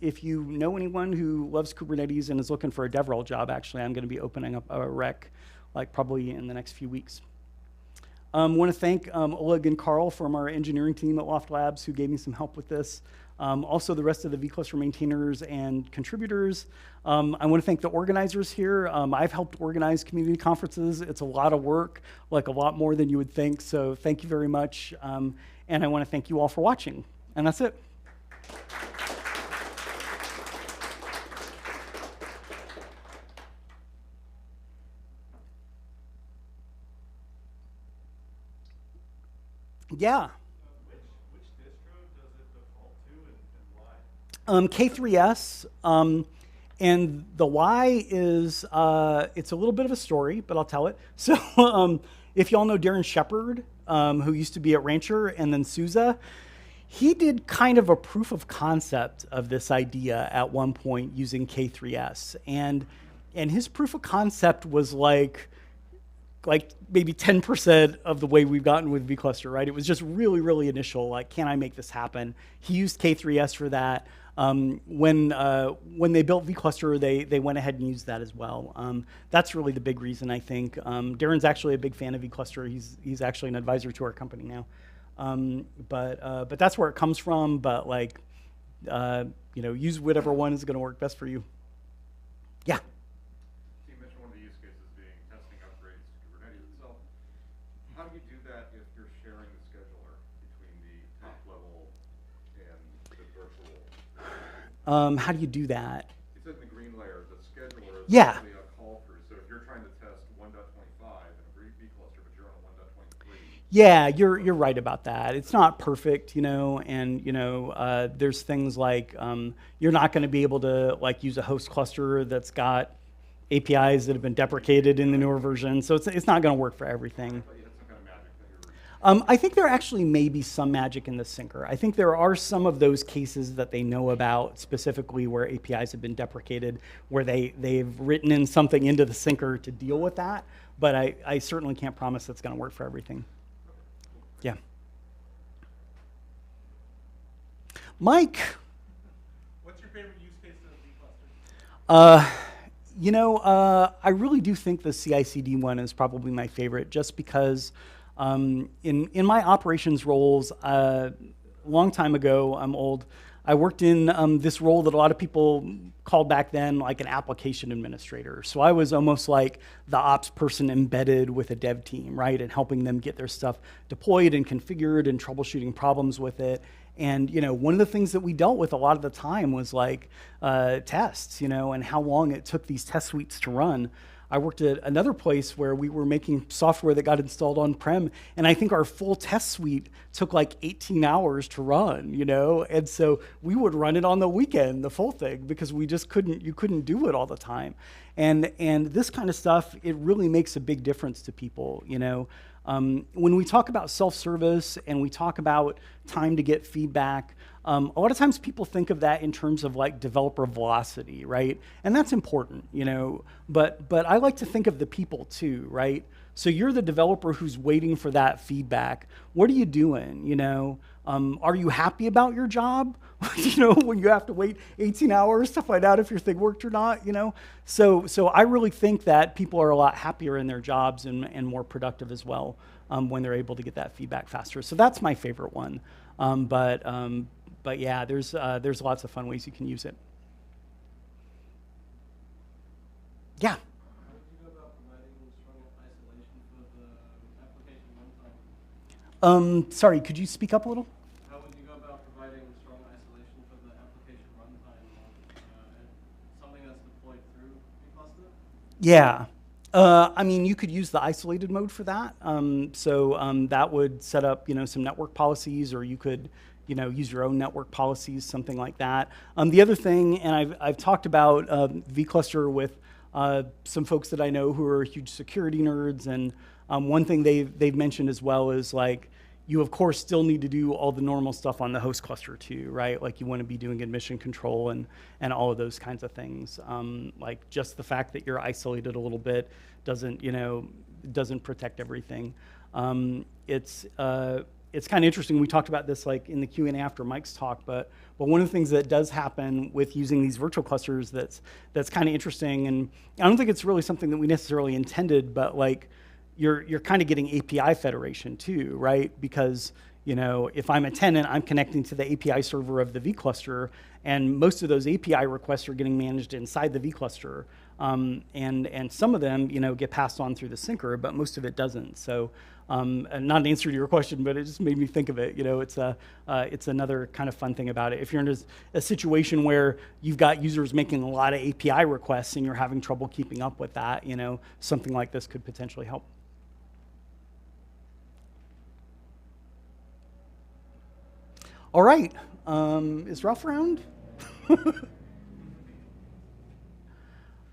Speaker 12: If you know anyone who loves Kubernetes and is looking for a DevRel job, actually, I'm going to be opening up a rec like probably in the next few weeks. Want to thank Oleg and Carl from our engineering team at Loft Labs who gave me some help with this. Also the rest of the vCluster maintainers and contributors. I want to thank the organizers here. I've helped organize community conferences. It's a lot of work, like a lot more than you would think. So thank you very much. And I want to thank you all for watching. And that's it. Yeah.
Speaker 7: Which distro does it default to and why?
Speaker 12: K3S, and the why is, it's a little bit of a story, but I'll tell it. So if y'all know Darren Shepard, who used to be at Rancher and then Sousa, he did kind of a proof of concept of this idea at one point using K3S. And his proof of concept was like maybe 10% of the way we've gotten with vCluster, right? It was just really, really initial, like, can I make this happen? He used K3S for that. When they built vCluster, they went ahead and used that as well. That's really the big reason, I think. Darren's actually a big fan of vCluster. He's actually an advisor to our company now. But that's where it comes from. But like, use whatever one is going to work best for you. Yeah.
Speaker 7: You mentioned one of the use cases being testing upgrades to Kubernetes itself. How do you do that if you're sharing the scheduler between the top level and the virtual?
Speaker 12: How do you do that?
Speaker 7: It's in the green layer. The scheduler is
Speaker 12: Yeah.
Speaker 7: actually a call through. So if you're trying to test 1.25 in a vCluster, but you're on 1.23.
Speaker 12: Yeah, you're right about that. It's not perfect, and there's things like you're not going to be able to like use a host cluster that's got APIs that have been deprecated in the newer version, so it's not going to work for everything. I think there actually may be some magic in the syncer. I think there are some of those cases that they know about specifically where APIs have been deprecated, where they've written in something into the syncer to deal with that, but I certainly can't promise that's going to work for everything. Yeah. Mike.
Speaker 10: What's your favorite use case of vCluster?
Speaker 12: I really do think the CI/CD one is probably my favorite, just because in my operations roles, a long time ago, I'm old, I worked in this role that a lot of people called back then like an application administrator. So I was almost like the ops person embedded with a dev team, right? And helping them get their stuff deployed and configured and troubleshooting problems with it. And one of the things that we dealt with a lot of the time was like tests, and how long it took these test suites to run. I worked at another place where we were making software that got installed on-prem, and I think our full test suite took like 18 hours to run, And so we would run it on the weekend, the full thing, because you couldn't do it all the time. And this kind of stuff, it really makes a big difference to people, When we talk about self-service and we talk about time to get feedback, a lot of times people think of that in terms of like developer velocity, right? And that's important, but I like to think of the people too, right? So you're the developer who's waiting for that feedback. What are you doing, Are you happy about your job? When you have to wait 18 hours to find out if your thing worked or not, So I really think that people are a lot happier in their jobs and more productive as well when they're able to get that feedback faster. So that's my favorite one. But yeah, there's lots of fun ways you can use it. Yeah.
Speaker 8: How would you go about providing strong isolation for the application runtime?
Speaker 12: Sorry, could you speak up a little?
Speaker 8: How would you go about providing strong isolation for the application runtime and something that's deployed through vCluster?
Speaker 12: Yeah. You could use the isolated mode for that. That would set up, some network policies, or you could, use your own network policies, something like that. The other thing, and I've talked about vCluster with some folks that I know who are huge security nerds, and one thing they've mentioned as well is like, you of course still need to do all the normal stuff on the host cluster too, right? Like you want to be doing admission control and all of those kinds of things. Like just the fact that you're isolated a little bit doesn't protect everything. It's kind of interesting. We talked about this like in the Q&A after Mike's talk, but one of the things that does happen with using these virtual clusters that's kind of interesting, and I don't think it's really something that we necessarily intended, but like, you're kind of getting API federation too, right? Because if I'm a tenant, I'm connecting to the API server of the vCluster, and most of those API requests are getting managed inside the vCluster. And some of them, get passed on through the syncer, but most of it doesn't. So, and not an answer to your question, but it just made me think of it. It's another kind of fun thing about it. If you're in a situation where you've got users making a lot of API requests and you're having trouble keeping up with that, something like this could potentially help. All right, is Ralph around?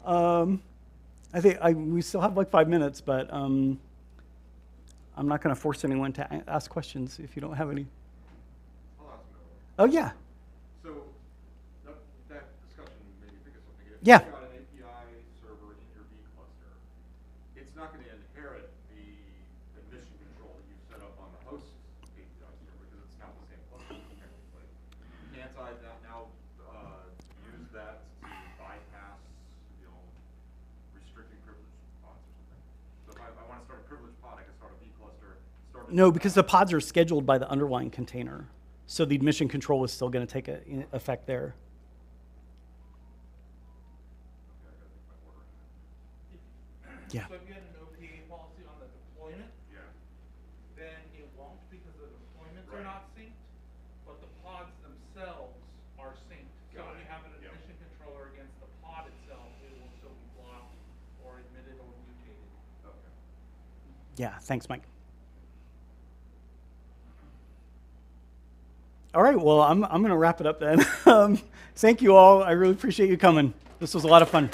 Speaker 12: I think we still have like 5 minutes, but I'm not going to force anyone to ask questions if you don't have any.
Speaker 7: I'll ask another one.
Speaker 12: Oh, yeah.
Speaker 7: So that discussion made me think of something. If
Speaker 12: Yeah.
Speaker 7: you've got an API server in your vCluster, it's not going to inherit the mission control that you've set up on the host API server because it's not the same cluster technically. Can't I now use that to bypass, restricting privileged pods or something? So if I want to start a privileged pod, I can start a vCluster.
Speaker 12: No, because the pods are scheduled by the underlying container. So the admission control is still going to take effect there. Yeah.
Speaker 9: So if you had an OPA policy on the deployment, then it won't because the deployments are not synced, but the pods themselves are synced. So when you have an admission controller against the pod itself, it will still be blocked or admitted or mutated.
Speaker 7: Okay.
Speaker 12: Yeah, thanks, Mike. All right, well, I'm going to wrap it up then. Thank you all. I really appreciate you coming. This was a lot of fun.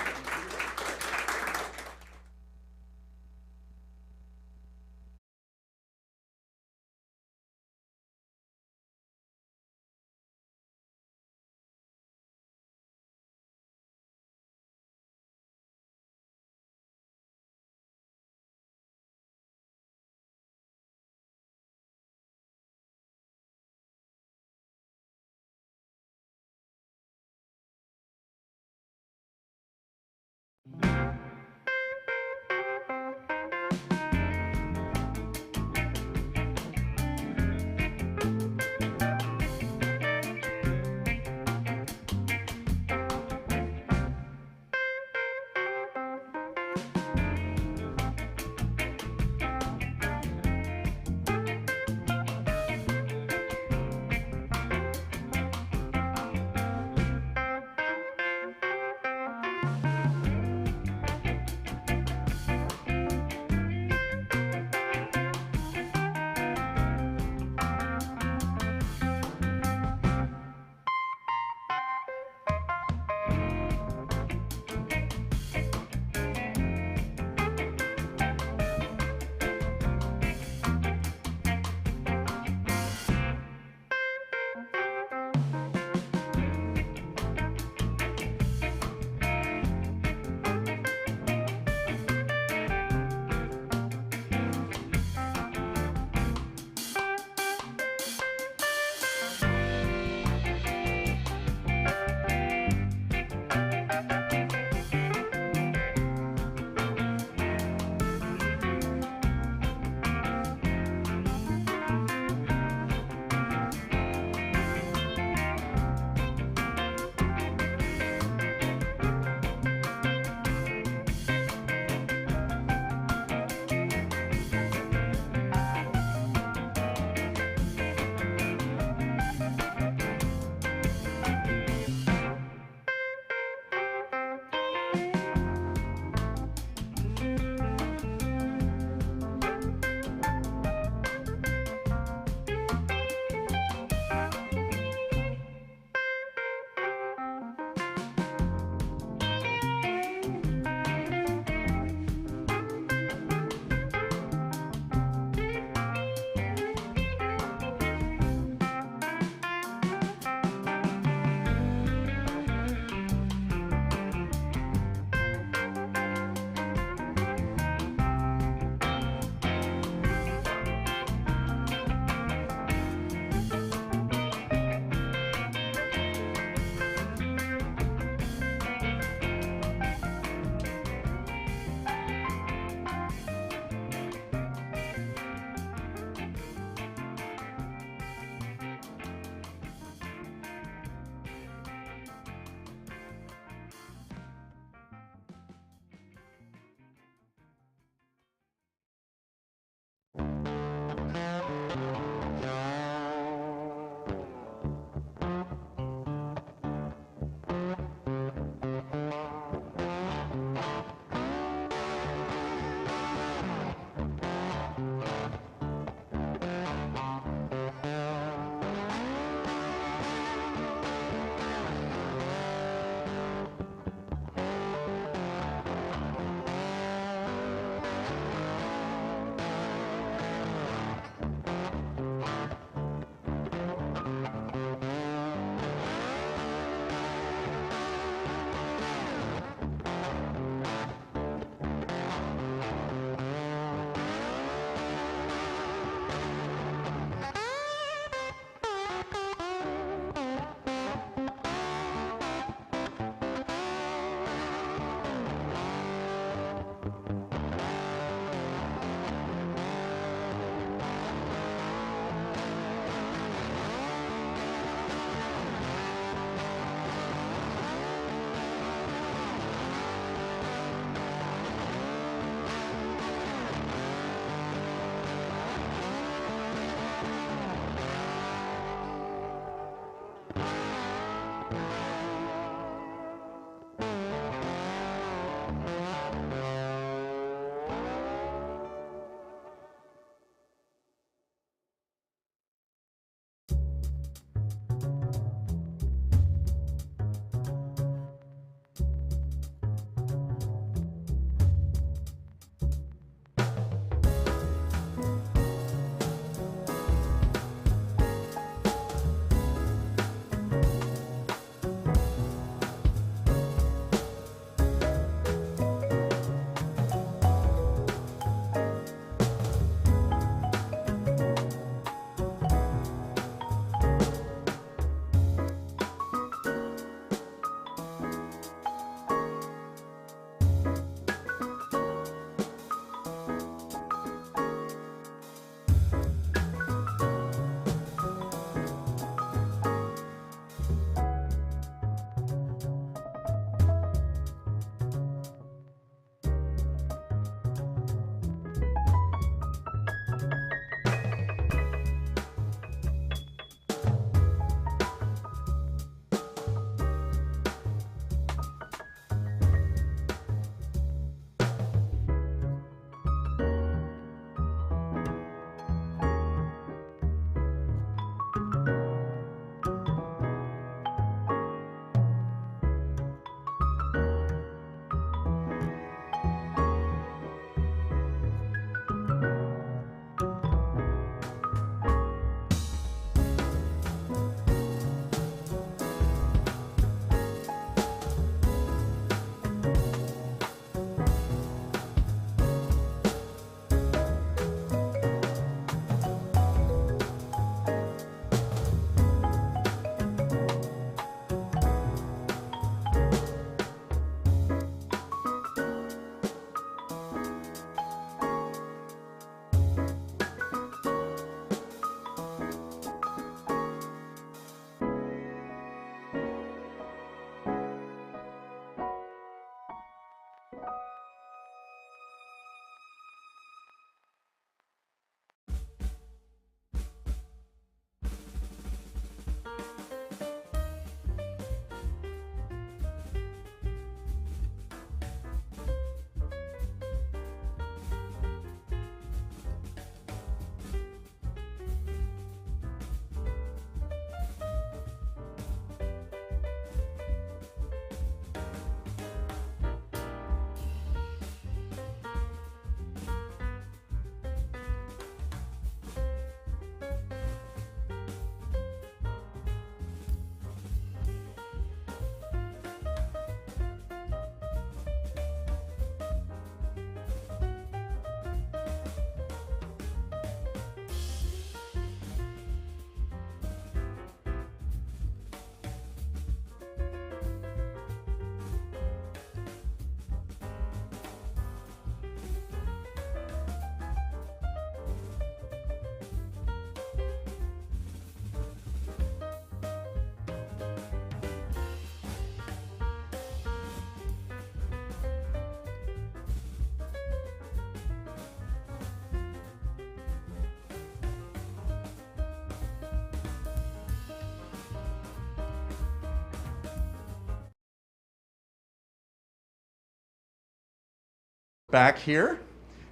Speaker 3: back here.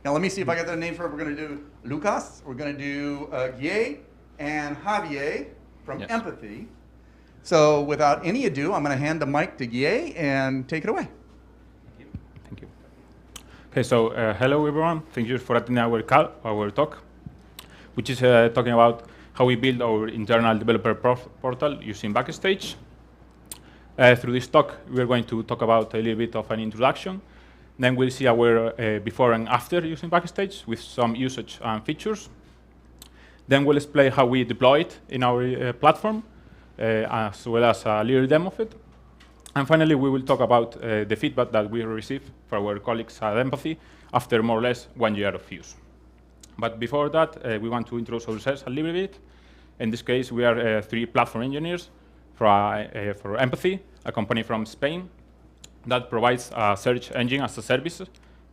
Speaker 3: Now let me see if I got the name for it. We're going to do Lucas, we're going to do Guille, and Javier from Empathy. So without any ado, I'm going to hand the mic to Guille and take it away.
Speaker 13: Thank you. Okay, so hello everyone. Thank you for attending our talk, which is talking about how we build our internal developer portal using Backstage. Through this talk, we're going to talk about a little bit of an introduction. Then we'll see our before and after using Backstage with some usage and features. Then we'll explain how we deploy it in our platform, as well as a little demo of it. And finally, we will talk about the feedback that we received from our colleagues at Empathy after more or less 1 year of use. But before that, we want to introduce ourselves a little bit. In this case, we are 3 platform engineers for Empathy, a company from Spain that provides a search engine as a service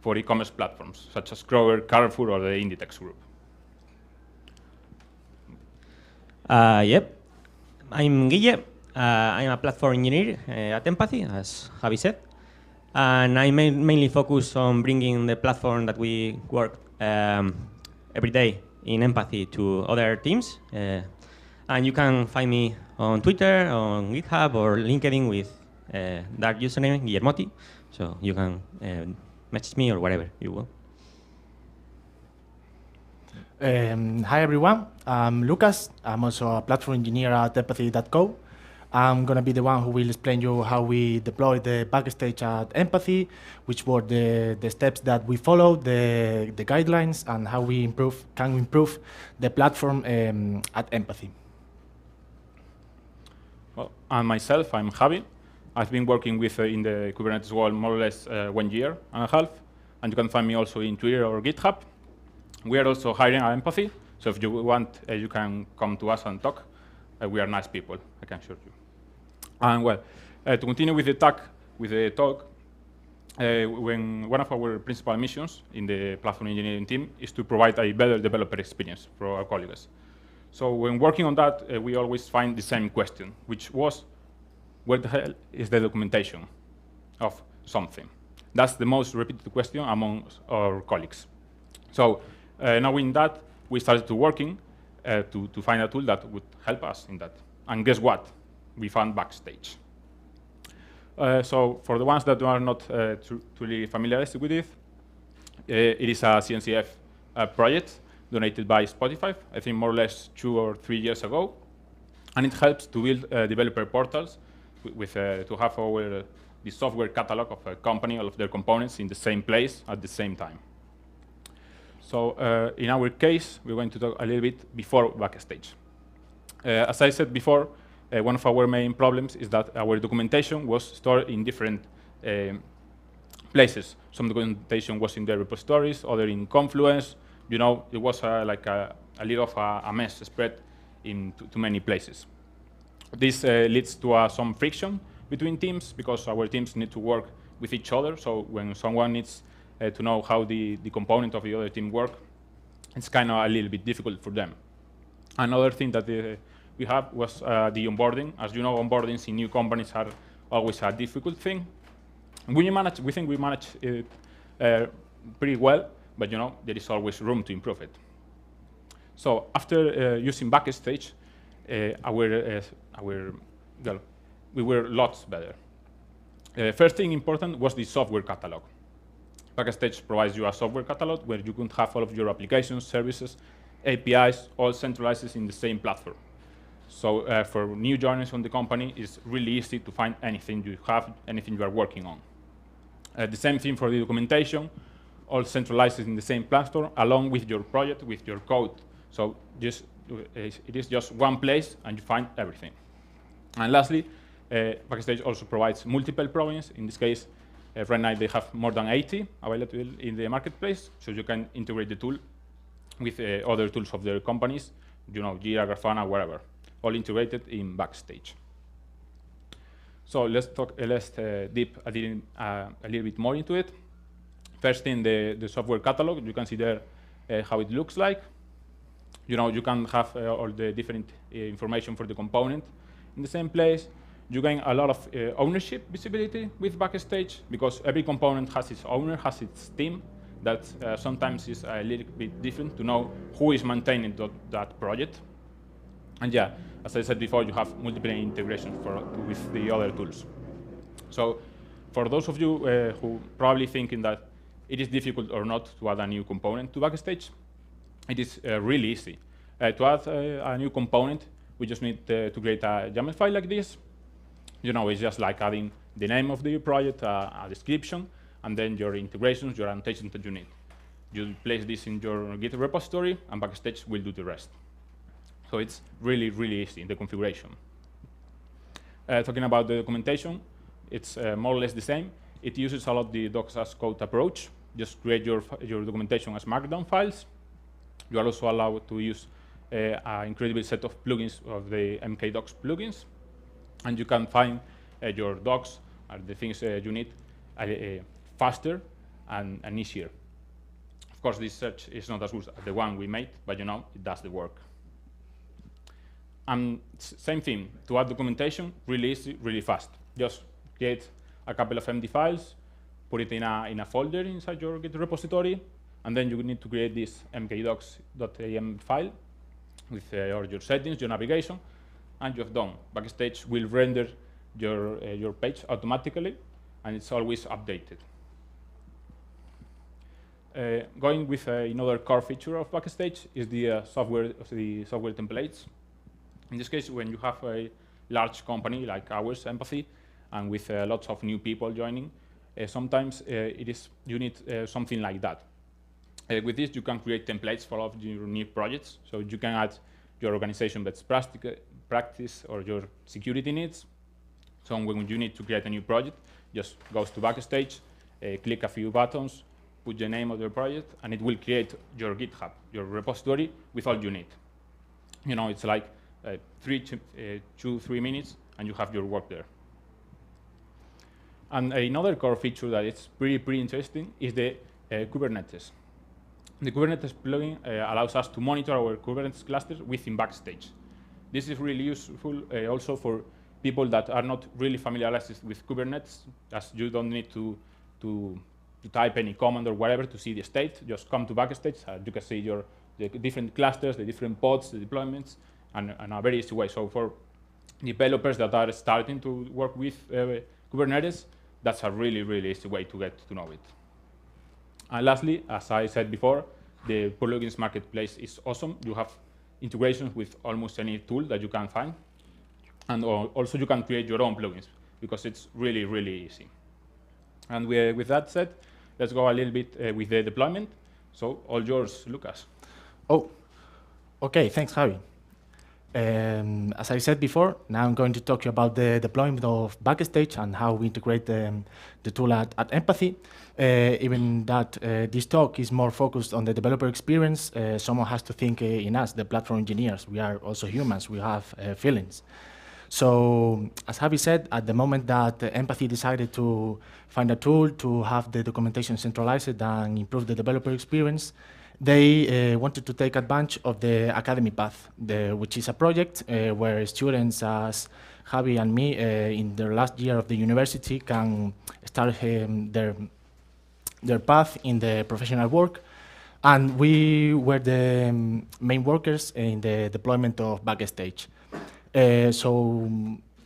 Speaker 13: for e-commerce platforms, such as Kroger, Carrefour, or the Inditex group.
Speaker 14: Yep, I'm Guille. I'm a platform engineer at Empathy, as Javi said. And I mainly focus on bringing the platform that we work every day in Empathy to other teams. And you can find me on Twitter, on GitHub, or LinkedIn with that username, Guillermotti. So you can message me or whatever you will.
Speaker 15: Hi everyone, I'm Lucas. I'm also a platform engineer at Empathy.co. I'm going to be the one who will explain you how we deploy the Backstage at Empathy, which were the steps that we followed, the guidelines, and how we can improve the platform at Empathy.
Speaker 13: Well, and myself, I'm Javi. I've been working with in the Kubernetes world more or less 1 year and a half, and you can find me also in Twitter or GitHub. We are also hiring at Empathy, so if you want, you can come to us and talk. We are nice people, I can assure you. And well, to continue with the talk, when one of our principal missions in the platform engineering team is to provide a better developer experience for our colleagues. So when working on that, we always find the same question, which was, where the hell is the documentation of something? That's the most repeated question among our colleagues. So knowing that, we started to working to find a tool that would help us in that. And guess what? We found Backstage. So for the ones that are not truly familiarized with it, it is a CNCF project donated by Spotify, I think more or less 2 or 3 years ago. And it helps to build developer portals to have the software catalog of a company, all of their components in the same place at the same time. So in our case, we're going to talk a little bit before Backstage. As I said before, one of our main problems is that our documentation was stored in different places. Some documentation was in the repositories, other in Confluence. You know, it was like a little of a mess spread in too many places. This leads to some friction between teams because our teams need to work with each other. So when someone needs to know how the component of the other team work, it's kind of a little bit difficult for them. Another thing that we have was the onboarding. As you know, onboardings in new companies are always a difficult thing. We think we manage it pretty well, but you know, there is always room to improve it. So after using Backstage, we were lots better. First thing important was the software catalog. Backstage provides you a software catalog where you can have all of your applications, services, APIs, all centralized in the same platform. So for new joiners on the company, it's really easy to find anything you have, anything you are working on. The same thing for the documentation, all centralized in the same platform, along with your project, with your code. So it is just one place, and you find everything. And lastly, Backstage also provides multiple plugins. In this case, right now they have more than 80 available in the marketplace, so you can integrate the tool with other tools of their companies, you know, Jira, Grafana, wherever, all integrated in Backstage. So let's dip a little bit more into it. First in the software catalog, you can see there how it looks like. You know, you can have all the different information for the component in the same place. You gain a lot of ownership visibility with Backstage because every component has its owner, has its team, that sometimes is a little bit different to know who is maintaining that project. And yeah, as I said before, you have multiple integrations with the other tools. So for those of you who probably thinking that it is difficult or not to add a new component to Backstage, it is really easy. To add a new component, we just need to create a YAML file like this. You know, it's just like adding the name of the project, a description, and then your integrations, your annotations that you need. You place this in your Git repository, and Backstage will do the rest. So it's really, really easy in the configuration. Talking about the documentation, it's more or less the same. It uses a lot the docs as code approach. Just create your documentation as Markdown files. You are also allowed to use an incredible set of plugins of the mkdocs plugins. And you can find your docs and the things you need faster and easier. Of course, this search is not as good as the one we made, but you know, it does the work. And same thing, to add documentation, really easy, really fast. Just create a couple of empty files, put it in a folder inside your Git repository, and then you need to create this mkdocs.am file with all your settings, your navigation, and you have done. Backstage will render your page automatically, and it's always updated. Going with another core feature of Backstage is the software templates. In this case, when you have a large company like ours, Empathy, and with lots of new people joining, sometimes you need something like that. With this, you can create templates for all of your new projects. So you can add your organization best practice or your security needs. So when you need to create a new project, just goes to Backstage, click a few buttons, put the name of your project, and it will create your GitHub, your repository with all you need. You know, it's like 2-3 minutes, and you have your work there. And another core feature that is pretty interesting is the Kubernetes. The Kubernetes plugin allows us to monitor our Kubernetes clusters within Backstage. This is really useful also for people that are not really familiarized with Kubernetes, as you don't need to type any command or whatever to see the state. Just come to Backstage, you can see the different clusters, the different pods, the deployments, and a very easy way. So for developers that are starting to work with Kubernetes, that's a really, really easy way to get to know it. And lastly, as I said before, the plugins marketplace is awesome. You have integrations with almost any tool that you can find. And also you can create your own plugins because it's really, really easy. And with that said, let's go a little bit with the deployment. So all yours, Lucas.
Speaker 15: Oh, okay, thanks, Javi. As I said before, now I'm going to talk to you about the deployment of Backstage and how we integrate the tool at Empathy. Even that this talk is more focused on the developer experience, someone has to think in us, the platform engineers. We are also humans, we have feelings. So, as Javi said, at the moment that Empathy decided to find a tool to have the documentation centralized and improve the developer experience, they wanted to take advantage of the Academy path, which is a project where students as Javi and me in their last year of the university can start their path in the professional work. And we were the main workers in the deployment of Backstage. So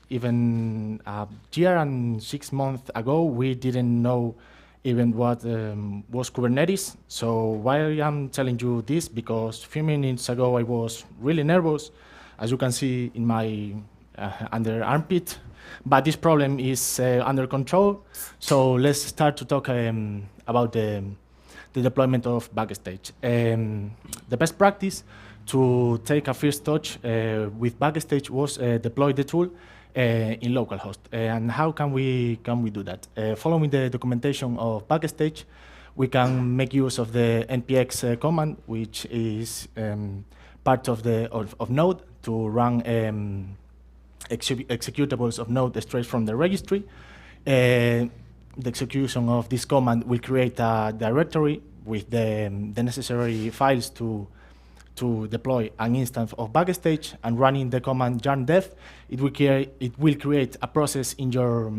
Speaker 15: even a year and 6 months ago, we didn't know even what was Kubernetes. So why I'm telling you this? Because a few minutes ago, I was really nervous, as you can see in my under armpit. But this problem is under control. So let's start to talk about the deployment of Backstage. The best practice to take a first touch with Backstage was deploy the tool in localhost. And how can we do that? Following the documentation of Backstage, we can make use of the npx command, which is part of Node to run executables of Node straight from the registry. The execution of this command will create a directory with the necessary files to to deploy an instance of Backstage and running the command yarn dev, it will create a process in your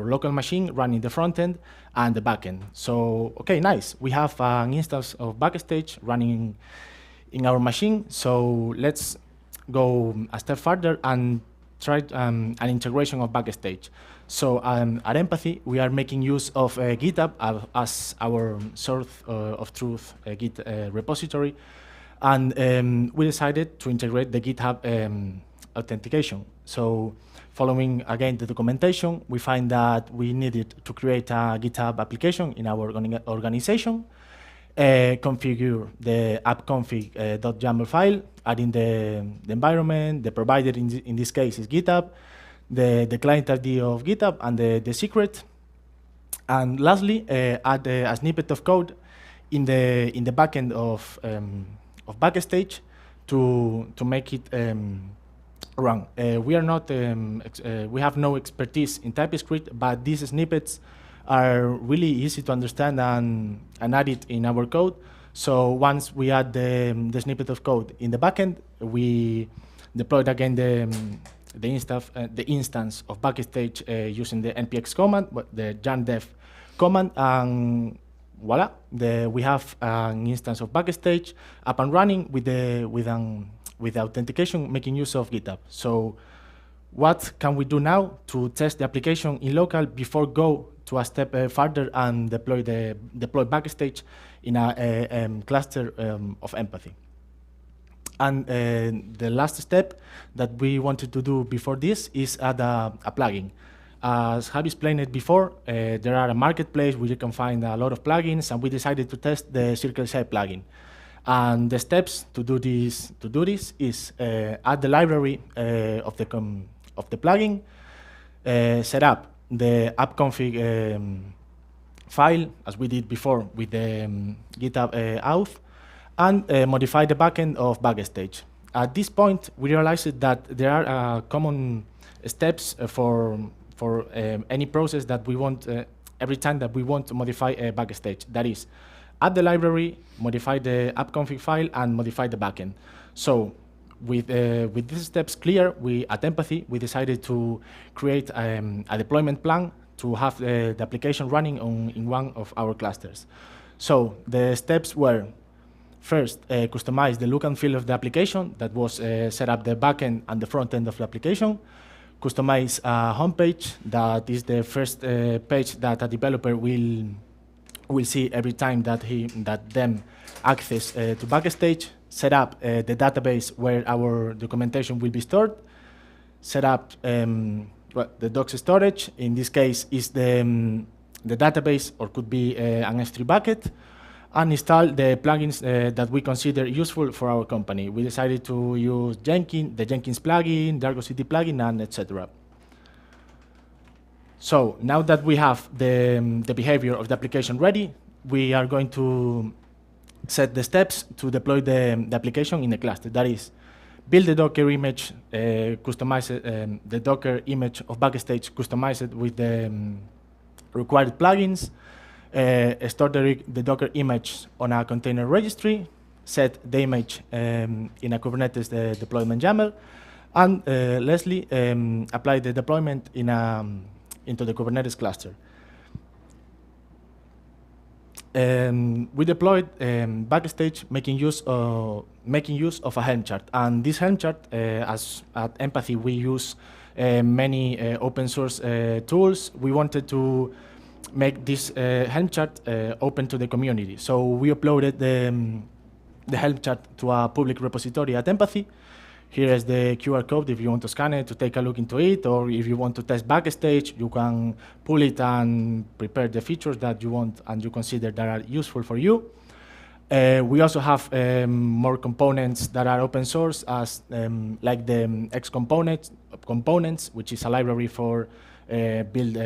Speaker 15: local machine running the front end and the back end. So, okay, nice. We have an instance of Backstage running in our machine. So let's go a step further and try an integration of Backstage. So at Empathy, we are making use of GitHub as our source of truth Git repository. And we decided to integrate the GitHub authentication. So following, again, the documentation, we find that we needed to create a GitHub application in our organization, configure the appconfig.yaml file, adding the environment, the provider in this case is GitHub, the client ID of GitHub, and the secret. And lastly, add a snippet of code in the backend of Backstage to make it run. We are not we have no expertise in TypeScript, but these snippets are really easy to understand and add it in our code. So once we add the snippet of code in the backend, we deployed again the instance of Backstage using the npx command, the yarn dev command, and voila, we have an instance of Backstage up and running with authentication, making use of GitHub. So what can we do now to test the application in local before go to a step further and deploy Backstage in a cluster of Empathy? And the last step that we wanted to do before this is add a plugin. As Javi explained it before, there are a marketplace where you can find a lot of plugins, and we decided to test the Circle Shape plugin. And the steps to do this is add the library of the plugin, set up the appconfig file as we did before with the GitHub auth, and modify the backend of Backstage. At this point, we realized that there are common steps for any process that we want every time that we want to modify a Backstage. That is, add the library, modify the appconfig file, and modify the backend. So with these steps clear, at Empathy, we decided to create a deployment plan to have the application running in one of our clusters. So the steps were, first, customize the look and feel of the application. That was set up the backend and the front end of the application. Customize a homepage that is the first page that a developer will see every time that them access to Backstage. Set up the database where our documentation will be stored. Set up the docs storage. In this case, is the database, or could be an S3 bucket. And install the plugins that we consider useful for our company. We decided to use the Jenkins plugin, the Argo CD plugin, and etc. So now that we have the behavior of the application ready, we are going to set the steps to deploy the application in the cluster. That is, build the Docker image, customize the Docker image of Backstage, customize it with the required plugins, store the Docker image on a container registry, set the image in a Kubernetes deployment YAML, and lastly, apply the deployment into the Kubernetes cluster. We deployed Backstage making use of a Helm chart, and this Helm chart, as at Empathy, we use many open source tools. We wanted to make this Helm chart open to the community. So we uploaded the Helm chart to a public repository at Empathy. Here is the QR code if you want to scan it to take a look into it, or if you want to test Backstage, you can pull it and prepare the features that you want and you consider that are useful for you. We also have more components that are open source, as like the X components, which is a library for build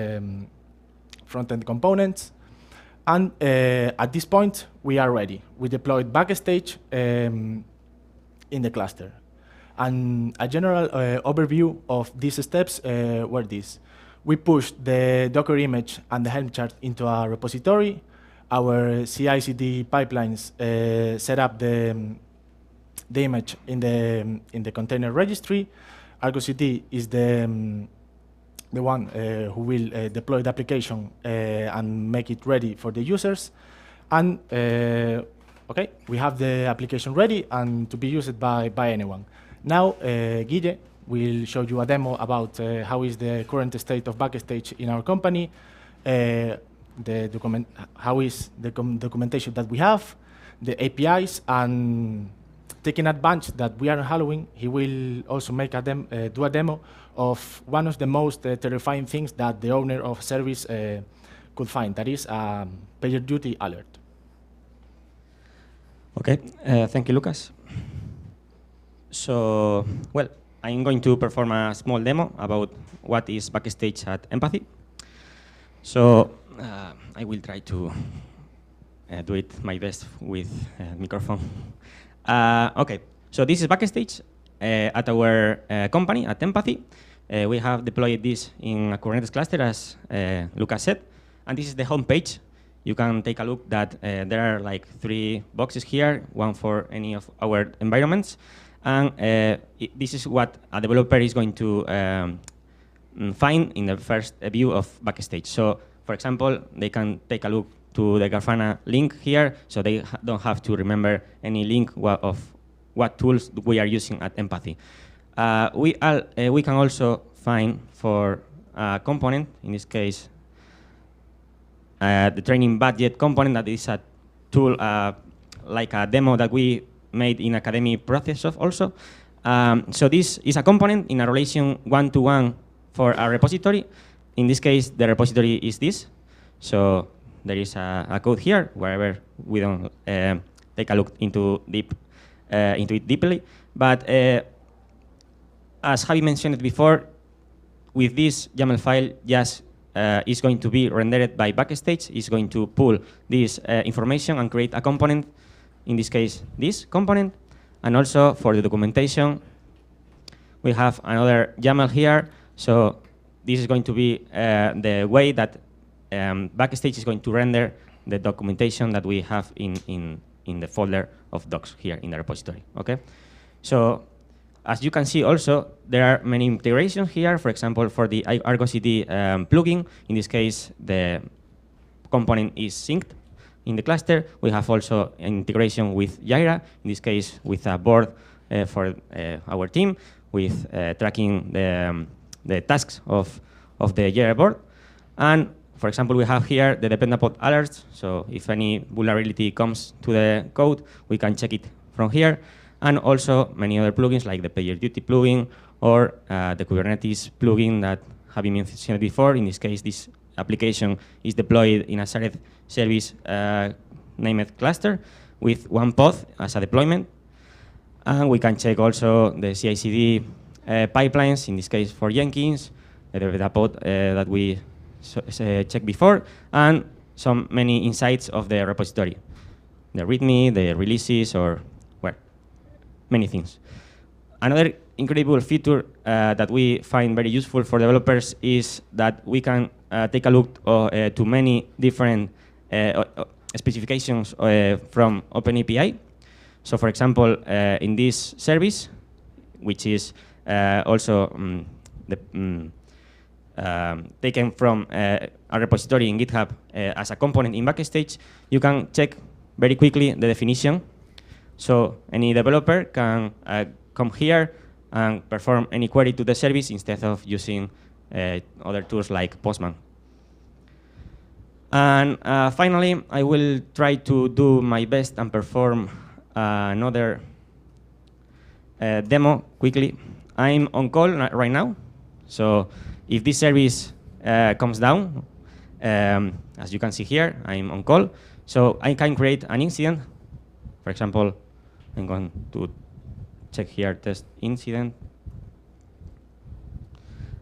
Speaker 15: front-end components. And at this point, we are ready. We deployed Backstage in the cluster. And a general overview of these steps were these. We pushed the Docker image and the Helm chart into a repository. Our CI/CD pipelines set up the the image in the container registry. Argo CD is the one who will deploy the application and make it ready for the users. And okay, we have the application ready and to be used by anyone. Now, Guille will show you a demo about how is the current state of Backstage in our company, how is the documentation that we have, the APIs, and taking advantage that we are on Halloween, he will also make do a demo of one of the most terrifying things that the owner of service could find, that is a PagerDuty alert.
Speaker 14: Okay, thank you, Lucas. So, well, I'm going to perform a small demo about what is Backstage at Empathy. So, I will try to do it my best with microphone. Okay, so this is Backstage at our company, at Empathy. We have deployed this in a Kubernetes cluster, as Lucas said, and this is the home page. You can take a look that there are like 3 boxes here, one for any of our environments. And this is what a developer is going to find in the first view of Backstage. So, for example, they can take a look to the Grafana link here, so they don't have to remember any link of what tools we are using at Empathy. We can also find for a component, in this case, the training budget component, that is a tool like a demo that we made in Academy process of also. So this is a component in a relation one-to-one for a repository. In this case, the repository is this. So there is a code here, wherever we don't take a look into it deeply. But as Javi mentioned before, with this YAML file, just is going to be rendered by Backstage. It's going to pull this information and create a component, in this case, this component. And also for the documentation, we have another YAML here. So this is going to be the way that Backstage is going to render the documentation that we have in the folder of docs here in the repository. Okay, so as you can see also, there are many integrations here. For example, for the Argo CD plugin, in this case, the component is synced in the cluster. We have also an integration with Jira, in this case, with a board for our team, with tracking the tasks of the Jira board. And for example, we have here the dependent pod alerts. So if any vulnerability comes to the code, we can check it from here. And also many other plugins like the PagerDuty plugin or the Kubernetes plugin that have been mentioned before. In this case, this application is deployed in a shared service named cluster with one pod as a deployment. And we can check also the CI/CD pipelines, in this case for Jenkins, the pod that we checked before, and many insights of the repository, the README, the releases, or many things. Another incredible feature that we find very useful for developers is that we can take a look to many different specifications from OpenAPI. So for example, in this service, which is also taken from a repository in GitHub as a component in Backstage, you can check very quickly the definition. So any developer can come here and perform any query to the service instead of using other tools like Postman. And finally, I will try to do my best and perform another demo quickly. I'm on call right now. So if this service comes down, as you can see here, I'm on call. So I can create an incident. For example, I'm going to check here test incident.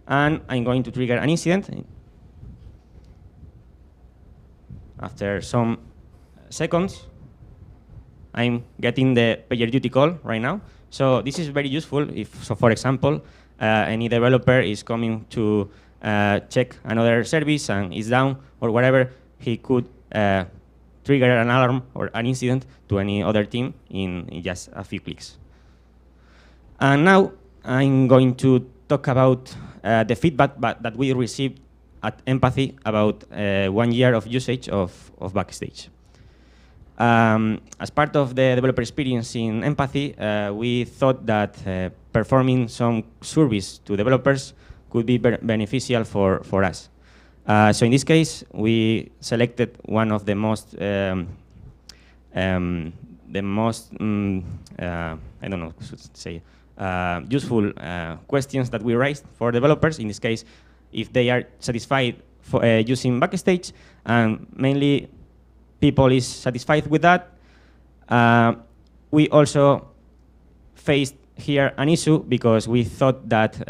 Speaker 14: And I'm going to trigger an incident. After some seconds, I'm getting the PagerDuty call right now. So this is very useful if, so for example, any developer is coming to check another service and is down or whatever, he could trigger an alarm or an incident to any other team in just a few clicks. And now I'm going to talk about the feedback that we received at Empathy about 1 year of usage of Backstage. As part of the developer experience in Empathy, we thought that performing some service to developers could be beneficial for us. So in this case, we selected one of the most I don't know, should say, useful questions that we raised for developers. In this case, if they are satisfied for using Backstage, and mainly people is satisfied with that. We also faced here an issue because we thought that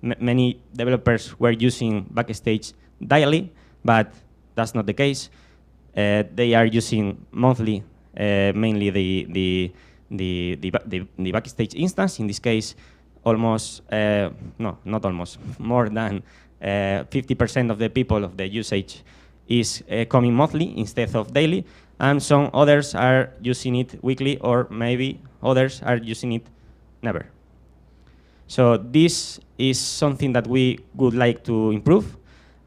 Speaker 14: many developers were using Backstage daily, but that's not the case. They are using monthly, mainly the Backstage instance. In this case, almost, no, not almost, more than 50% of the people of the usage is coming monthly instead of daily, and some others are using it weekly, or maybe others are using it never. So this is something that we would like to improve.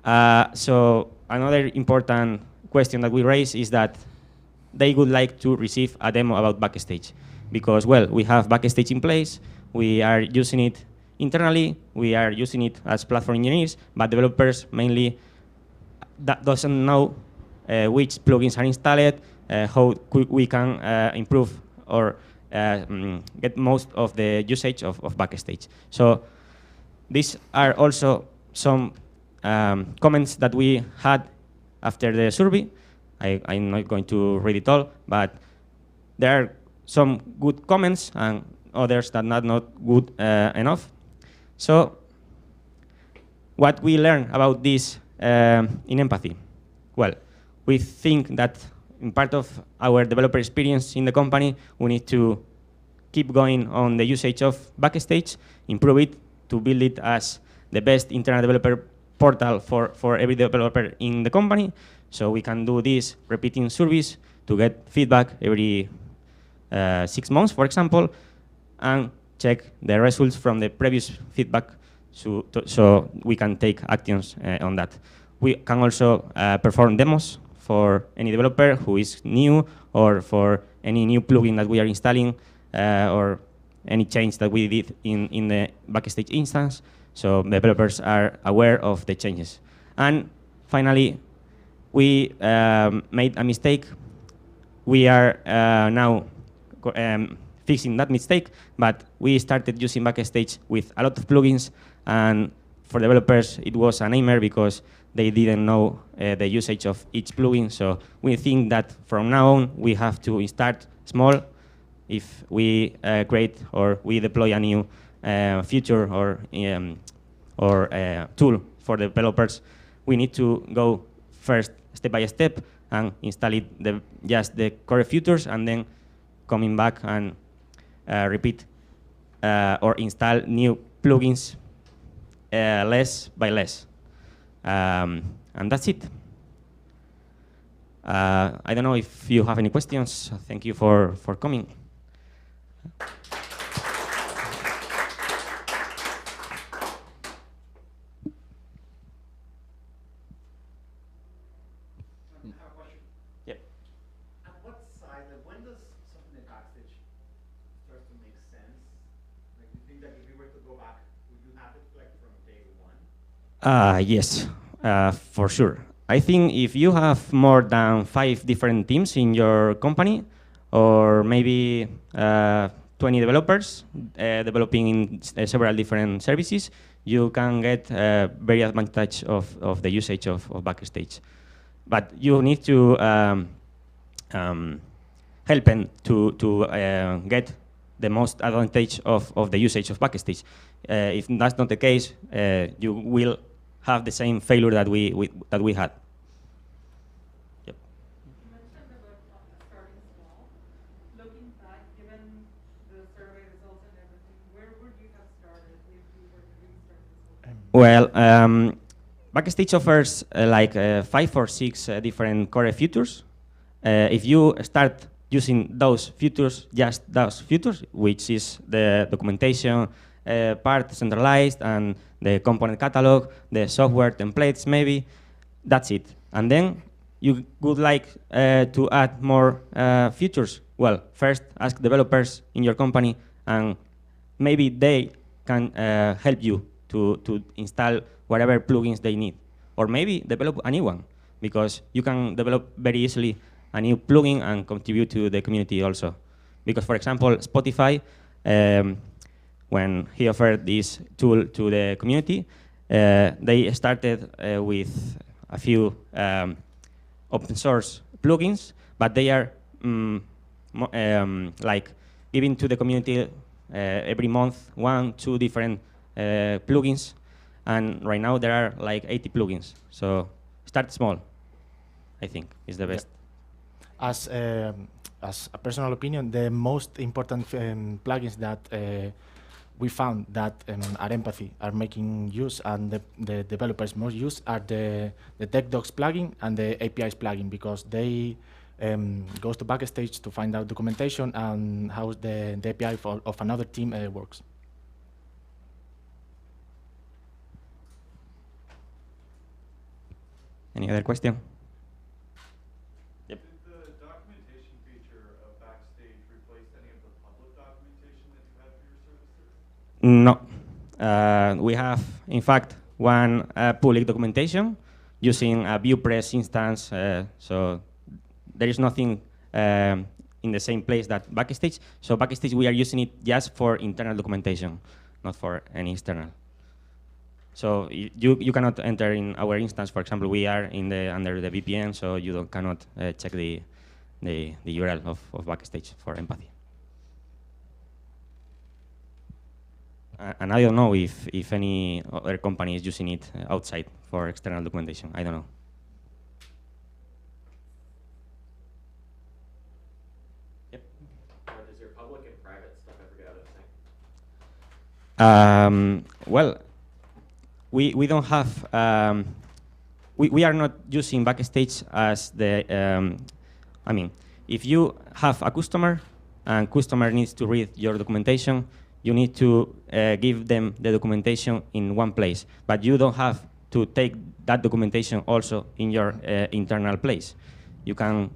Speaker 14: So another important question that we raise is that they would like to receive a demo about Backstage, because, well, we have Backstage in place, we are using it internally, we are using it as platform engineers, but developers mainly that doesn't know which plugins are installed, how we can improve or get most of the usage of Backstage. So these are also some comments that we had after the survey. I'm not going to read it all, but there are some good comments and others that are not good enough. So what we learned about this in Empathy? Well, we think that in part of our developer experience in the company, we need to keep going on the usage of Backstage, improve it to build it as the best internal developer portal for every developer in the company. So we can do this repeating surveys to get feedback every 6 months, for example, and check the results from the previous feedback so we can take actions on that. We can also perform demos for any developer who is new, or for any new plugin that we are installing, or any change that we did in the Backstage instance, so developers are aware of the changes. And finally, we made a mistake. We are now fixing that mistake, but we started using Backstage with a lot of plugins, and for developers it was a nightmare because they didn't know the usage of each plugin. So we think that from now on we have to start small. If we create or we deploy a new feature or tool for developers, we need to go first step by step and install it just the core features, and then coming back and repeat or install new plugins less by less. And that's it. I don't know if you have any questions. Thank you for coming. Yes, for sure. I think if you have more than 5 different teams in your company, or maybe 20 developers developing in several different services, you can get very advantage of the usage of Backstage. But you need to help them to get the most advantage of the usage of Backstage. If that's not the case, you will have the same failure that we had. Yep.
Speaker 16: You mentioned about starting small. Looking back, given the survey results and everything, where would you have started if you were to restart this whole thing?
Speaker 14: Well, Backstage offers like 5 or 6 different core features. If you start using those features, just those features, which is the documentation part centralized and the component catalog, the software templates maybe, that's it. And then you would like to add more features. Well, first ask developers in your company, and maybe they can help you to install whatever plugins they need. Or maybe develop a new one, because you can develop very easily a new plugin and contribute to the community also. Because, for example, Spotify, when he offered this tool to the community, they started with a few open source plugins, but they are like giving to the community every month 1-2 different plugins, and right now there are like 80 plugins. So start small, I think, is the best.
Speaker 15: As a personal opinion, the most important plugins that we found that at Empathy are making use, and the developers most use, are the TechDocs plugin and the APIs plugin, because they goes to Backstage to find out documentation and how the API of another team works.
Speaker 14: Any other question?
Speaker 7: Did the documentation feature of Backstage replace any of the public documentation that you have for your services?
Speaker 14: No. We have, in fact, one public documentation using a ViewPress instance, so there is nothing in the same place that Backstage. So Backstage, we are using it just for internal documentation, not for any external. So you cannot enter in our instance. For example, we are in under the VPN, so you cannot check the URL of Backstage for Empathy. And I don't know if any other company is using it outside for external documentation. I don't know. Yep.
Speaker 17: Does your public and private stuff ever get out of sync?
Speaker 14: Well, we don't have. We are not using Backstage as the. I mean, if you have a customer and customer needs to read your documentation, you need to give them the documentation in one place, but you don't have to take that documentation also in your internal place. You can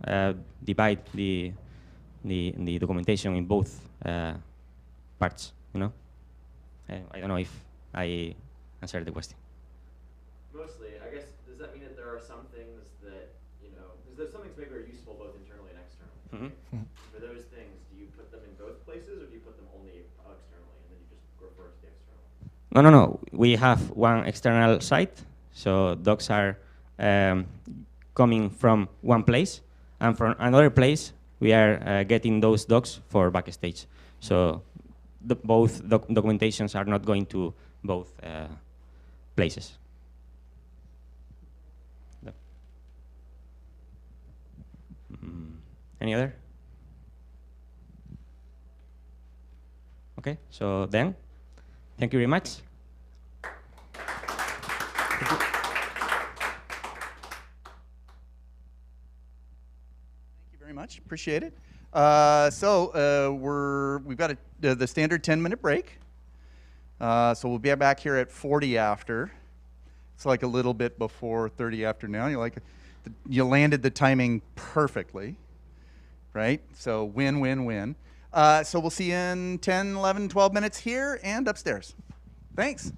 Speaker 14: divide the documentation in both parts. You know, I don't know if I answered the question.
Speaker 17: Mostly, I guess. Does that mean that there are some things that because there's some things maybe are useful both internally and externally?
Speaker 14: Mm-hmm.
Speaker 17: For those things, do you put them in both places, or do you put them only externally, and then you just refer to the external?
Speaker 14: No. We have one external site, so docs are coming from one place, and from another place we are getting those docs for Backstage. So both documentations are not going to both places. No. Any other? Okay, so then, thank you very much.
Speaker 3: Very much, appreciate it. We've got the standard 10-minute break. So we'll be back here at 40 after. It's like a little bit before 30 after now. You landed the timing perfectly, right? So win, win, win. So we'll see you in 10, 11, 12 minutes here and upstairs. Thanks.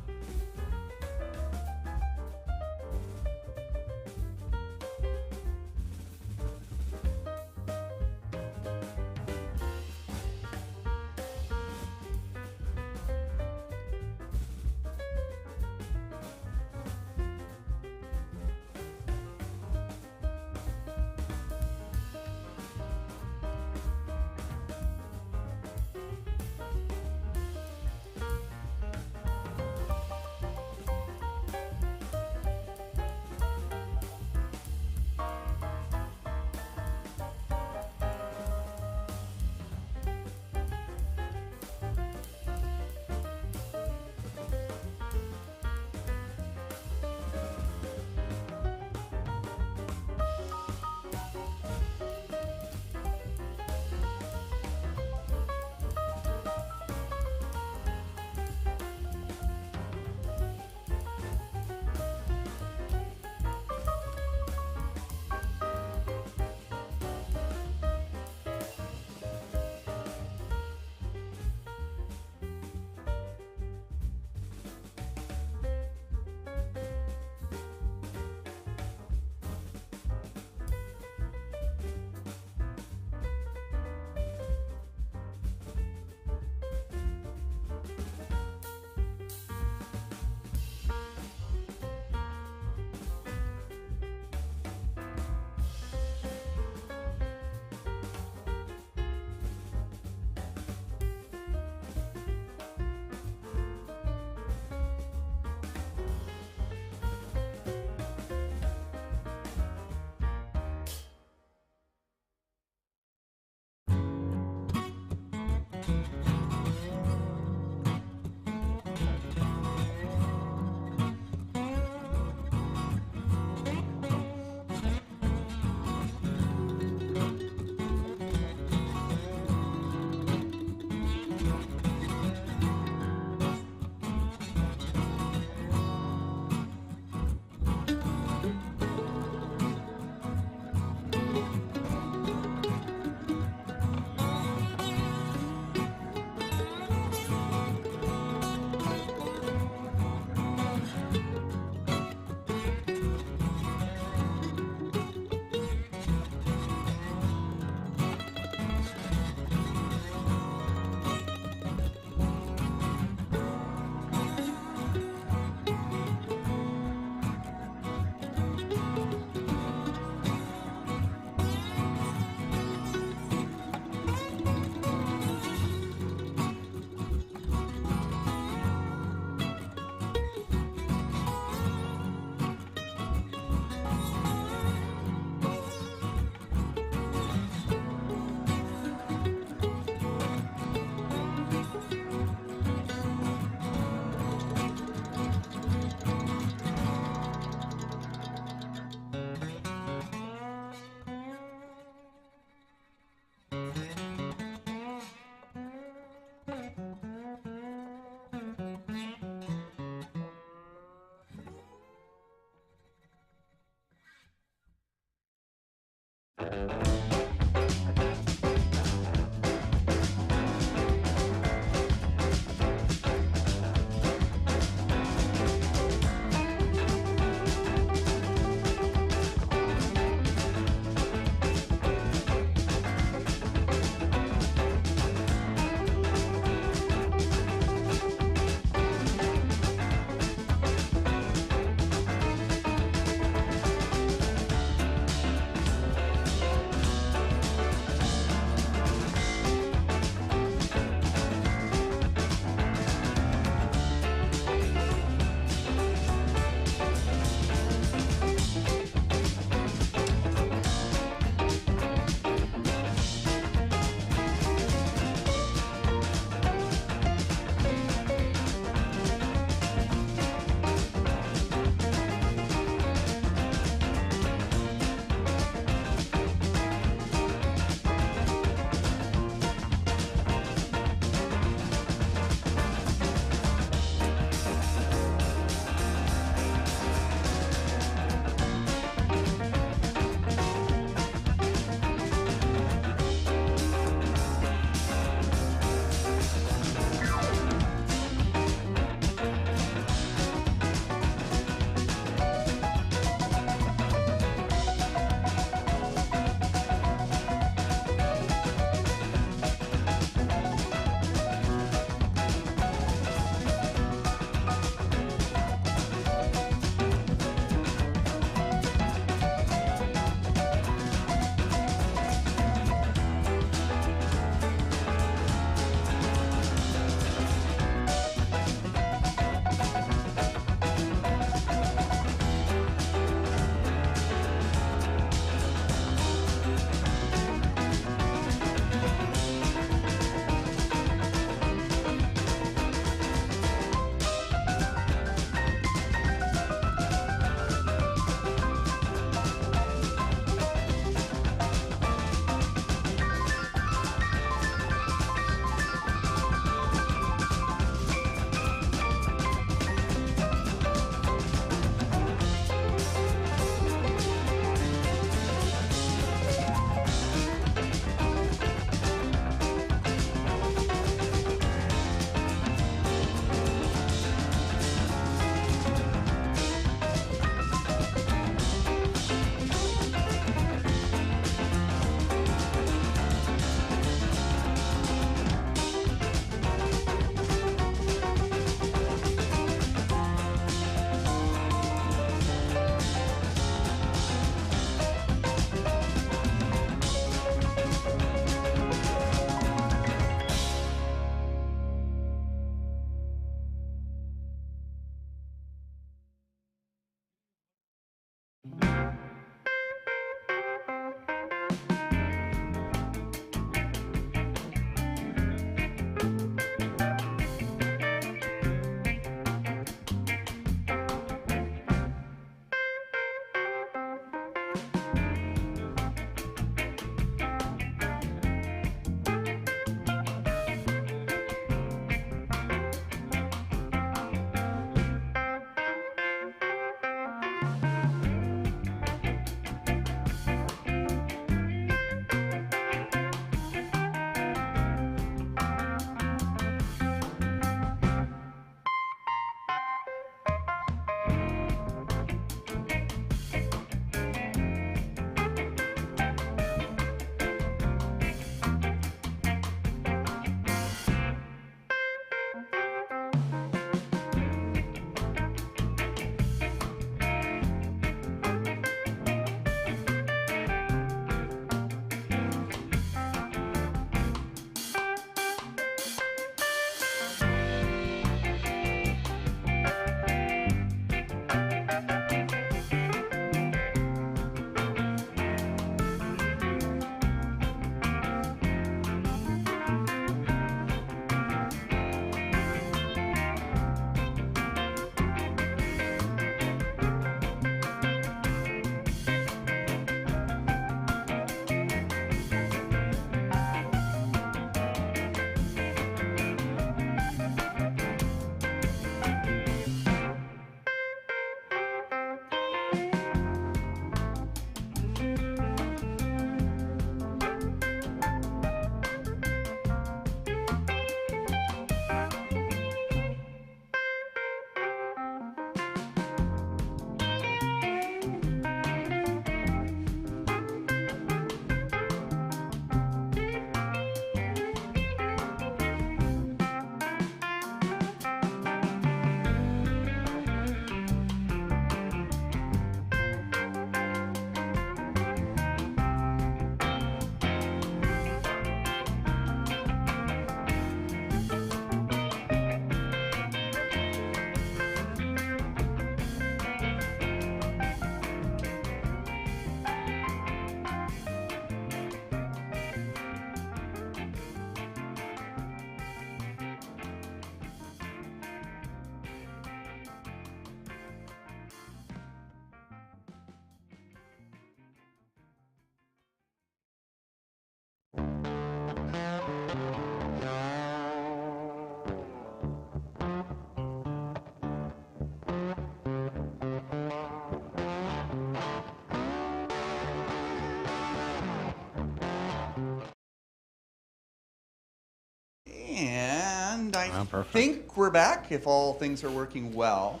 Speaker 3: And I
Speaker 2: perfect.
Speaker 3: think we're back if all things are working well.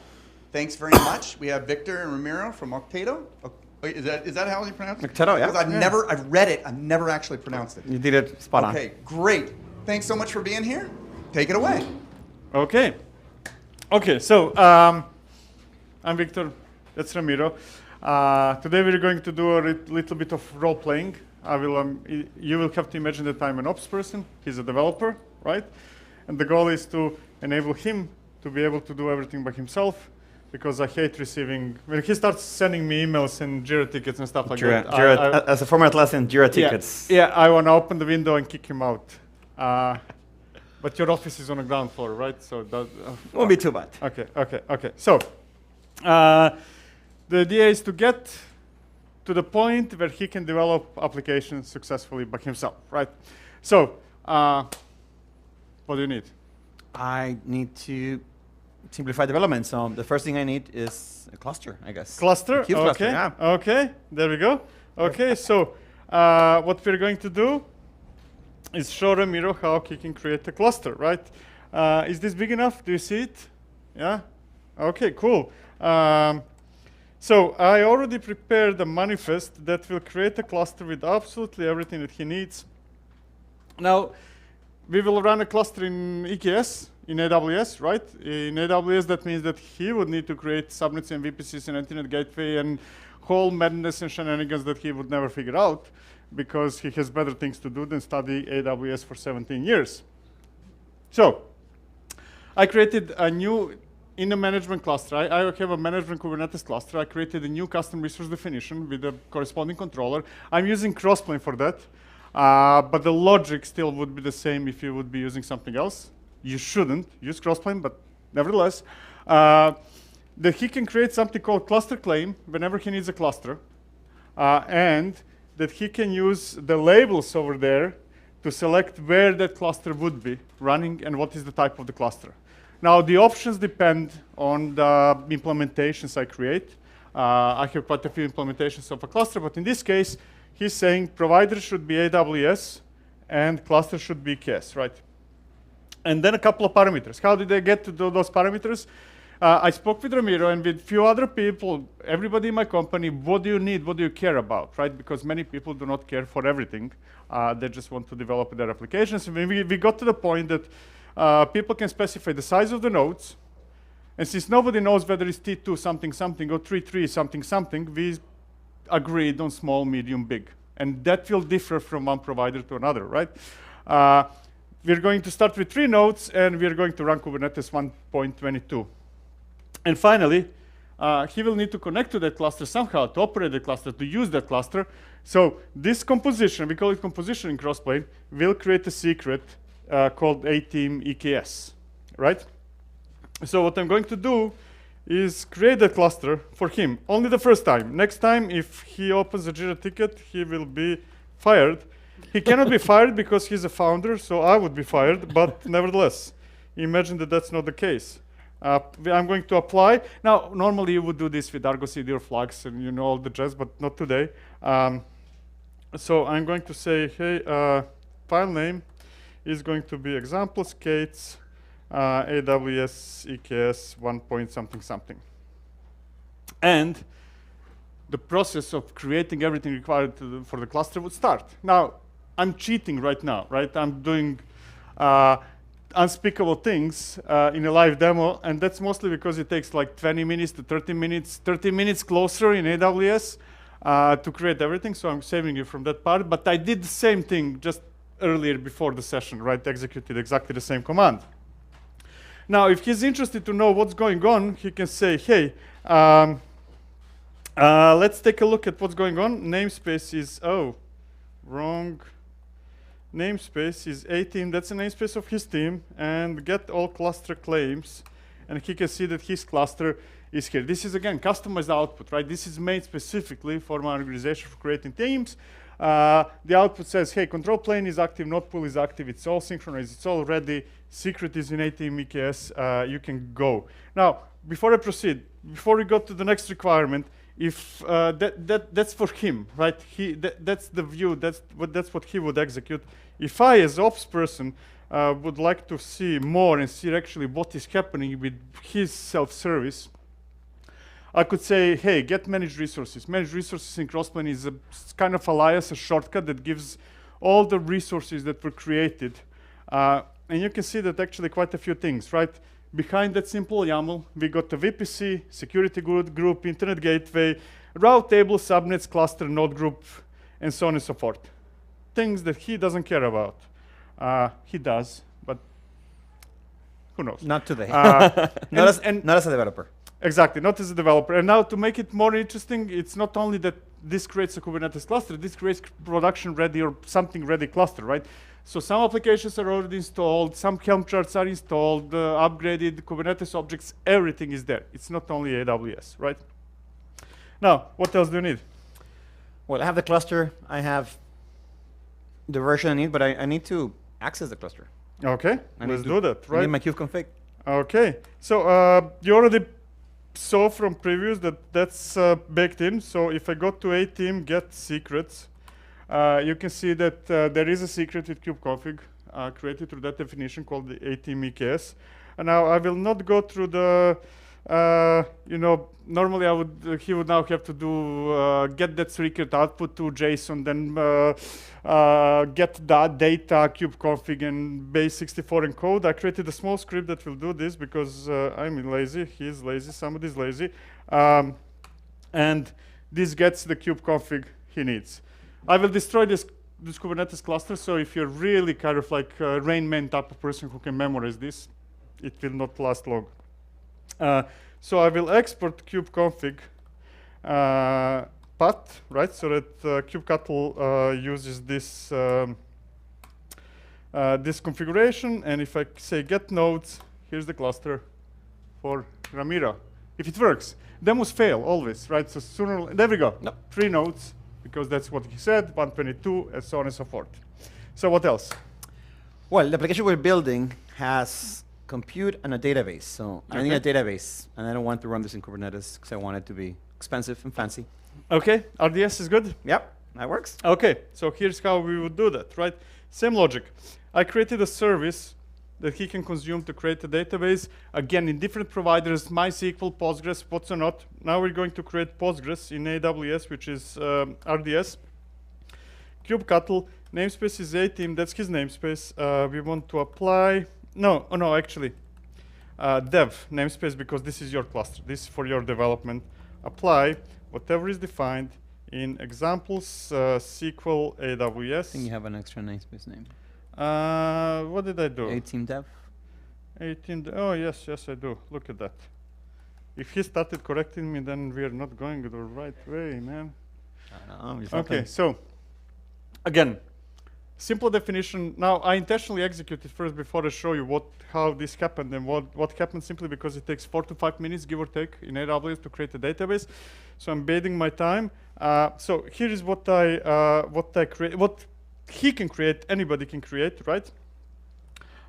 Speaker 3: Thanks very much. We have Victor and Ramiro from Octeto. Wait, is that how you pronounce it?
Speaker 18: Octeto, yeah.
Speaker 3: Because I've read it, I've never actually pronounced it.
Speaker 18: You did it spot on.
Speaker 3: Okay, great. Thanks so much for being here. Take it away.
Speaker 19: Okay. Okay, so I'm Victor, that's Ramiro. Today we're going to do a little bit of role playing. You will have to imagine that I'm an ops person, he's a developer, right? And the goal is to enable him to be able to do everything by himself, because I hate receiving, when he starts sending me emails and Jira tickets and stuff like that.
Speaker 18: As a former Atlassian, Jira tickets.
Speaker 19: Yeah, I want to open the window and kick him out. But your office is on the ground floor, right? So that
Speaker 18: won't be too bad.
Speaker 19: Okay. So the idea is to get to the point where he can develop applications successfully by himself, right? So what do you need?
Speaker 18: I need to simplify development. So the first thing I need is a cluster, I guess.
Speaker 19: Cluster?
Speaker 18: Cube cluster, yeah.
Speaker 19: Okay, there we go. Okay, so what we're going to do is show Ramiro how he can create a cluster, right? Is this big enough? Do you see it? Yeah? Okay, cool. So I already prepared a manifest that will create a cluster with absolutely everything that he needs. Now, we will run a cluster in EKS, in AWS, right? In AWS, that means that he would need to create subnets and VPCs and internet gateway and whole madness and shenanigans that he would never figure out, because he has better things to do than study AWS for 17 years. So I created a new, in the management cluster, I have a management Kubernetes cluster. I created a new custom resource definition with a corresponding controller. I'm using Crossplane for that, but the logic still would be the same if you would be using something else. You shouldn't use Crossplane, but nevertheless, that he can create something called cluster claim whenever he needs a cluster, and that he can use the labels over there to select where that cluster would be running and what is the type of the cluster. Now, the options depend on the implementations I create. I have quite a few implementations of a cluster, but in this case, he's saying provider should be AWS and cluster should be EKS, right? And then a couple of parameters. How did I get to do those parameters? I spoke with Ramiro and with a few other people, everybody in my company, what do you need, what do you care about, right? Because many people do not care for everything. They just want to develop their applications. And we got to the point that people can specify the size of the nodes. And since nobody knows whether it's T2 something something or 3.3 something something, we agreed on small, medium, big. And that will differ from one provider to another, right? We're going to start with 3 nodes, and we're going to run Kubernetes 1.22. And finally, he will need to connect to that cluster somehow, to operate the cluster, to use that cluster. So this composition, we call it composition in Crossplane, will create a secret called A-Team EKS, right? So what I'm going to do is create a cluster for him, only the first time. Next time, if he opens a Jira ticket, he will be fired. He cannot be fired because he's a founder, so I would be fired, but nevertheless, imagine that that's not the case. I'm going to apply. Now, normally you would do this with Argo CD or Flux and you know all the jazz, but not today. So I'm going to say, hey, file name is going to be example skates AWS EKS 1 point something something. And the process of creating everything required for the cluster would start. Now, I'm cheating right now, right? I'm doing unspeakable things in a live demo, and that's mostly because it takes like 20 minutes to 30 minutes closer in AWS to create everything, so I'm saving you from that part. But I did the same thing just earlier before the session, right? Executed exactly the same command. Now, if he's interested to know what's going on, he can say, hey, let's take a look at what's going on. Namespace is, wrong. Namespace is A-Team, that's a namespace of his team, and get all cluster claims, and he can see that his cluster is here. This is, again, customized output, right? This is made specifically for my organization for creating teams. The output says, hey, control plane is active, node pool is active, it's all synchronized, it's all ready, secret is in A-Team EKS, you can go. Now, before I proceed, before we go to the next requirement, if that's for him, right? That's the view. That's what he would execute. If I, as ops person, would like to see more and see actually what is happening with his self-service, I could say, hey, get managed resources. Managed resources in Crossplane is a kind of alias, a shortcut that gives all the resources that were created. And you can see that actually quite a few things, right? Behind that simple YAML, we got the VPC, security group, internet gateway, route table, subnets, cluster, node group, and so on and so forth. Things that he doesn't care about. He does, but who knows?
Speaker 18: Not today. Not as a developer.
Speaker 19: Exactly, not as a developer. And now to make it more interesting, it's not only that this creates a Kubernetes cluster, this creates production-ready or something-ready cluster, right? So some applications are already installed, some Helm charts are installed, upgraded, Kubernetes objects, everything is there. It's not only AWS, right? Now, what else do you need?
Speaker 18: Well, I have the cluster. I have the version I need, but I need to access the cluster.
Speaker 19: Okay, let's do that, right?
Speaker 18: I need my kubeconfig.
Speaker 19: Okay, so you already saw from previews that that's baked in. So if I go to a team get secrets, you can see that there is a secret with kubeconfig created through that definition called the a-team EKS. And now I will not go through the, normally he would now have to do get that secret output to JSON, then get that data, kubeconfig, and base64 encode. I created a small script that will do this because I'm lazy, he's lazy, somebody's lazy. And this gets the kubeconfig he needs. I will destroy this Kubernetes cluster, so if you're really kind of like a Rain Man type of person who can memorize this, it will not last long. So I will export kubeconfig path, right? So that kubectl uses this this configuration, and if I say get nodes, here's the cluster for Ramiro. If it works, demos fail always, right? So sooner, there we go. No. 3 nodes, because that's what he said, 122, and so on and so forth. So what else?
Speaker 18: Well, the application we're building has compute and a database. So I need a database, and I don't want to run this in Kubernetes because I want it to be expensive and fancy.
Speaker 19: Okay, RDS is good?
Speaker 18: Yep, that works.
Speaker 19: Okay, so here's how we would do that, right? Same logic. I created a service that he can consume to create a database. Again, in different providers, MySQL, Postgres, what's or not. Now we're going to create Postgres in AWS, which is RDS. kubectl, namespace is a-team, that's his namespace. We want to apply, actually, dev namespace, because this is your cluster. This is for your development. Apply whatever is defined in examples, SQL, AWS.
Speaker 18: I think you have an extra namespace name.
Speaker 19: What did I do?
Speaker 18: A-team dev.
Speaker 19: Oh, yes, I do. Look at that. If he started correcting me, then we are not going the right way, man. Okay, so again, simple definition. Now, I intentionally executed first before I show you how this happened and what happened, simply because it takes 4 to 5 minutes, give or take, in AWS to create a database. So I'm biding my time. So here is what I create. What he can create, anybody can create, right?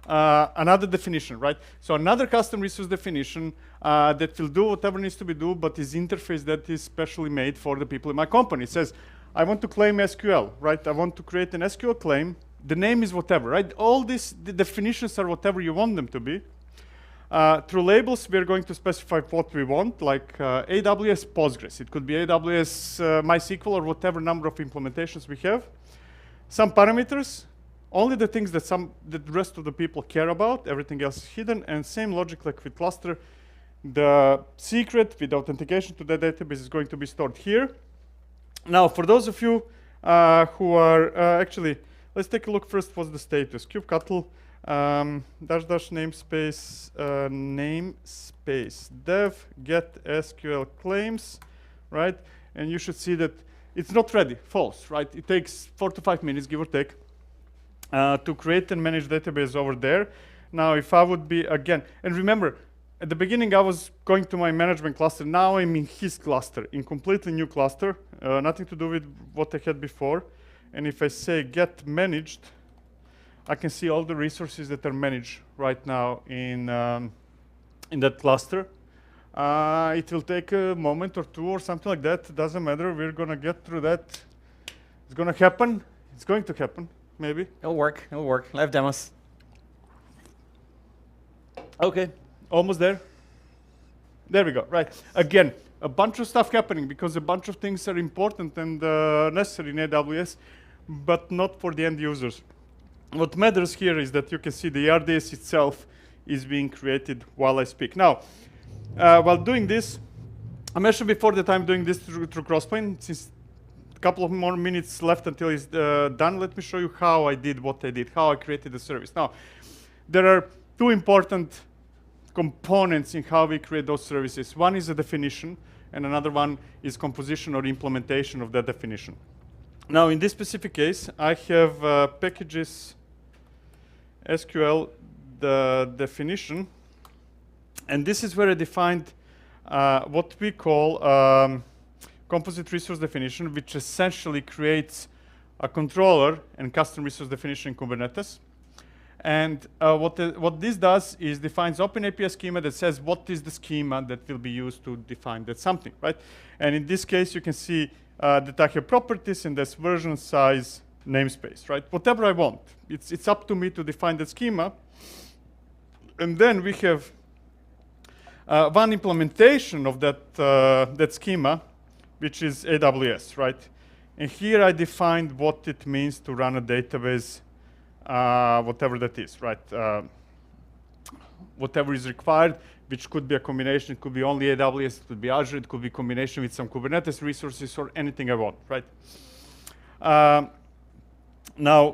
Speaker 19: Another definition, right? So another custom resource definition that will do whatever needs to be done, but is interface that is specially made for the people in my company. It says, I want to claim SQL, right? I want to create an SQL claim. The name is whatever, right? All the definitions are whatever you want them to be. Through labels, we're going to specify what we want, like AWS Postgres. It could be AWS MySQL or whatever number of implementations we have. Some parameters, only the things that the rest of the people care about, everything else is hidden, and same logic like with cluster. The secret with authentication to the database is going to be stored here. Now, for those of you who are actually, let's take a look first what's the status. kubectl --namespace namespace dev get SQL claims, right? And you should see that it's not ready, false, right? It takes 4 to 5 minutes, give or take, to create and manage database over there. Now, if I would be, again, and remember, at the beginning, I was going to my management cluster. Now I'm in his cluster, in completely new cluster, nothing to do with what I had before. And if I say get managed, I can see all the resources that are managed right now in that cluster. It will take a moment or two or something like that. It doesn't matter. We're going to get through that. It's going to happen. It's going to happen, maybe.
Speaker 18: It'll work. It'll work. Live demos.
Speaker 19: Okay, almost there. There we go, right. Again, a bunch of stuff happening because a bunch of things are important and necessary in AWS, but not for the end users. What matters here is that you can see the RDS itself is being created while I speak. Now, while doing this, I mentioned before that I'm doing this through Crossplane. Since a couple of more minutes left until it's done, let me show you how I did what I did, how I created the service. Now, there are two important components in how we create those services. One is a definition, and another one is composition or implementation of that definition. Now, in this specific case, I have packages SQL, the definition, and this is where I defined what we call composite resource definition, which essentially creates a controller and custom resource definition in Kubernetes. And what this does is defines open API schema that says what is the schema that will be used to define that something, right? And in this case, you can see that I have properties and this version size namespace, right? Whatever I want. It's up to me to define that schema. And then we have one implementation of that schema, which is AWS, right? And here I defined what it means to run a database, whatever that is, right? Whatever is required, which could be a combination. It could be only AWS, it could be Azure, it could be combination with some Kubernetes resources or anything I want, right? Now,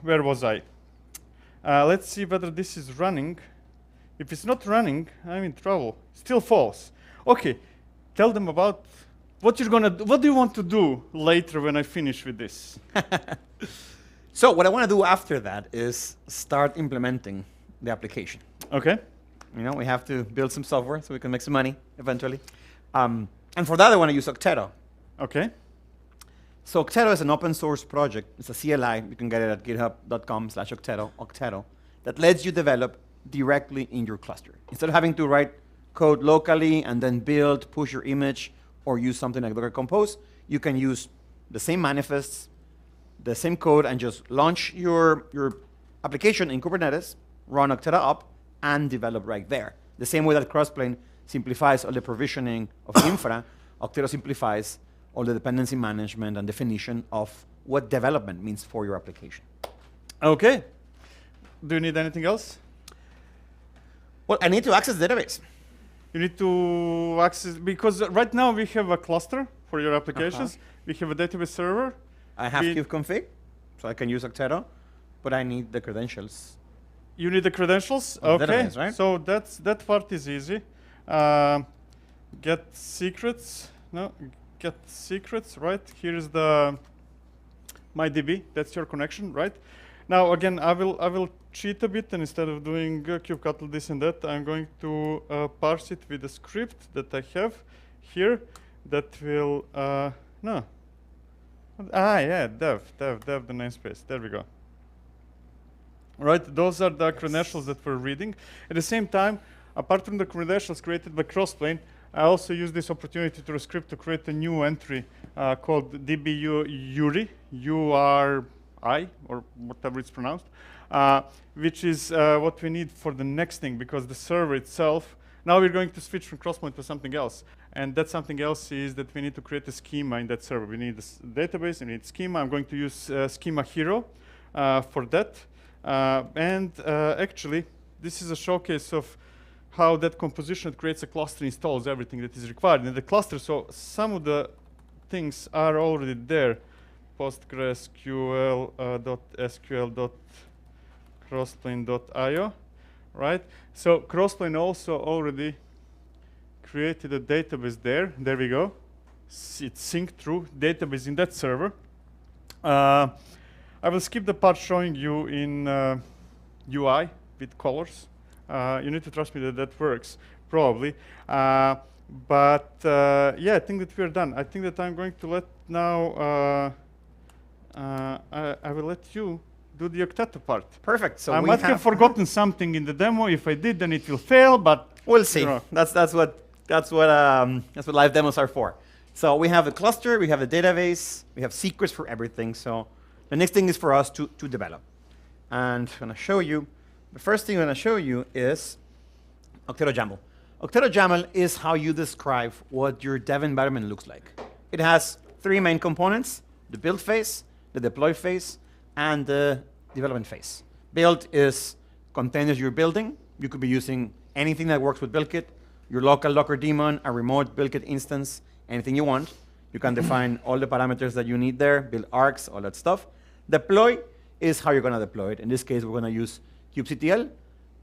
Speaker 19: where was I? Let's see whether this is running. If it's not running, I'm in trouble. Still false. Okay, tell them about what you're gonna do. What do you want to do later when I finish with this?
Speaker 18: So what I want to do after that is start implementing the application.
Speaker 19: Okay.
Speaker 18: You know, we have to build some software so we can make some money eventually. And for that, I want to use Octeto.
Speaker 19: Okay.
Speaker 18: So Octeto is an open source project. It's a CLI. You can get it at github.com/Octeto, Octeto, that lets you develop directly in your cluster. Instead of having to write code locally and then build, push your image, or use something like Docker Compose, you can use the same manifests, the same code, and just launch your application in Kubernetes, run Octeto up, and develop right there. The same way that Crossplane simplifies all the provisioning of infra, Octeto simplifies all the dependency management and definition of what development means for your application.
Speaker 19: Okay. Do you need anything else?
Speaker 18: Well, I need to access the database.
Speaker 19: You need to access, because right now we have a cluster for your applications. We have a database server.
Speaker 18: I have kubeconfig, so I can use Octeto, but I need the credentials.
Speaker 19: You need the credentials? Okay,
Speaker 18: database, right?
Speaker 19: So that part is easy. Get secrets, get secrets, right? Here's the MyDB, that's your connection, right? Now again, I will cheat a bit, and instead of doing kubectl this and that, I'm going to parse it with a script that I have here that will, dev the namespace, there we go. Right, those are the credentials that we're reading. At the same time, apart from the credentials created by Crossplane, I also use this opportunity through a script to create a new entry called db-uri, URI, or whatever it's pronounced, which is what we need for the next thing, because the server itself, now we're going to switch from Crossplane to something else. And that something else is that we need to create a schema in that server. We need a database, we need schema. I'm going to use schema hero for that. Actually, this is a showcase of how that composition that creates a cluster installs everything that is required in the cluster. So some of the things are already there. PostgreSQL.sql.crossplane.io, right? So Crossplane also already created a database there. There we go. It's synced through database in that server. I will skip the part showing you in UI with colors. You need to trust me that that works, probably. Yeah, I think that we're done. I think that I'm going to let now, I will let you do the Octeto part.
Speaker 18: Perfect. So
Speaker 19: I might have forgotten something in the demo. If I did, then it will fail, but
Speaker 18: we'll see.
Speaker 19: You know.
Speaker 18: That's what live demos are for. So we have the cluster, we have the database, we have secrets for everything. So the next thing is for us to develop. And I'm going to show you, the first thing I'm going to show you is Octeto YAML. Octeto YAML is how you describe what your dev environment looks like. It has 3 main components: the build phase, the deploy phase, and the development phase. Build is containers you're building. You could be using anything that works with BuildKit, your local Docker daemon, a remote BuildKit instance, anything you want. You can define all the parameters that you need there, build arcs, all that stuff. Deploy is how you're going to deploy it. In this case, we're going to use kubectl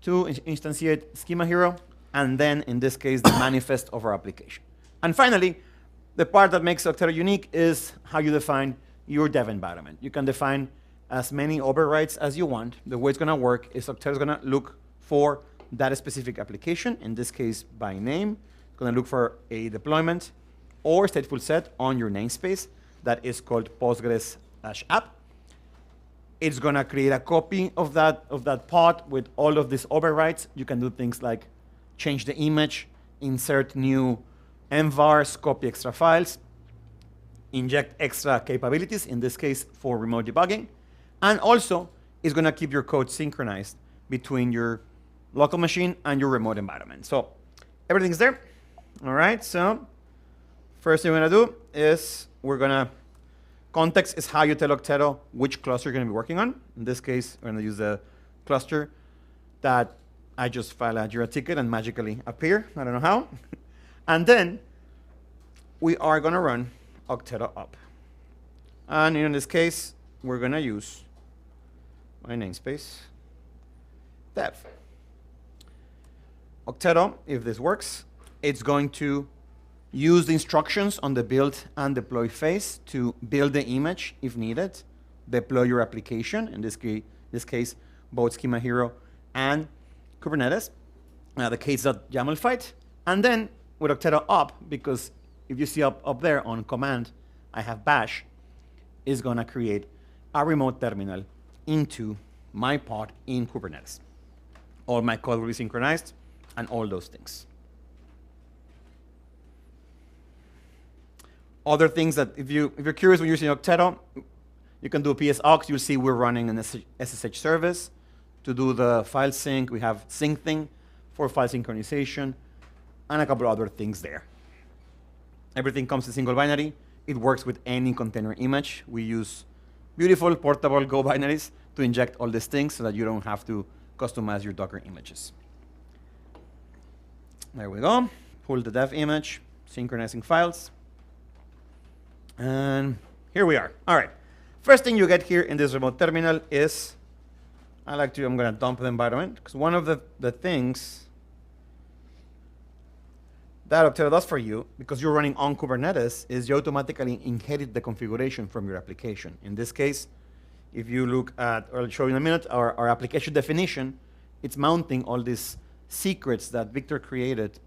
Speaker 18: to instantiate Schema Hero, and then, in this case, the manifest of our application. And finally, the part that makes Octeto unique is how you define your dev environment. You can define as many overrides as you want. The way it's going to work is Octeto is going to look for that specific application, in this case by name. It's going to look for a deployment or stateful set on your namespace that is called Postgres-app. It's going to create a copy of that pod with all of these overrides. You can do things like change the image, insert new envars, copy extra files, inject extra capabilities, in this case for remote debugging. And also, it's going to keep your code synchronized between your local machine and your remote environment. So everything's there. All right, so first thing we're going to do is context is how you tell Octeto which cluster you're going to be working on. In this case, we're going to use the cluster that I just file a Jira ticket and magically appear. I don't know how. And then we are going to run Octeto up. And in this case, we're going to use my namespace dev. Octeto, if this works, it's going to use the instructions on the build and deploy phase to build the image if needed, deploy your application, in this case both Schema Hero and Kubernetes, the case.yaml file, and then with Octeto up, because if you see up there on command, I have bash, is going to create a remote terminal into my pod in Kubernetes. All my code will be synchronized and all those things. Other things that if you're curious when you're using Octeto, you can do ps-aux. You'll see we're running an SSH service to do the file sync. We have syncing for file synchronization and a couple other things there. Everything comes in single binary. It works with any container image. We use beautiful portable Go binaries to inject all these things so that you don't have to customize your Docker images. There we go. Pull the dev image, synchronizing files. And here we are. All right. First thing you get here in this remote terminal is, I'm going to dump the environment, because one of the things that Octeto does for you, because you're running on Kubernetes, is you automatically inherit the configuration from your application. In this case, if you look at, I'll show you in a minute, our application definition, it's mounting all these secrets that Victor created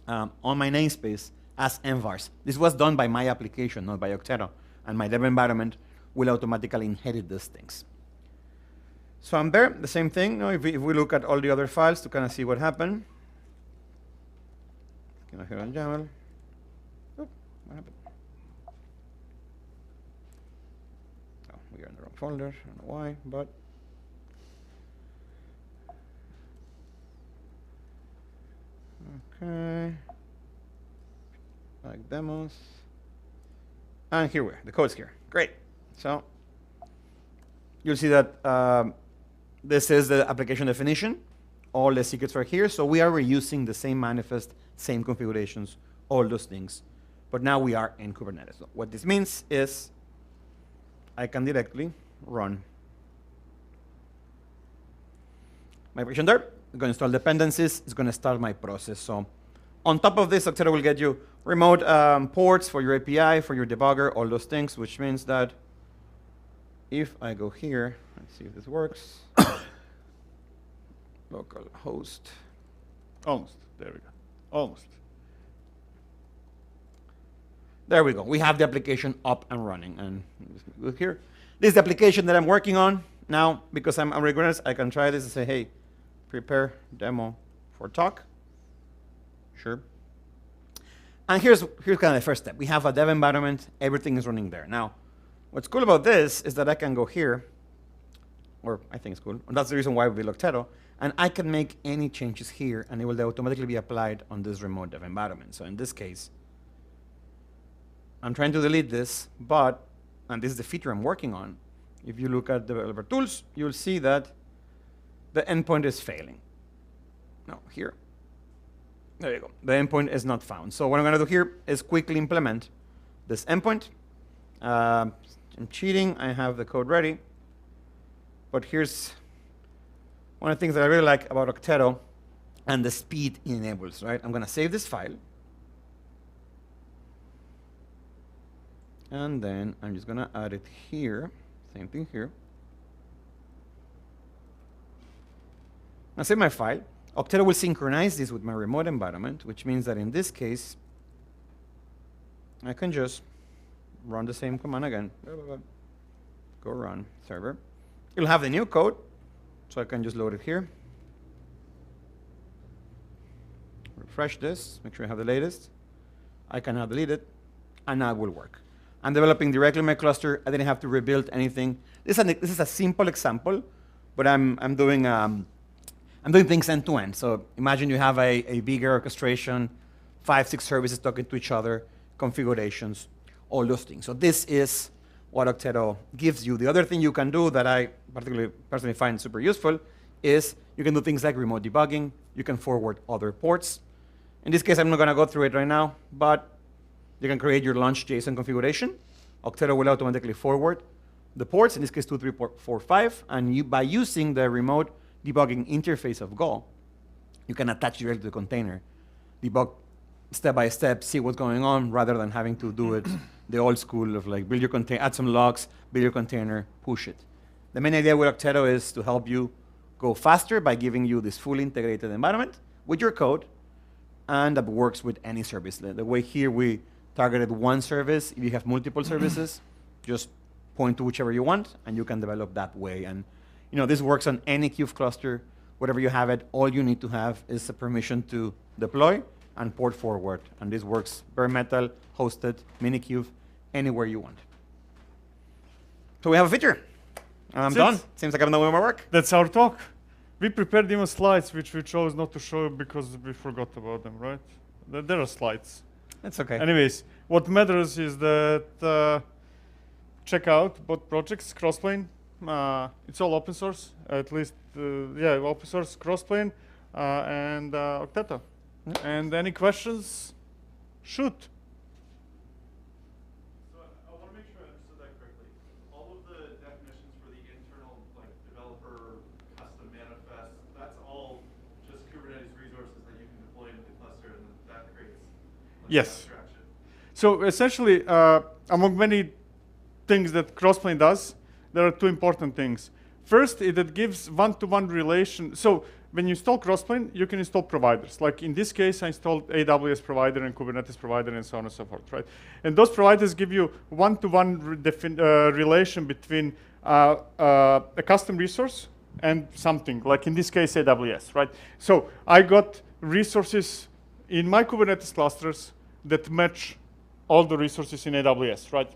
Speaker 18: on my namespace as envars. This was done by my application, not by Octeto, and my dev environment will automatically inherit these things. So I'm there, the same thing. If we look at all the other files to kind of see what happened. Here on YAML. Oh, what happened? Oh, we are in the wrong folder. I don't know why, but okay. Like demos. And here we are. The code's here. Great. So you'll see that this is the application definition. All the secrets are here. So we are reusing the same manifest, same configurations, all those things. But now we are in Kubernetes. So what this means is I can directly run my application there. I'm going to install dependencies. It's going to start my process. So on top of this, Octeto will get you remote ports for your API, for your debugger, all those things, which means that if I go here, let's see if this works. Local host.
Speaker 19: Almost. There we go. Almost.
Speaker 18: There we go. We have the application up and running. And look here. This is the application that I'm working on. Now, because I'm rigorous, I can try this and say, hey, prepare demo for talk. Sure. And here's kind of the first step. We have a dev environment. Everything is running there. Now, what's cool about this is that I can go here, or I think it's cool, and that's the reason why we built Octeto. And I can make any changes here, and it will automatically be applied on this remote dev environment. So in this case, I'm trying to delete this, but, and this is the feature I'm working on, if you look at developer tools, you'll see that the endpoint is failing. No, here. There you go. The endpoint is not found. So what I'm going to do here is quickly implement this endpoint. I'm cheating. I have the code ready. But here's one of the things that I really like about Octeto and the speed it enables, right? I'm going to save this file. And then I'm just going to add it here. Same thing here. I'll save my file. Octeto will synchronize this with my remote environment, which means that in this case, I can just run the same command again. Go run server. It'll have the new code, so I can just load it here. Refresh this, make sure I have the latest. I can now delete it, and now it will work. I'm developing directly my cluster. I didn't have to rebuild anything. This is a simple example, but I'm doing things end to end. So imagine you have a bigger orchestration, 5, 6 services talking to each other, configurations, all those things. So this is what Octeto gives you. The other thing you can do that I personally find super useful is you can do things like remote debugging. You can forward other ports. In this case, I'm not going to go through it right now, but you can create your launch JSON configuration. Octeto will automatically forward the ports, in this case 2, 3, 4, 5, and by using the remote debugging interface of Go, you can attach directly to the container, debug step by step, see what's going on, rather than having to do it the old school of like build your container, add some logs, build your container, push it. The main idea with Octeto is to help you go faster by giving you this fully integrated environment with your code, and that works with any service. The way here we targeted one service. If you have multiple services, just point to whichever you want, and you can develop that way. And this works on any Kube cluster. Whatever you have it, all you need to have is a permission to deploy and port forward. And this works bare metal, hosted, Minikube, anywhere you want. So we have a feature. I'm done. Seems like I'm done with my work.
Speaker 19: That's our talk. We prepared even slides, which we chose not to show because we forgot about them, right? There are slides.
Speaker 18: That's okay.
Speaker 19: Anyways, what matters is that check out both projects, Crossplane. It's all open source, at least, open source, Crossplane, and Octeto. Yep. And any questions? Shoot.
Speaker 7: So I want to make sure I understood that correctly. All of the definitions for the internal, like developer custom manifest, that's all just Kubernetes resources that you can deploy into the cluster, and that creates
Speaker 19: yes. Abstraction. So essentially, among many things that Crossplane does, there are 2 important things. First, it gives one-to-one relation. So when you install Crossplane, you can install providers. Like in this case, I installed AWS provider and Kubernetes provider and so on and so forth, right? And those providers give you one-to-one relation between a custom resource and something, like in this case, AWS, right? So I got resources in my Kubernetes clusters that match all the resources in AWS, right?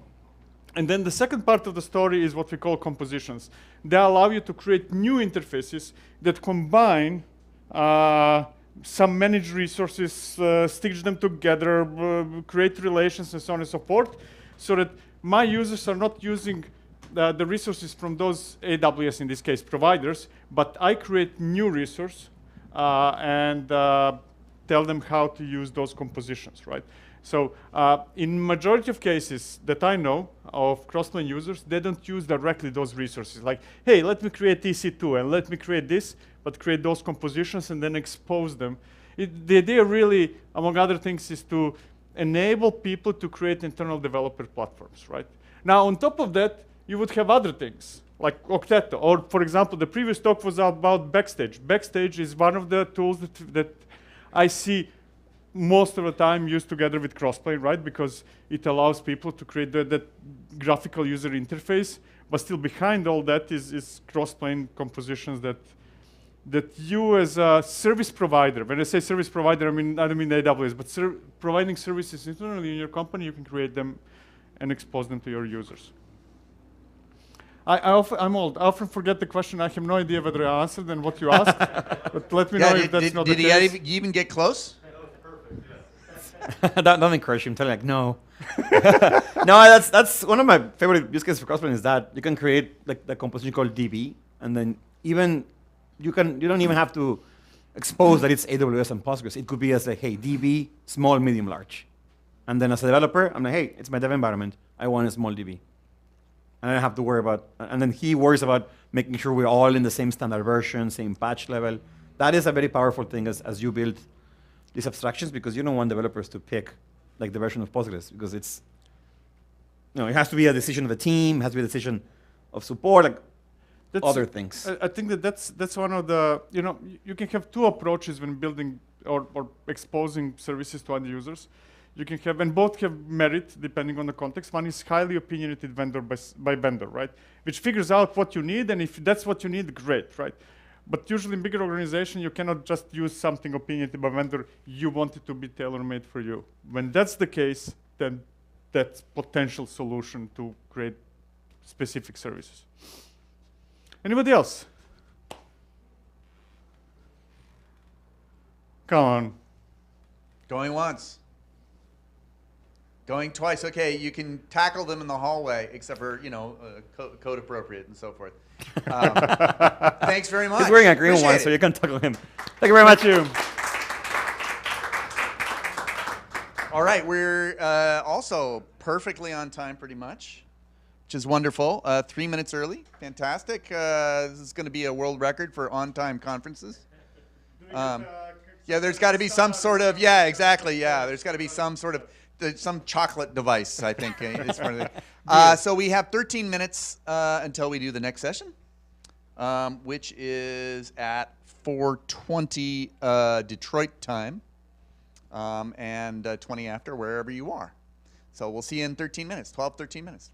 Speaker 19: And then the second part of the story is what we call compositions. They allow you to create new interfaces that combine some managed resources, stitch them together, create relations, and so on and so forth, so that my users are not using the resources from those AWS, in this case, providers, but I create new resource and tell them how to use those compositions, right? So in majority of cases that I know of Crossplane users, they don't use directly those resources. Like, hey, let me create EC2 and let me create this, but create those compositions and then expose them. The idea really, among other things, is to enable people to create internal developer platforms, right? Now, on top of that, you would have other things, like Octeto. Or, for example, the previous talk was about Backstage. Backstage is one of the tools that I see most of the time used together with Crossplane, right? Because it allows people to create that graphical user interface, but still behind all that is Crossplane compositions that you as a service provider, when I say service provider, I don't mean AWS, but providing services internally in your company, you can create them and expose them to your users. I'm old. I often forget the question. I have no idea whether I answered and what you asked. But let me know if that's not the case.
Speaker 3: Did he even get close?
Speaker 18: Don't encourage him. Tell him like no. No, that's one of my favorite use cases for Crossplane is that you can create like the composition called DB, and then even you don't even have to expose that it's AWS and Postgres. It could be as like, hey, DB, small, medium, large. And then as a developer, I'm like, hey, it's my dev environment. I want a small DB. And I don't have to worry about, and then he worries about making sure we're all in the same standard version, same patch level. That is a very powerful thing as you build these abstractions, because you don't want developers to pick like the version of Postgres, because it's, it has to be a decision of a team, it has to be a decision of support, like other things.
Speaker 19: I think that's one of the, you can have two approaches when building or exposing services to end users. You can have, and both have merit depending on the context. One is highly opinionated vendor by vendor, right? Which figures out what you need, and if that's what you need, great, right? But usually in bigger organization, you cannot just use something opinionated by vendor. You want it to be tailor-made for you. When that's the case, then that's potential solution to create specific services. Anybody else? Come on.
Speaker 3: Going once. Going twice. Okay, you can tackle them in the hallway, except for, code appropriate and so forth. Thanks very much.
Speaker 18: He's wearing a green one, so you can tackle him. Thank you very much.
Speaker 19: Thank you.
Speaker 3: All right, we're also perfectly on time pretty much, which is wonderful. 3 minutes early. Fantastic. This is going to be a world record for on-time conferences. Yeah, there's got to be some sort of, yeah, exactly, yeah. There's got to be some sort of, some chocolate device, I think. So we have 13 minutes until we do the next session, which is at 4:20 Detroit time, and 20 after wherever you are. So we'll see you in 13 minutes, 12, 13 minutes.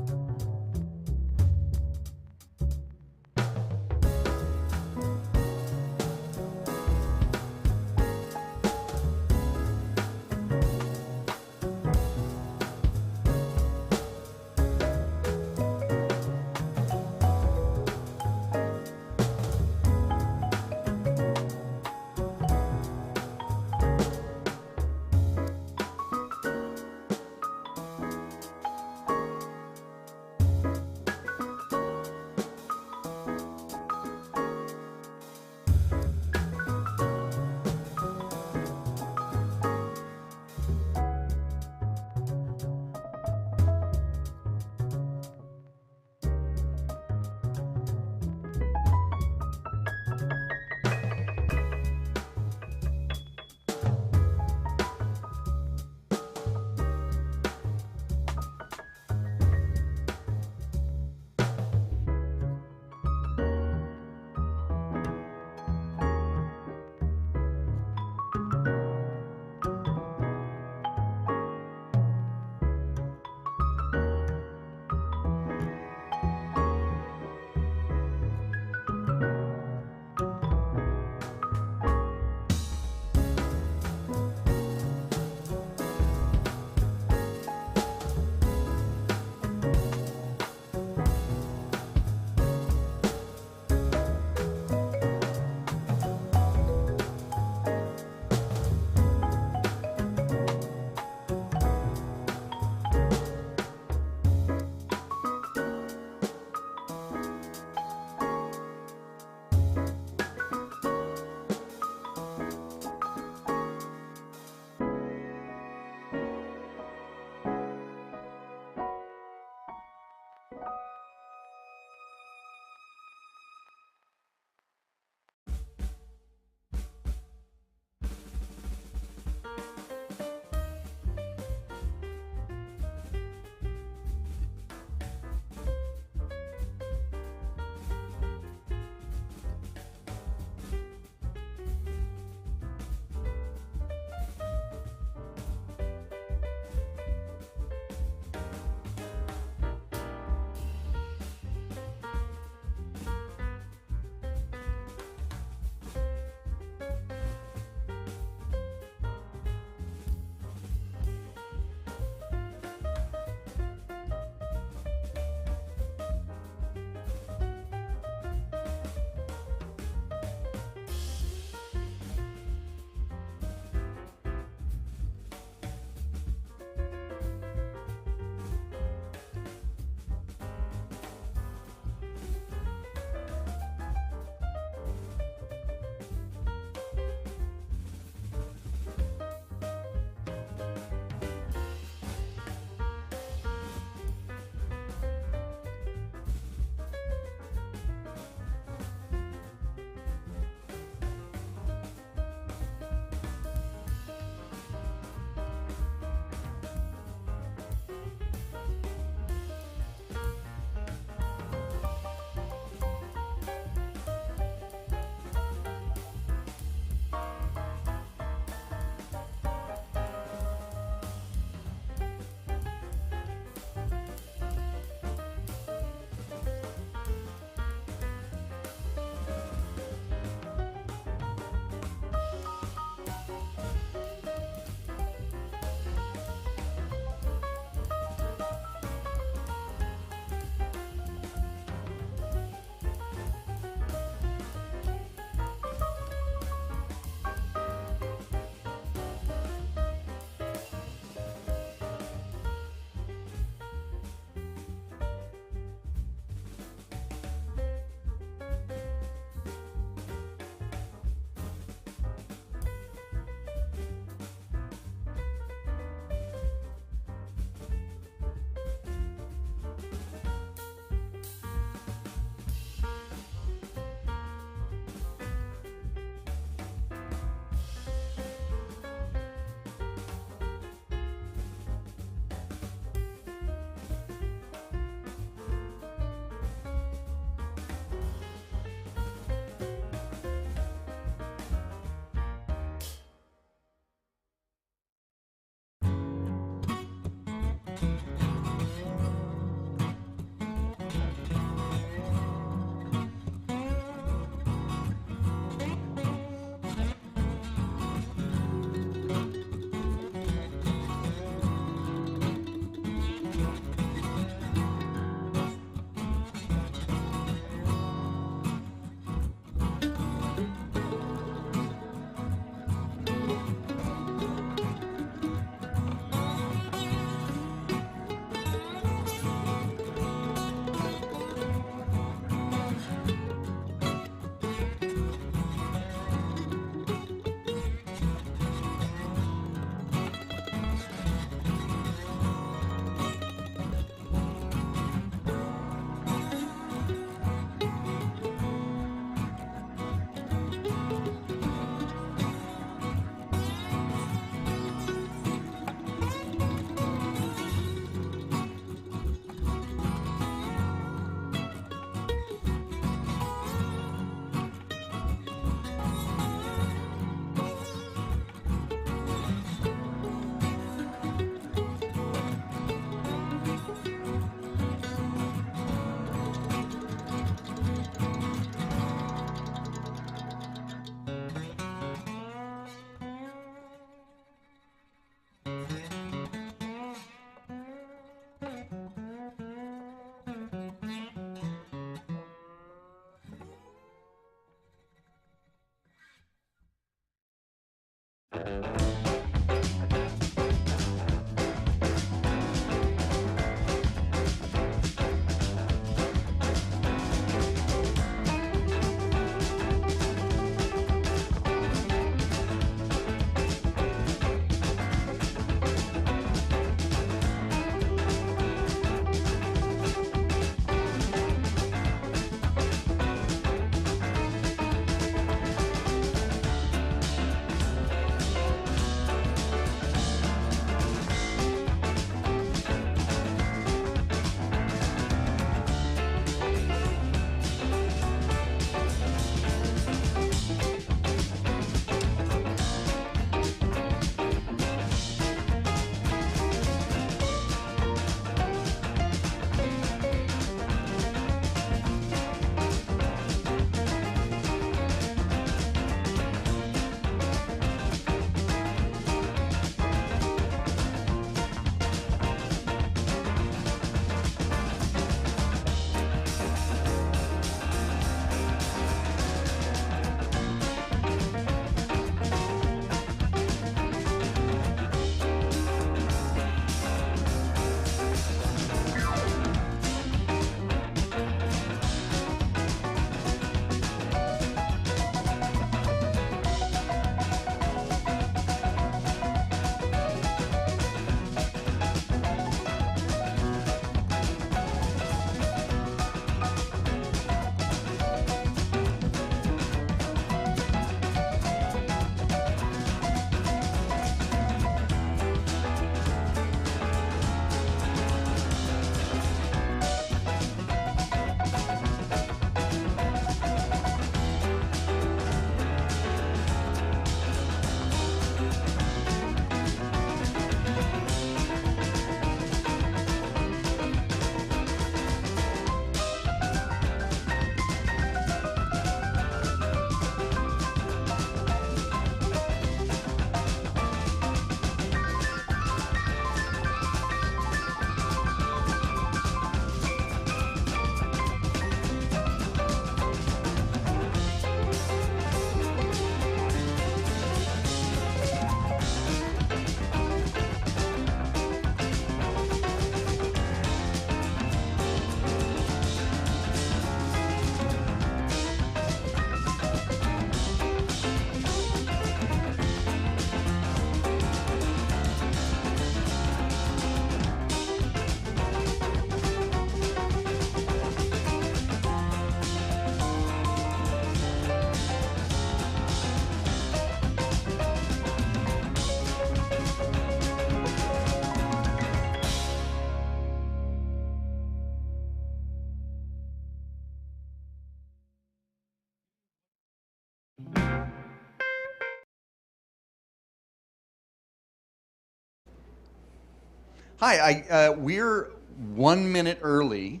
Speaker 3: Hi, we're 1 minute early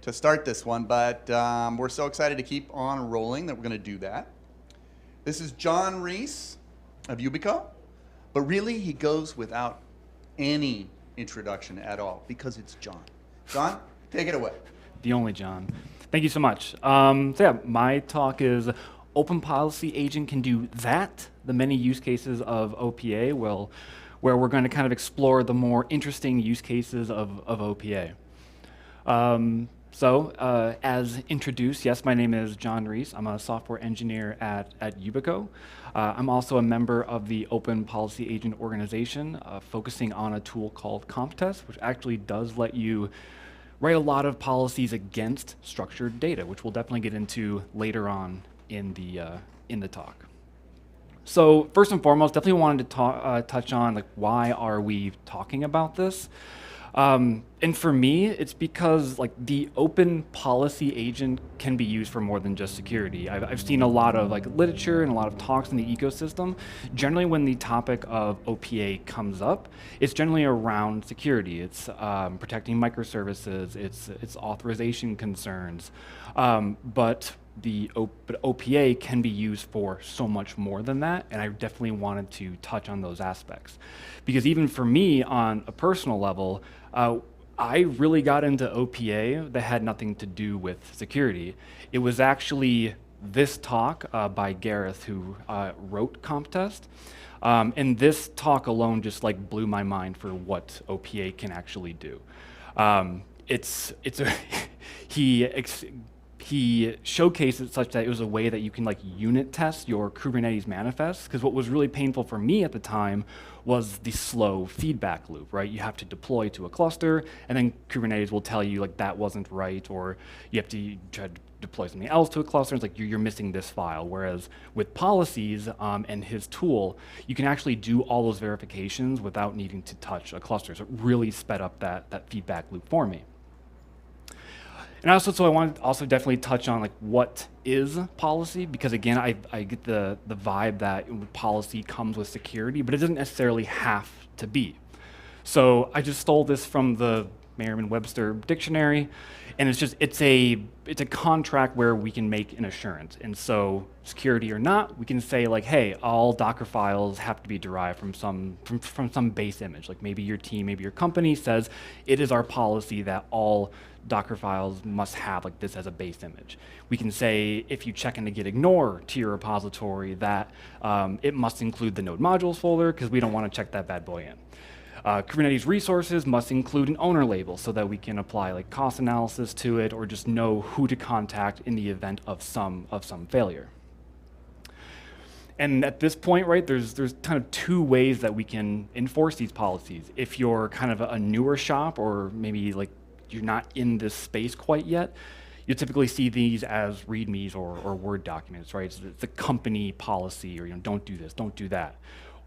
Speaker 3: to start this one, but we're so excited to keep on rolling that we're going to do that. This is John Reese of Yubico, but really he goes without any introduction at all because it's John. John, take it away.
Speaker 20: The only John. Thank you so much. So yeah, my talk is Open Policy Agent can do that, the many use cases of OPA, where we're going to kind of explore the more interesting use cases of OPA. As introduced, yes, my name is John Reese. I'm a software engineer at Yubico. I'm also a member of the Open Policy Agent organization, focusing on a tool called Comptest, which actually does let you write a lot of policies against structured data, which we'll definitely get into later on in the talk. So first and foremost, definitely wanted to touch on why are we talking about this? And for me, it's because the open policy agent can be used for more than just security. I've seen a lot of literature and a lot of talks in the ecosystem. Generally, when the topic of OPA comes up, it's generally around security. It's protecting microservices. It's authorization concerns. But OPA can be used for so much more than that, and I definitely wanted to touch on those aspects. Because even for me, on a personal level, I really got into OPA that had nothing to do with security. It was actually this talk by Gareth, who wrote Comptest. And this talk alone just like blew my mind for what OPA can actually do. He showcased it such that it was a way that you can like unit test your Kubernetes manifest, because what was really painful for me at the time was the slow feedback loop, right? You have to deploy to a cluster, and then Kubernetes will tell you like that wasn't right, or you have to try to deploy something else to a cluster. It's like you're missing this file. Whereas with policies and his tool, you can actually do all those verifications without needing to touch a cluster. So it really sped up that feedback loop for me. And so I wanted to also definitely touch on like what is policy, because again, I get the vibe that policy comes with security, but it doesn't necessarily have to be. So I just stole this from the Merriam-Webster dictionary, and it's a contract where we can make an assurance. And so security or not, we can say like, hey, all Docker files have to be derived from some base image. Like maybe your team, maybe your company says it is our policy that all Docker files must have like this as a base image. We can say if you check into git ignore to your repository that it must include the node modules folder, because we don't want to check that bad boy in. Kubernetes resources must include an owner label so that we can apply like cost analysis to it, or just know who to contact in the event of some failure. And at this point, right, there's kind of two ways that we can enforce these policies. If you're kind of a newer shop, or maybe like you're not in this space quite yet, you typically see these as READMEs or Word documents, right? So it's a company policy, or don't do this, don't do that.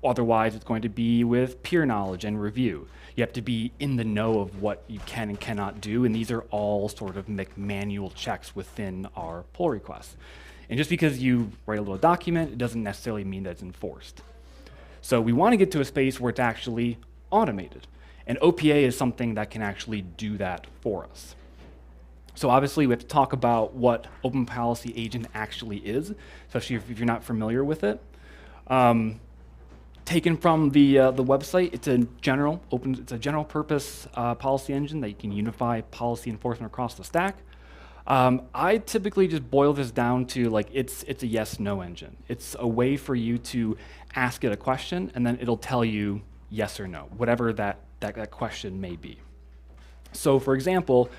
Speaker 20: Otherwise, it's going to be with peer knowledge and review. You have to be in the know of what you can and cannot do, and these are all sort of manual checks within our pull requests. And just because you write a little document, it doesn't necessarily mean that it's enforced. So we want to get to a space where it's actually automated. And OPA is something that can actually do that for us. So obviously, we have to talk about what Open Policy Agent actually is, especially if you're not familiar with it. Taken from the website, it's a general purpose policy engine that you can unify policy enforcement across the stack. I typically just boil this down to like it's a yes/no engine. It's a way for you to ask it a question, and then it'll tell you yes or no, whatever that question may be. So for example,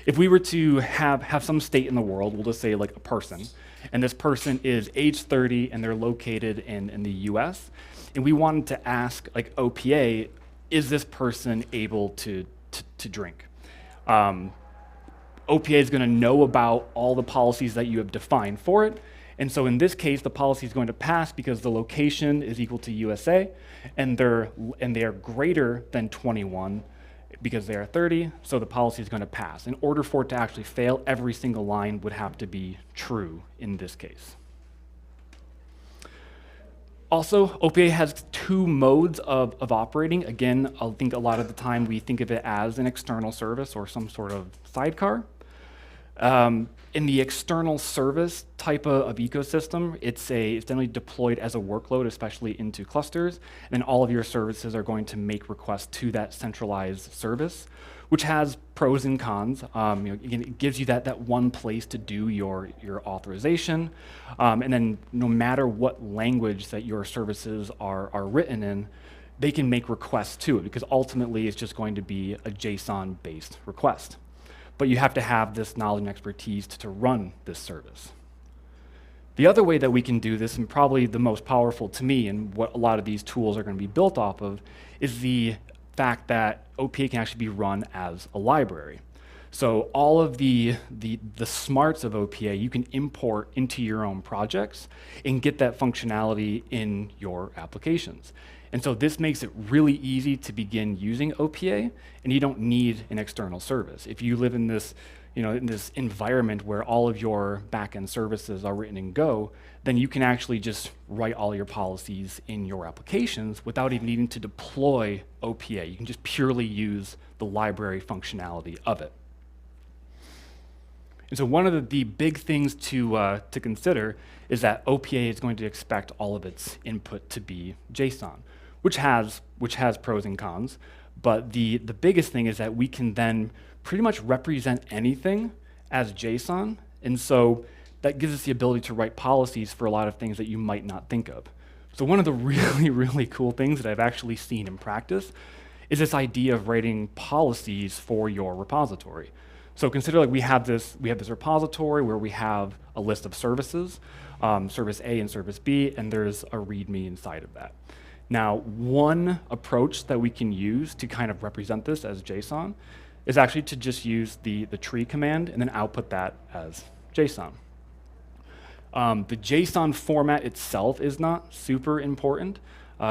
Speaker 20: if we were to have some state in the world, we'll just say like a person, and this person is age 30 and they're located in the US, and we wanted to ask like OPA, is this person able to drink? OPA is going to know about all the policies that you have defined for it. And so in this case, the policy is going to pass because the location is equal to USA, and they are greater than 21 because they are 30, so the policy is going to pass. In order for it to actually fail, every single line would have to be true in this case. Also, OPA has two modes of operating. Again, I think a lot of the time we think of it as an external service or some sort of sidecar. In the external service type of ecosystem, it's generally deployed as a workload, especially into clusters, and then all of your services are going to make requests to that centralized service, which has pros and cons. Again, it gives you that one place to do your authorization, and then no matter what language that your services are written in, they can make requests to it, because ultimately it's just going to be a JSON-based request. But you have to have this knowledge and expertise to run this service. The other way that we can do this, and probably the most powerful to me, and what a lot of these tools are going to be built off of, is the fact that OPA can actually be run as a library. So all of the smarts of OPA you can import into your own projects and get that functionality in your applications. And so this makes it really easy to begin using OPA, and you don't need an external service. If you live in this, in this environment where all of your backend services are written in Go, then you can actually just write all your policies in your applications without even needing to deploy OPA. You can just purely use the library functionality of it. And so one of the big things to consider is that OPA is going to expect all of its input to be JSON, which has pros and cons. But the biggest thing is that we can then pretty much represent anything as JSON. And so that gives us the ability to write policies for a lot of things that you might not think of. So one of the really, really cool things that I've actually seen in practice is this idea of writing policies for your repository. So consider like we have this repository where we have a list of services, service A and service B, and there's a README inside of that. Now, one approach that we can use to kind of represent this as JSON is actually to just use the tree command and then output that as JSON. The JSON format itself is not super important.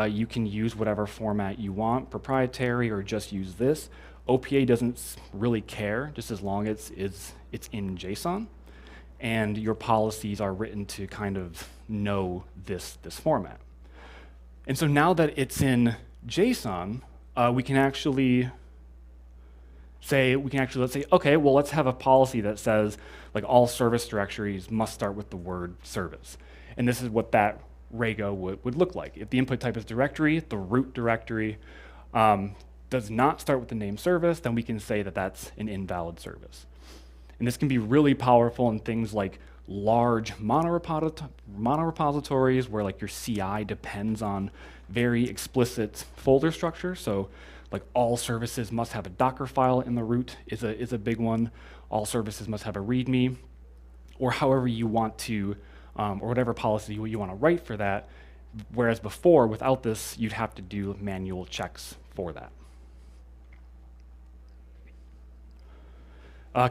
Speaker 20: You can use whatever format you want, proprietary or just use this. OPA doesn't really care, just as long as it's in JSON. And your policies are written to kind of know this format. And so now that it's in JSON, we can actually let's say, okay, well, let's have a policy that says like all service directories must start with the word service. And this is what that Rego would look like. If the input type is directory, the root directory does not start with the name service, then we can say that that's an invalid service. And this can be really powerful in things like large monorepositories where like your CI depends on very explicit folder structure. So like all services must have a Docker file in the root is a big one. All services must have a README, or however you want to, or whatever policy you want to write for that. Whereas before, without this, you'd have to do manual checks for that.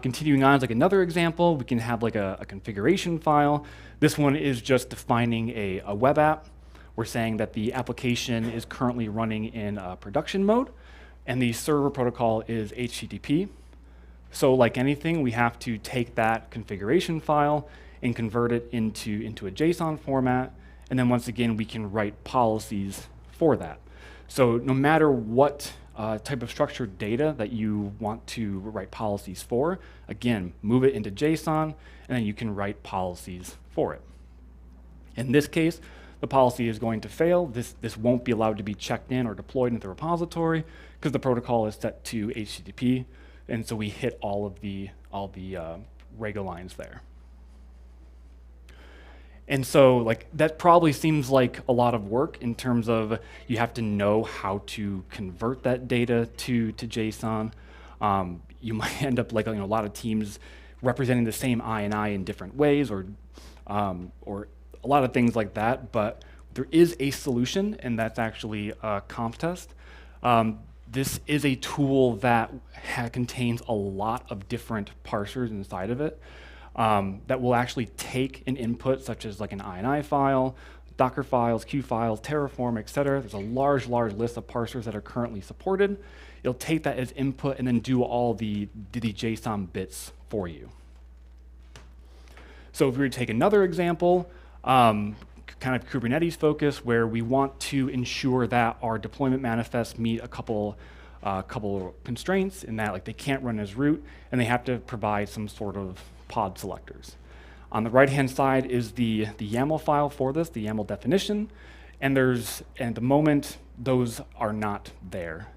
Speaker 20: Continuing on is like another example, we can have like a configuration file. This one is just defining a web app. We're saying that the application is currently running in production mode, and the server protocol is HTTP. So like anything, we have to take that configuration file and convert it into a JSON format, and then once again, we can write policies for that. So no matter what type of structured data that you want to write policies for, again, move it into JSON, and then you can write policies for it. In this case, the policy is going to fail. This won't be allowed to be checked in or deployed into the repository because the protocol is set to HTTP, and so we hit all the Rego lines there. And so like that probably seems like a lot of work in terms of you have to know how to convert that data to JSON. You might end up like a lot of teams representing the same INI in different ways, or a lot of things like that. But there is a solution, and that's actually Comptest. This is a tool that contains a lot of different parsers inside of it. That will actually take an input such as like an INI file, Docker files, Q files, Terraform, etc. There's a large list of parsers that are currently supported. It'll take that as input and then do all the JSON bits for you. So if we were to take another example, kind of Kubernetes focus, where we want to ensure that our deployment manifests meet a couple constraints in that like they can't run as root and they have to provide some sort of pod selectors. On the right-hand side is the YAML file for this, the YAML definition, and at the moment, those are not there.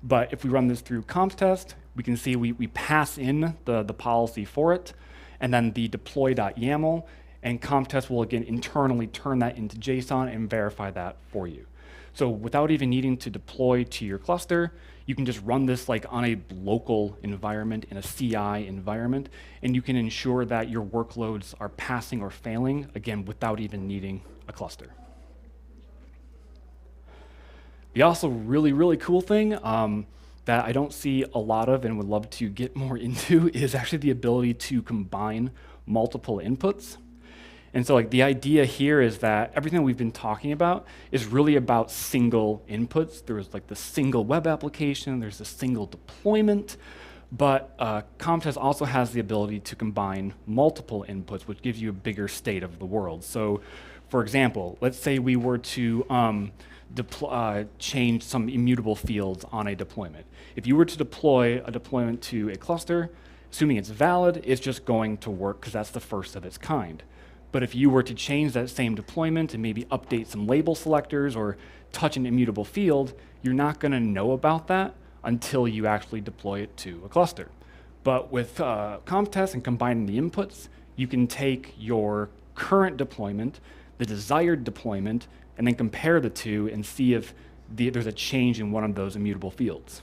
Speaker 20: But if we run this through Comptest, we can see we pass in the policy for it, and then the deploy.yaml, and Comptest will again internally turn that into JSON and verify that for you. So without even needing to deploy to your cluster, you can just run this like on a local environment, in a CI environment, and you can ensure that your workloads are passing or failing, again, without even needing a cluster. The also really cool thing that I don't see a lot of and would love to get more into is actually the ability to combine multiple inputs. And so like the idea here is that everything we've been talking about is really about single inputs. There's like the single web application, there's a single deployment, but Comptest also has the ability to combine multiple inputs, which gives you a bigger state of the world. So for example, let's say we were to change some immutable fields on a deployment. If you were to deploy a deployment to a cluster, assuming it's valid, it's just going to work because that's the first of its kind. But if you were to change that same deployment and maybe update some label selectors or touch an immutable field, you're not going to know about that until you actually deploy it to a cluster. But with Comptest and combining the inputs, you can take your current deployment, the desired deployment, and then compare the two and see if there's a change in one of those immutable fields.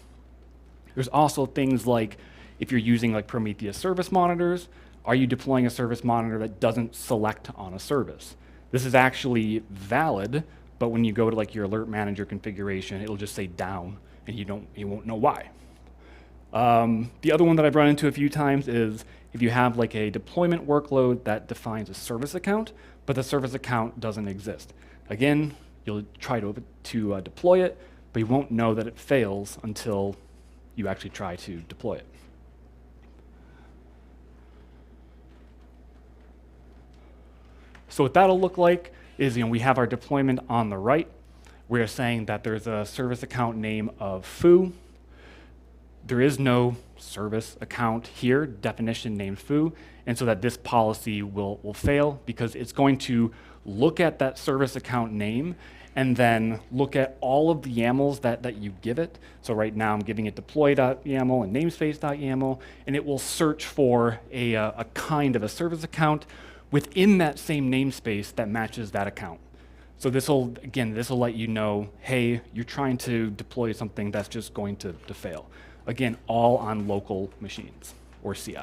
Speaker 20: There's also things like if you're using like Prometheus service monitors, are you deploying a service monitor that doesn't select on a service? This is actually valid, but when you go to like your alert manager configuration, it'll just say down, and you won't know why. The other one that I've run into a few times is if you have like a deployment workload that defines a service account, but the service account doesn't exist. Again, you'll try to deploy it, but you won't know that it fails until you actually try to deploy it. So what that'll look like is, we have our deployment on the right. We're saying that there's a service account name of foo. There is no service account here, definition named foo, and so that this policy will fail because it's going to look at that service account name and then look at all of the YAMLs that you give it. So right now I'm giving it deploy.yaml and namespace.yaml, and it will search for a kind of a service account within that same namespace that matches that account. So this will let you know, hey, you're trying to deploy something that's just going to fail. Again, all on local machines or CI.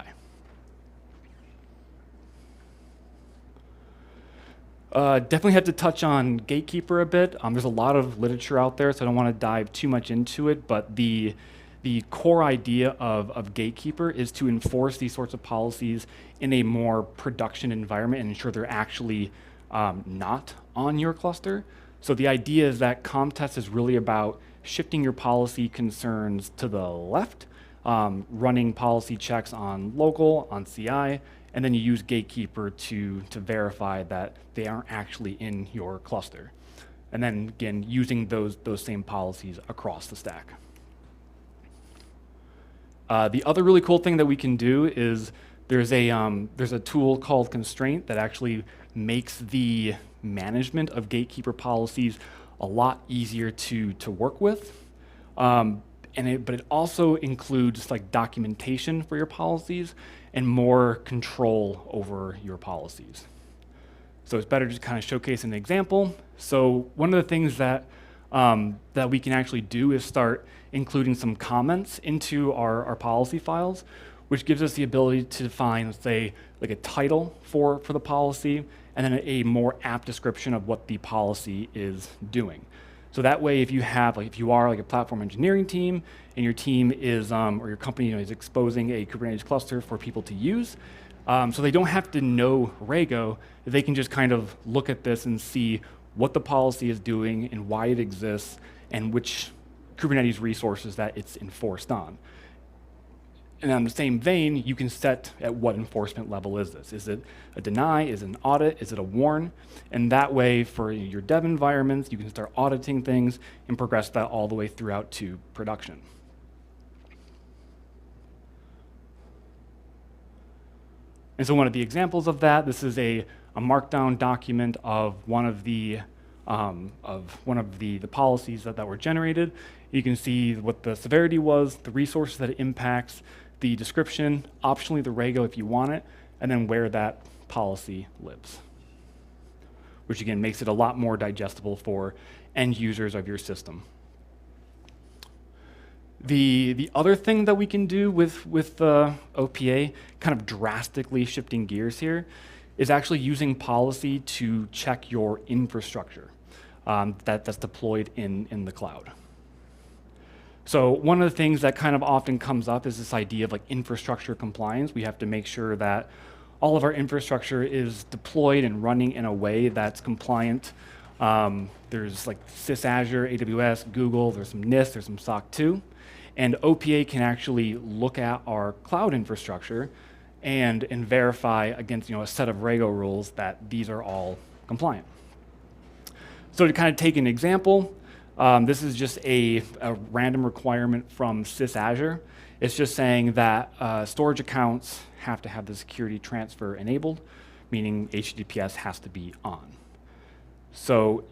Speaker 20: Definitely had to touch on Gatekeeper a bit. There's a lot of literature out there, so I don't want to dive too much into it, but the core idea of Gatekeeper is to enforce these sorts of policies in a more production environment and ensure they're actually not on your cluster. So the idea is that Comptest is really about shifting your policy concerns to the left, running policy checks on local, on CI, and then you use Gatekeeper to verify that they aren't actually in your cluster. And then again, using those same policies across the stack. The other really cool thing that we can do is there's a tool called Constraint that actually makes the management of Gatekeeper policies a lot easier to work with. But it also includes like documentation for your policies and more control over your policies. So it's better to kind of showcase an example. So one of the things that we can actually do is start including some comments into our policy files, which gives us the ability to define, let's say, like a title for the policy, and then a more apt description of what the policy is doing. So that way, if you are like a platform engineering team, and your team is, or your company is exposing a Kubernetes cluster for people to use, so they don't have to know Rego, they can just kind of look at this and see what the policy is doing and why it exists, and which Kubernetes resources that it's enforced on. And on the same vein, you can set at what enforcement level is this. Is it a deny? Is it an audit? Is it a warn? And that way, for your dev environments, you can start auditing things and progress that all the way throughout to production. And so one of the examples of that, this is a markdown document of one of the policies that were generated. You can see what the severity was, the resources that it impacts, the description, optionally the Rego if you want it, and then where that policy lives, which again makes it a lot more digestible for end users of your system. The other thing that we can do with OPA, kind of drastically shifting gears here, is actually using policy to check your infrastructure that's deployed in the cloud. So one of the things that kind of often comes up is this idea of like infrastructure compliance. We have to make sure that all of our infrastructure is deployed and running in a way that's compliant. There's like SysAzure, AWS, Google, there's some NIST, there's some SOC 2. And OPA can actually look at our cloud infrastructure and verify against a set of Rego rules that these are all compliant. So to kind of take an example, this is just a random requirement from SysAzure. It's just saying that storage accounts have to have the security transfer enabled, meaning HTTPS has to be on. So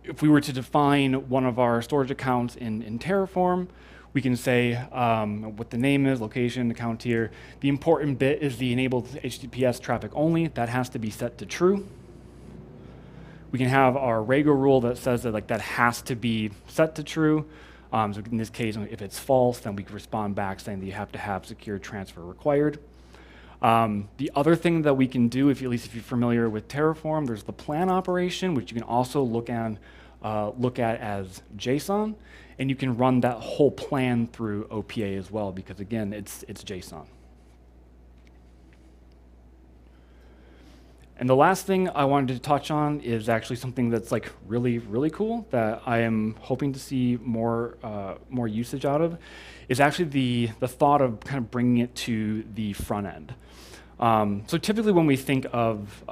Speaker 20: if we were to define one of our storage accounts in Terraform, We can say what the name is, location, account tier. The important bit is the enabled HTTPS traffic only. That has to be set to true. We can have our Rego rule that says that that has to be set to true. So in this case, if it's false, then we can respond back saying that you have to have secure transfer required. The other thing that we can do, at least if you're familiar with Terraform, there's the plan operation, which you can also look at as JSON, and you can run that whole plan through OPA as well, because again, it's JSON. And the last thing I wanted to touch on is actually something that's really, really cool that I am hoping to see more usage out of, is actually the thought of kind of bringing it to the front end. So typically when we think of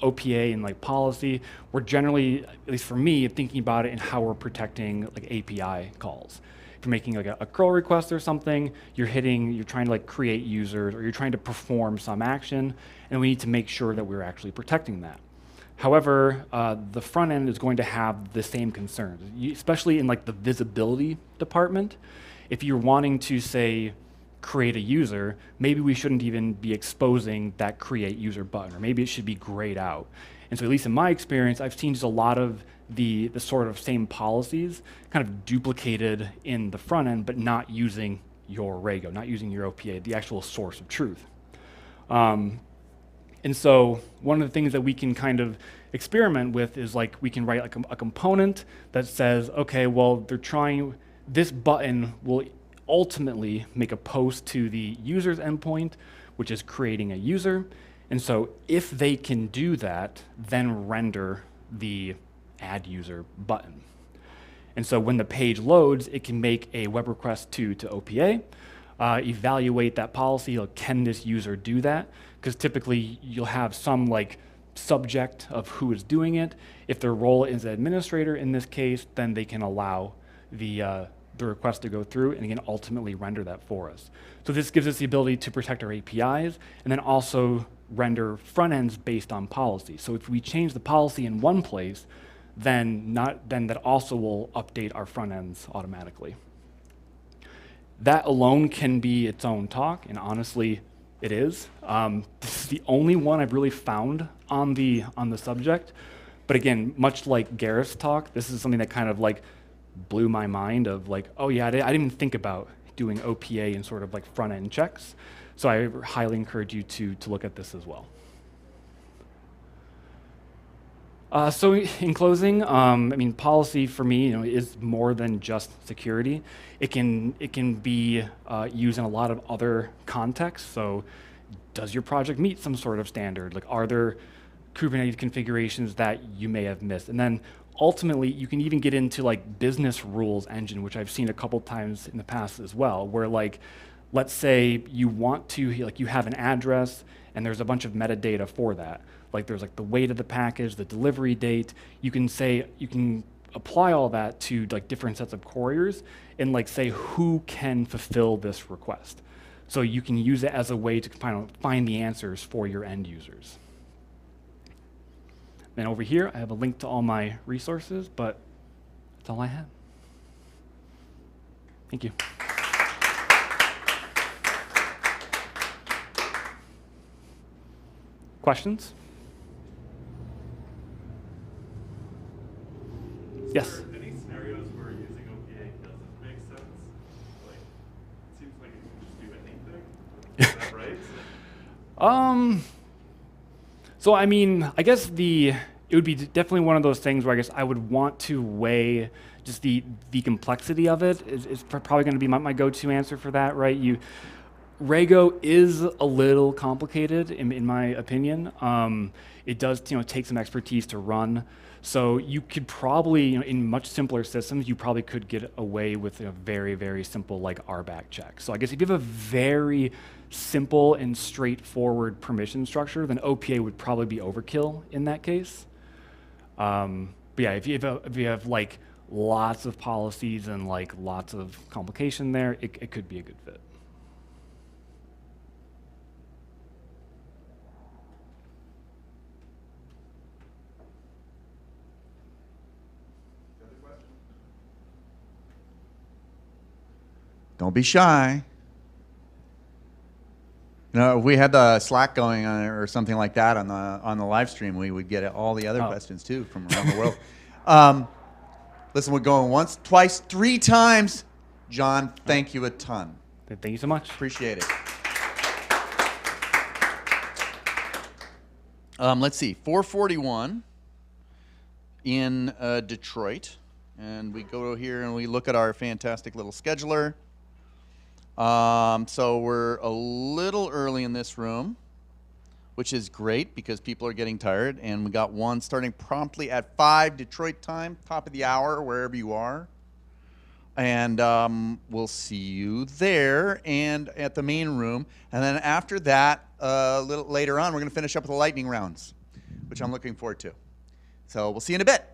Speaker 20: OPA and policy, we're generally, at least for me, thinking about it in how we're protecting API calls. If you're making a curl request or something, you're trying to create users, or you're trying to perform some action, and we need to make sure that we're actually protecting that. However, the front end is going to have the same concerns, especially in the visibility department. If you're wanting to, say, create a user, maybe we shouldn't even be exposing that create user button, or maybe it should be grayed out. And so at least in my experience, I've seen just a lot of the sort of same policies kind of duplicated in the front end, but not using your Rego, not using your OPA, the actual source of truth. And so one of the things that we can kind of experiment with is we can write a component that says, okay, well, this button will ultimately make a post to the user's endpoint, which is creating a user. And so if they can do that, then render the add user button. And so when the page loads, it can make a web request to OPA, evaluate that policy, can this user do that? Because typically you'll have some subject of who is doing it. If their role is administrator in this case, then they can allow the request to go through, and again, ultimately render that for us. So this gives us the ability to protect our APIs, and then also render front ends based on policy. So if we change the policy in one place, then that also will update our front ends automatically. That alone can be its own talk, and honestly, it is. This is the only one I've really found on the subject. But again, much like Gareth's talk, this is something that kind of blew my mind of oh yeah, I didn't even think about doing OPA and sort of front end checks. So I highly encourage you to look at this as well. So in closing, I mean, policy for me, is more than just security. It can be used in a lot of other contexts. So, does your project meet some sort of standard? Are there Kubernetes configurations that you may have missed? And then ultimately, you can even get into business rules engine, which I've seen a couple times in the past as well, where let's say you want to you have an address and there's a bunch of metadata for that. There's the weight of the package, the delivery date. You can apply all that to different sets of couriers and say who can fulfill this request. So you can use it as a way to find the answers for your end users. And over here, I have a link to all my resources, but that's all I have. Thank you. Questions? Yes.
Speaker 21: Are there any scenarios where using OPA doesn't make sense? It seems like you can just do anything. Is that right?
Speaker 20: So I mean, I guess it would be definitely one of those things where I guess I would want to weigh just the complexity of it. Is probably going to be my go-to answer for that, right? Rego is a little complicated in my opinion. It does take some expertise to run. So you could probably, in much simpler systems, you probably could get away with a very, very simple RBAC check. So I guess if you have a very simple and straightforward permission structure, then OPA would probably be overkill in that case. But yeah, if you have lots of policies and lots of complication there, it could be a good fit.
Speaker 3: Don't be shy. You know, if we had the Slack going on or something like that on the live stream, we would get all the other questions too from around the world. Listen, we're going once, twice, 3 times. John, thank you a ton.
Speaker 20: Thank you so much.
Speaker 3: Appreciate it. Let's see, 4:41 in Detroit. And we go here and we look at our fantastic little scheduler. So we're a little early in this room, which is great because people are getting tired. And we got one starting promptly at 5 Detroit time, top of the hour, wherever you are. And we'll see you there and at the main room. And then after that, a little later on, we're going to finish up with the lightning rounds, which I'm looking forward to. So we'll see you in a bit.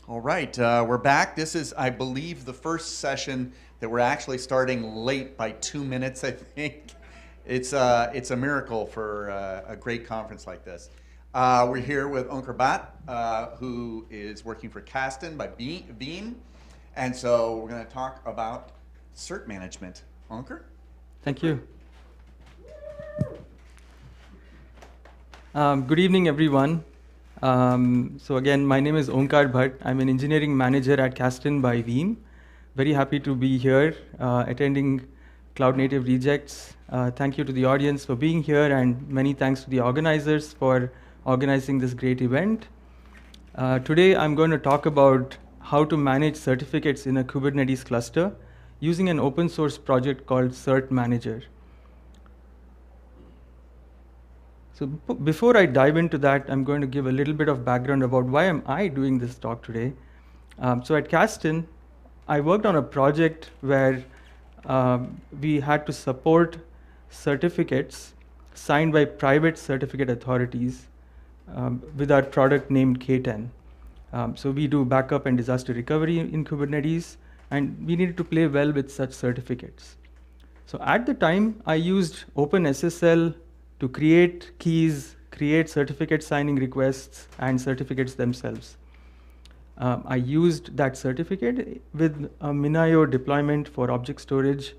Speaker 3: All right, we're back. This is, I believe, the first session that we're actually starting late by 2 minutes, I think. It's a miracle for a great conference like this. We're here with Onkar Bhatt, who is working for Kasten by Veeam. And so we're going to talk about cert management. Onkar?
Speaker 4: Thank you. Good evening, everyone. So again, my name is Onkar Bhatt. I'm an engineering manager at Kasten by Veeam. Very happy to be here attending Cloud Native Rejekts. Thank you to the audience for being here, and many thanks to the organizers for organizing this great event. Today, I'm going to talk about how to manage certificates in a Kubernetes cluster using an open source project called Cert-manager. So before I dive into that, I'm going to give a little bit of background about why am I doing this talk today. So at Kasten, I worked on a project where we had to support certificates signed by private certificate authorities with our product named K10. So we do backup and disaster recovery in Kubernetes, and we needed to play well with such certificates. So at the time, I used OpenSSL to create keys, create certificate signing requests, and certificates themselves. I used that certificate with a MinIO deployment for object storage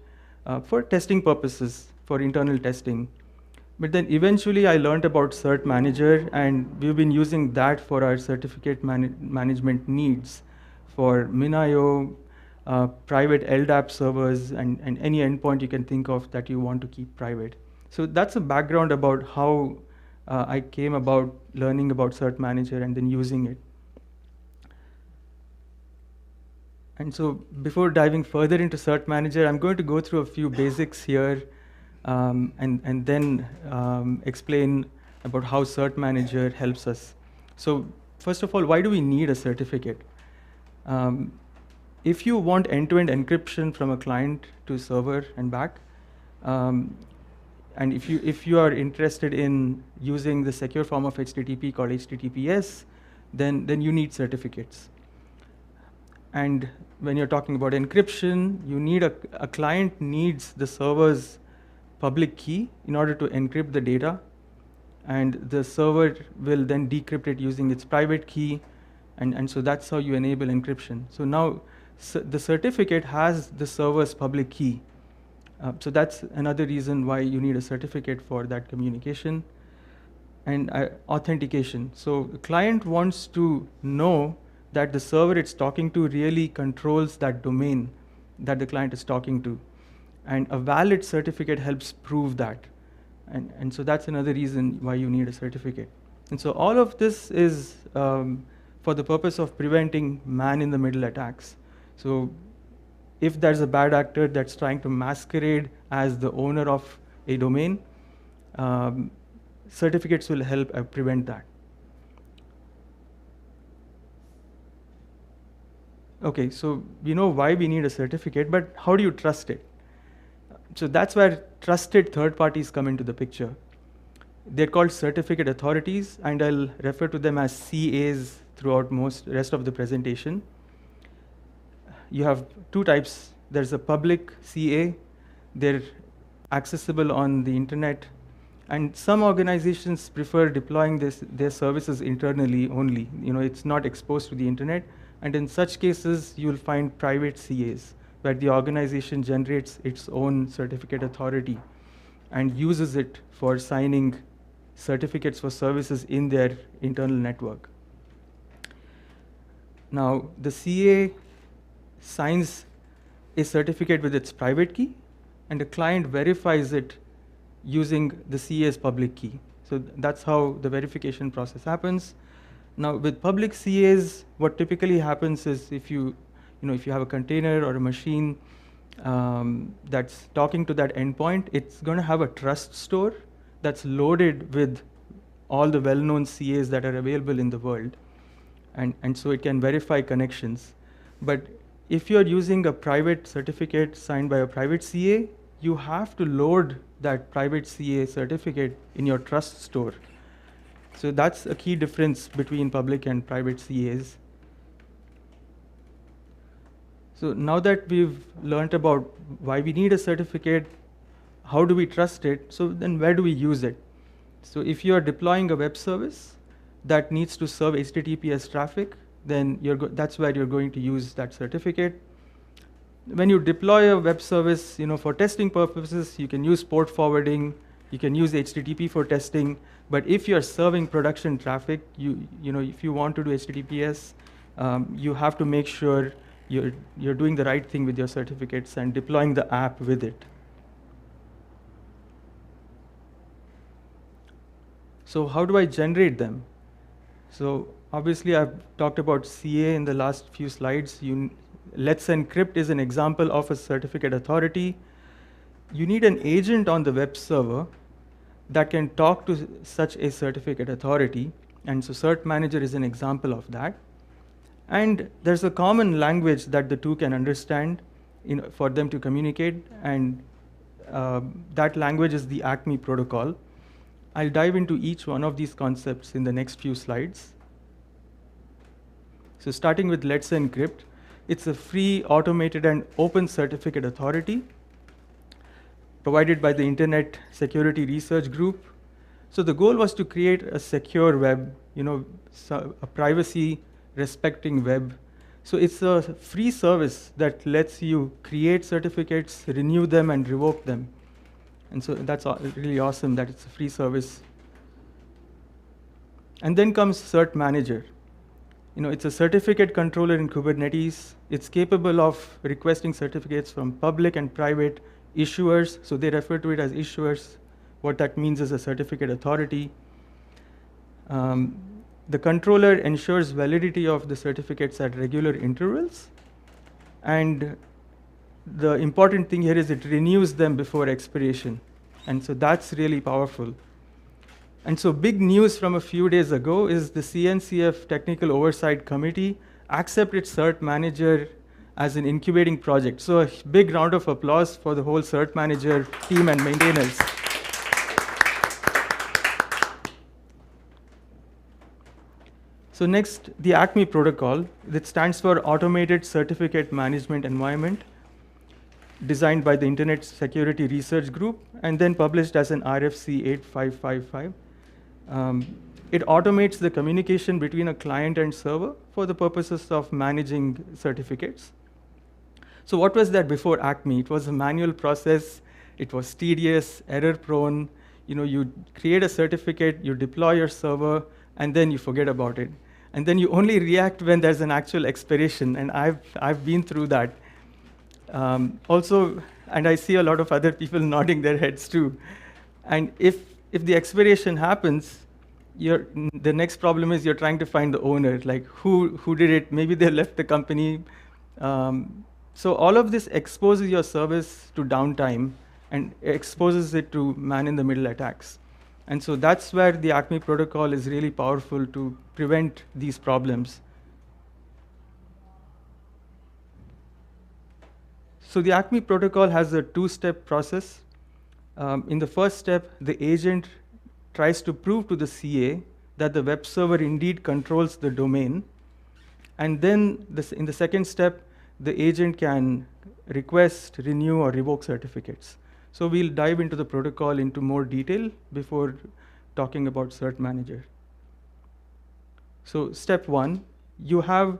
Speaker 4: for testing purposes, for internal testing. But then eventually I learned about Cert-manager, and we've been using that for our certificate management needs for MinIO, private LDAP servers, and any endpoint you can think of that you want to keep private. So that's a background about how I came about learning about Cert-manager and then using it. And so before diving further into Cert-manager, I'm going to go through a few basics here and then explain about how Cert-manager helps us. So first of all, why do we need a certificate? If you want end-to-end encryption from a client to server and back, and if you are interested in using the secure form of HTTP called HTTPS, then you need certificates. And when you're talking about encryption, you need a client needs the server's public key in order to encrypt the data, and the server will then decrypt it using its private key, and so that's how you enable encryption. So now the certificate has the server's public key. So that's another reason why you need a certificate for that communication. And authentication. So the client wants to know that the server it's talking to really controls that domain that the client is talking to. And a valid certificate helps prove that. And so that's another reason why you need a certificate. And so all of this is for the purpose of preventing man-in-the-middle attacks. So if there's a bad actor that's trying to masquerade as the owner of a domain, certificates will help prevent that. Okay, so we know why we need a certificate, but how do you trust it? So that's where trusted third parties come into the picture. They're called certificate authorities, and I'll refer to them as CAs throughout most rest of the presentation. You have two types. There's a public CA. They're accessible on the internet. And some organizations prefer deploying their services internally only. It's not exposed to the internet. And in such cases, you'll find private CAs, where the organization generates its own certificate authority and uses it for signing certificates for services in their internal network. Now, the CA signs a certificate with its private key, and the client verifies it using the CA's public key. So that's how the verification process happens. Now, with public CAs, what typically happens is if you have a container or a machine that's talking to that endpoint, it's going to have a trust store that's loaded with all the well-known CAs that are available in the world. And so it can verify connections. But if you're using a private certificate signed by a private CA, you have to load that private CA certificate in your trust store. So that's a key difference between public and private CAs. So now that we've learned about why we need a certificate, how do we trust it, so then where do we use it? So if you're deploying a web service, that needs to serve HTTPS traffic, then that's where you're going to use that certificate. When you deploy a web service, for testing purposes, you can use port forwarding, you can use HTTP for testing, but if you're serving production traffic, if you want to do HTTPS, you have to make sure you're doing the right thing with your certificates and deploying the app with it. So how do I generate them? So obviously, I've talked about CA in the last few slides. Let's Encrypt is an example of a certificate authority. You need an agent on the web server that can talk to such a certificate authority. And so Cert-manager is an example of that. And there's a common language that the two can understand for them to communicate. And that language is the Acme protocol. I'll dive into each one of these concepts in the next few slides. So starting with Let's Encrypt, it's a free, automated, and open certificate authority provided by the Internet Security Research Group. So the goal was to create a secure web, a privacy-respecting web. So it's a free service that lets you create certificates, renew them, and revoke them. And so that's really awesome that it's a free service. And then comes Cert-manager. It's a certificate controller in Kubernetes. It's capable of requesting certificates from public and private issuers. So they refer to it as issuers. What that means is a certificate authority. The controller ensures validity of the certificates at regular intervals. And the important thing here is it renews them before expiration. And so that's really powerful. And so big news from a few days ago is the CNCF Technical Oversight Committee accepted Cert-manager as an incubating project. So a big round of applause for the whole Cert-manager team and maintainers. So next, the Acme protocol, that stands for Automated Certificate Management Environment, designed by the Internet Security Research Group, and then published as an RFC 8555. It automates the communication between a client and server for the purposes of managing certificates. So what was that before Acme? It was a manual process. It was tedious, error-prone. You create a certificate, you deploy your server, and then you forget about it. And then you only react when there's an actual expiration, and I've been through that. Also, and I see a lot of other people nodding their heads too. And if the expiration happens, the next problem is you're trying to find the owner, like who did it? Maybe they left the company. So all of this exposes your service to downtime and exposes it to man-in-the-middle attacks. And so that's where the Acme protocol is really powerful to prevent these problems. So the Acme protocol has a two-step process. In the first step, the agent tries to prove to the CA that the web server indeed controls the domain. And then in the second step, the agent can request, renew, or revoke certificates. So we'll dive into the protocol into more detail before talking about Cert-manager. So step one, you have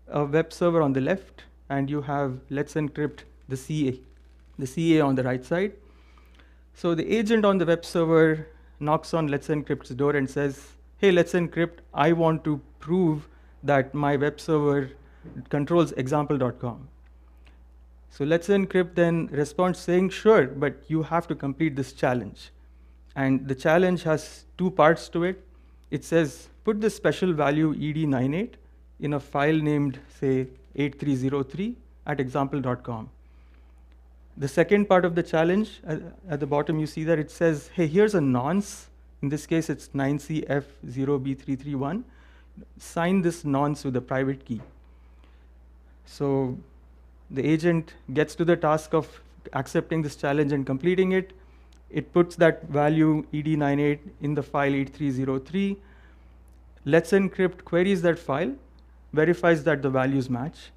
Speaker 4: a web server on the left, and you have Let's Encrypt the CA on the right side. So the agent on the web server knocks on Let's Encrypt's door and says, hey, Let's Encrypt, I want to prove that my web server controls example.com. So Let's Encrypt then responds saying, sure, but you have to complete this challenge. And the challenge has two parts to it. It says, put the special value ed98 in a file named, say, 8303 at example.com. The second part of the challenge, at the bottom you see that it says, hey, here's a nonce. In this case, it's 9CF0B331. Sign this nonce with a private key. So the agent gets to the task of accepting this challenge and completing it. It puts that value ed98 in the file 8303. Let's Encrypt queries that file, verifies that the values match.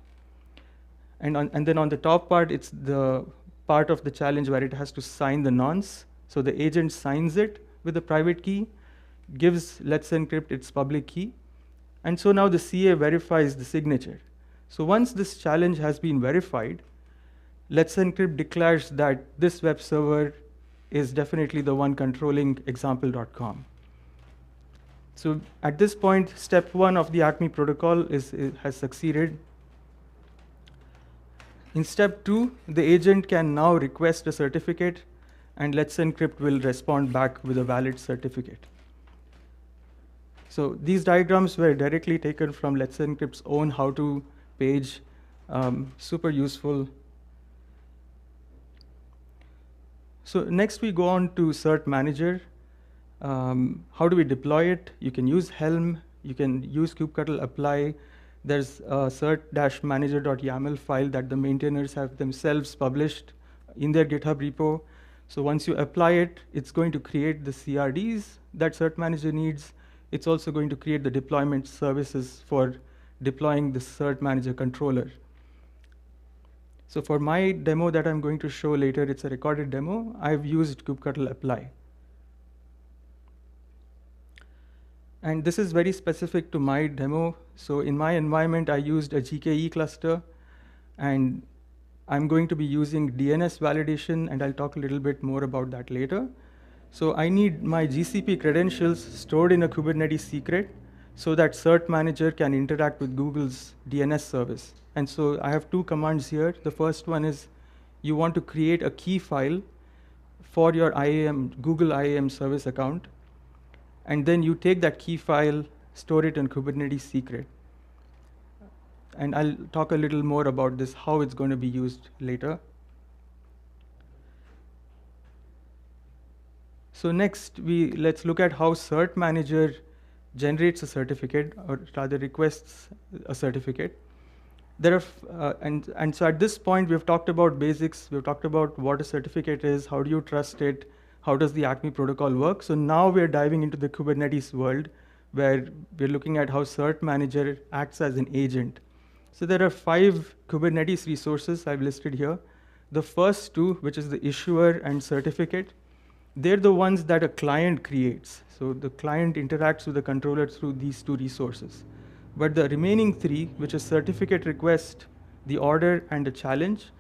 Speaker 4: And then on the top part, it's the part of the challenge where it has to sign the nonce. So the agent signs it with a private key. gives Let's Encrypt its public key. And so now the CA verifies the signature. So once this challenge has been verified, Let's Encrypt declares that this web server is definitely the one controlling example.com. So at this point, step 1 of the Acme protocol has succeeded. In step 2, the agent can now request a certificate, and Let's Encrypt will respond back with a valid certificate. So these diagrams were directly taken from Let's Encrypt's own how-to page, super useful. So next we go on to Cert-manager. How do we deploy it? You can use Helm, you can use kubectl apply. There's a cert-manager.yaml file that the maintainers have themselves published in their GitHub repo. So once you apply it, it's going to create the CRDs that Cert-manager needs. It's also going to create the deployment services for deploying the Cert-manager controller. So for my demo that I'm going to show later, it's a recorded demo, I've used kubectl apply. And this is very specific to my demo. So in my environment, I used a GKE cluster, and I'm going to be using DNS validation, and I'll talk a little bit more about that later. So I need my GCP credentials stored in a Kubernetes secret so that Cert-manager can interact with Google's DNS service. And so I have 2 commands here. The first one is you want to create a key file for your IAM, Google IAM service account. And then you take that key file, store it in Kubernetes secret. And I'll talk a little more about this, how it's going to be used later. So next, let's look at how Cert-manager generates a certificate, or rather requests a certificate. There are, and so at this point, we've talked about basics. We've talked about what a certificate is, how do you trust it, how does the Acme protocol work. So now we're diving into the Kubernetes world, where we're looking at how Cert-manager acts as an agent. So there are 5 Kubernetes resources I've listed here. The first 2, which is the issuer and certificate, they're the ones that a client creates. So the client interacts with the controller through these 2 resources. But the remaining 3, which is certificate request, the order, and the challenge,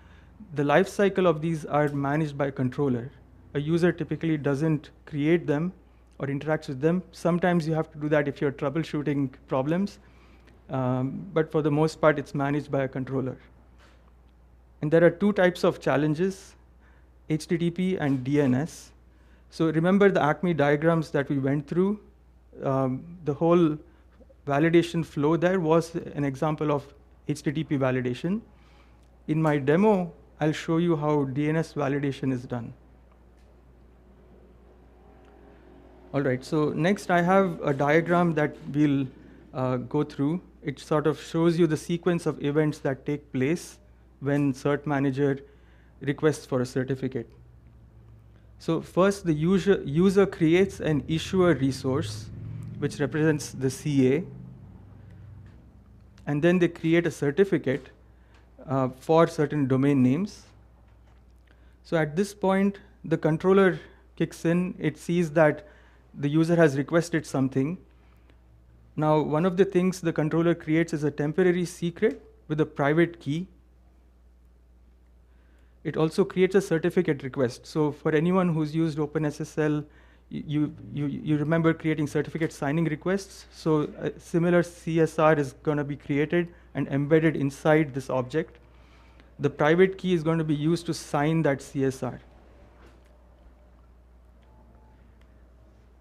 Speaker 4: the life cycle of these are managed by a controller. A user typically doesn't create them or interacts with them. Sometimes you have to do that if you're troubleshooting problems. But for the most part, it's managed by a controller. And there are 2 types of challenges, HTTP and DNS. So remember the Acme diagrams that we went through? The whole validation flow there was an example of HTTP validation. In my demo, I'll show you how DNS validation is done. All right, so next I have a diagram that we'll go through. It sort of shows you the sequence of events that take place when Cert-manager requests for a certificate. So first, the user creates an issuer resource, which represents the CA. And then they create a certificate for certain domain names. So at this point, the controller kicks in. It sees that the user has requested something. Now, one of the things the controller creates is a temporary secret with a private key. It also creates a certificate request. So for anyone who's used OpenSSL, you remember creating certificate signing requests. So a similar CSR is going to be created and embedded inside this object. The private key is going to be used to sign that CSR.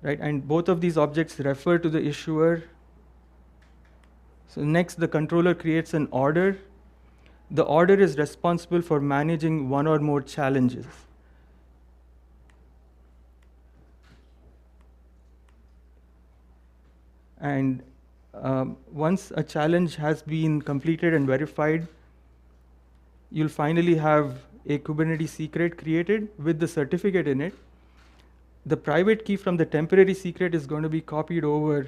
Speaker 4: Right? And both of these objects refer to the issuer. So next, the controller creates an order. The order is responsible for managing one or more challenges. And once a challenge has been completed and verified, you'll finally have a Kubernetes secret created with the certificate in it. The private key from the temporary secret is going to be copied over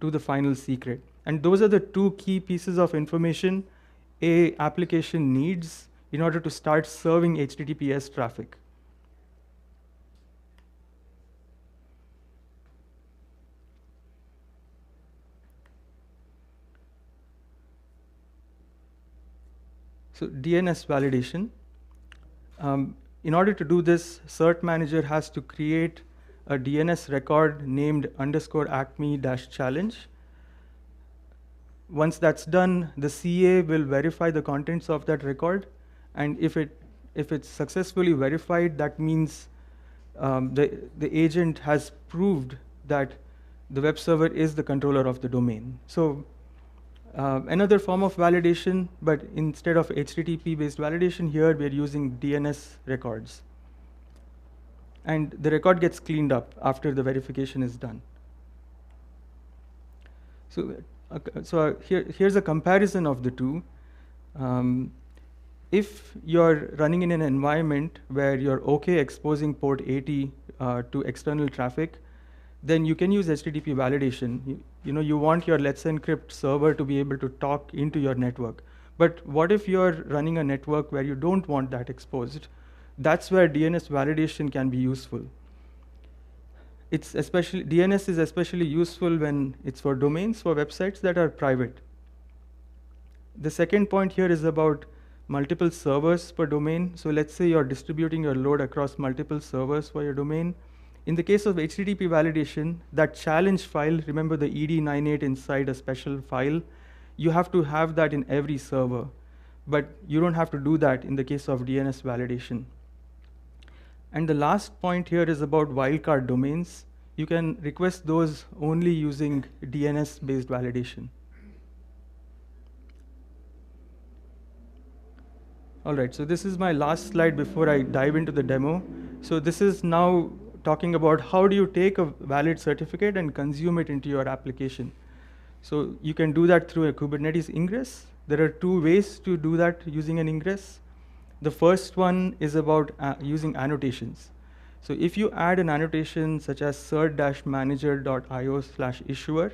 Speaker 4: to the final secret. And those are the 2 key pieces of information an application needs in order to start serving HTTPS traffic. So DNS validation. In order to do this, Cert-manager has to create a DNS record named _acme-challenge. Once that's done, the CA will verify the contents of that record, and if it's successfully verified, that means the agent has proved that the web server is the controller of the domain. So another form of validation, but instead of HTTP-based validation, here we're using DNS records. And the record gets cleaned up after the verification is done. So here's a comparison of the two. If you're running in an environment where you're okay exposing port 80 to external traffic, then you can use HTTP validation. You want your Let's Encrypt server to be able to talk into your network. But what if you're running a network where you don't want that exposed? That's where DNS validation can be useful. DNS is especially useful when it's for domains for websites that are private. The second point here is about multiple servers per domain. So let's say you're distributing your load across multiple servers for your domain. In the case of HTTP validation, that challenge file, remember the ED98 inside a special file, you have to have that in every server. But you don't have to do that in the case of DNS validation. And the last point here is about wildcard domains. You can request those only using DNS-based validation. All right, so this is my last slide before I dive into the demo. So this is now talking about how do you take a valid certificate and consume it into your application. So you can do that through a Kubernetes ingress. There are two ways to do that using an ingress. The first one is about using annotations. So if you add an annotation such as cert-manager.io/issuer,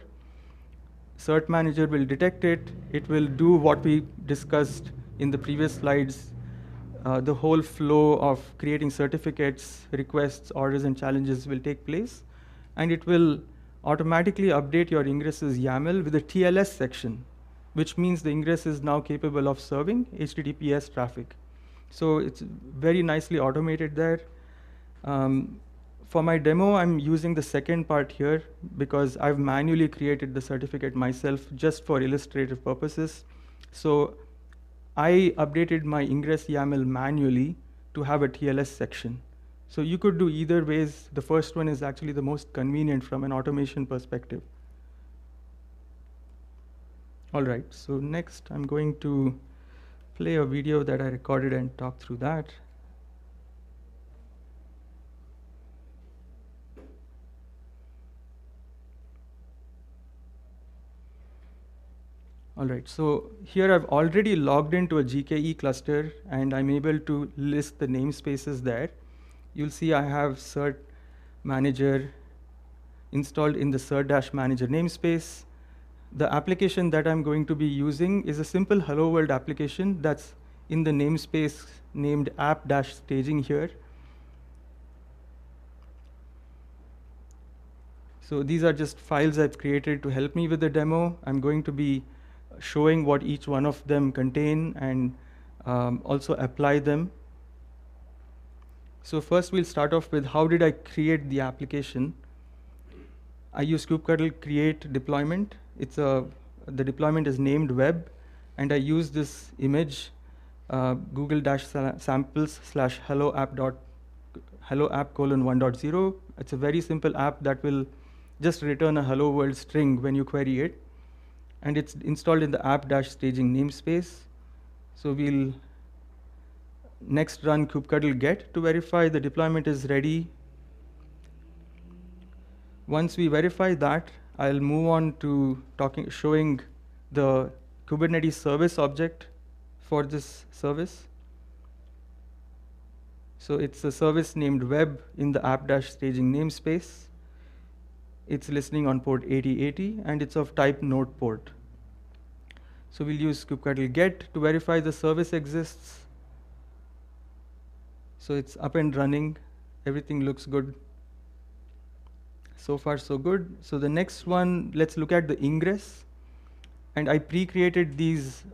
Speaker 4: Cert-manager will detect it. It will do what we discussed in the previous slides, the whole flow of creating certificates, requests, orders, and challenges will take place. And it will automatically update your ingress's YAML with a TLS section, which means the ingress is now capable of serving HTTPS traffic. So it's very nicely automated there. For my demo, I'm using the second part here because I've manually created the certificate myself just for illustrative purposes. So I updated my ingress YAML manually to have a TLS section. So you could do either ways. The first one is actually the most convenient from an automation perspective. All right, so next I'm going to play a video that I recorded and talk through that. All right, so here I've already logged into a GKE cluster and I'm able to list the namespaces there. You'll see I have Cert-manager installed in the Cert-manager namespace. The application that I'm going to be using is a simple Hello World application that's in the namespace named app-staging here. So these are just files I've created to help me with the demo. I'm going to be showing what each one of them contain and also apply them. So first we'll start off with how did I create the application. I use kubectl create deployment. The deployment is named web, and I use this image google-samples/hello app:1.0. It's a very simple app that will just return a hello world string when you query it. And it's installed in the app-staging namespace. So we'll next run kubectl get to verify the deployment is ready. Once we verify that, I'll move on to showing the Kubernetes service object for this service. So it's a service named web in the app-staging namespace. It's listening on port 8080, and it's of type node port. So we'll use kubectl get to verify the service exists. So it's up and running. Everything looks good. So far, so good. So the next one, let's look at the ingress. And I pre-created these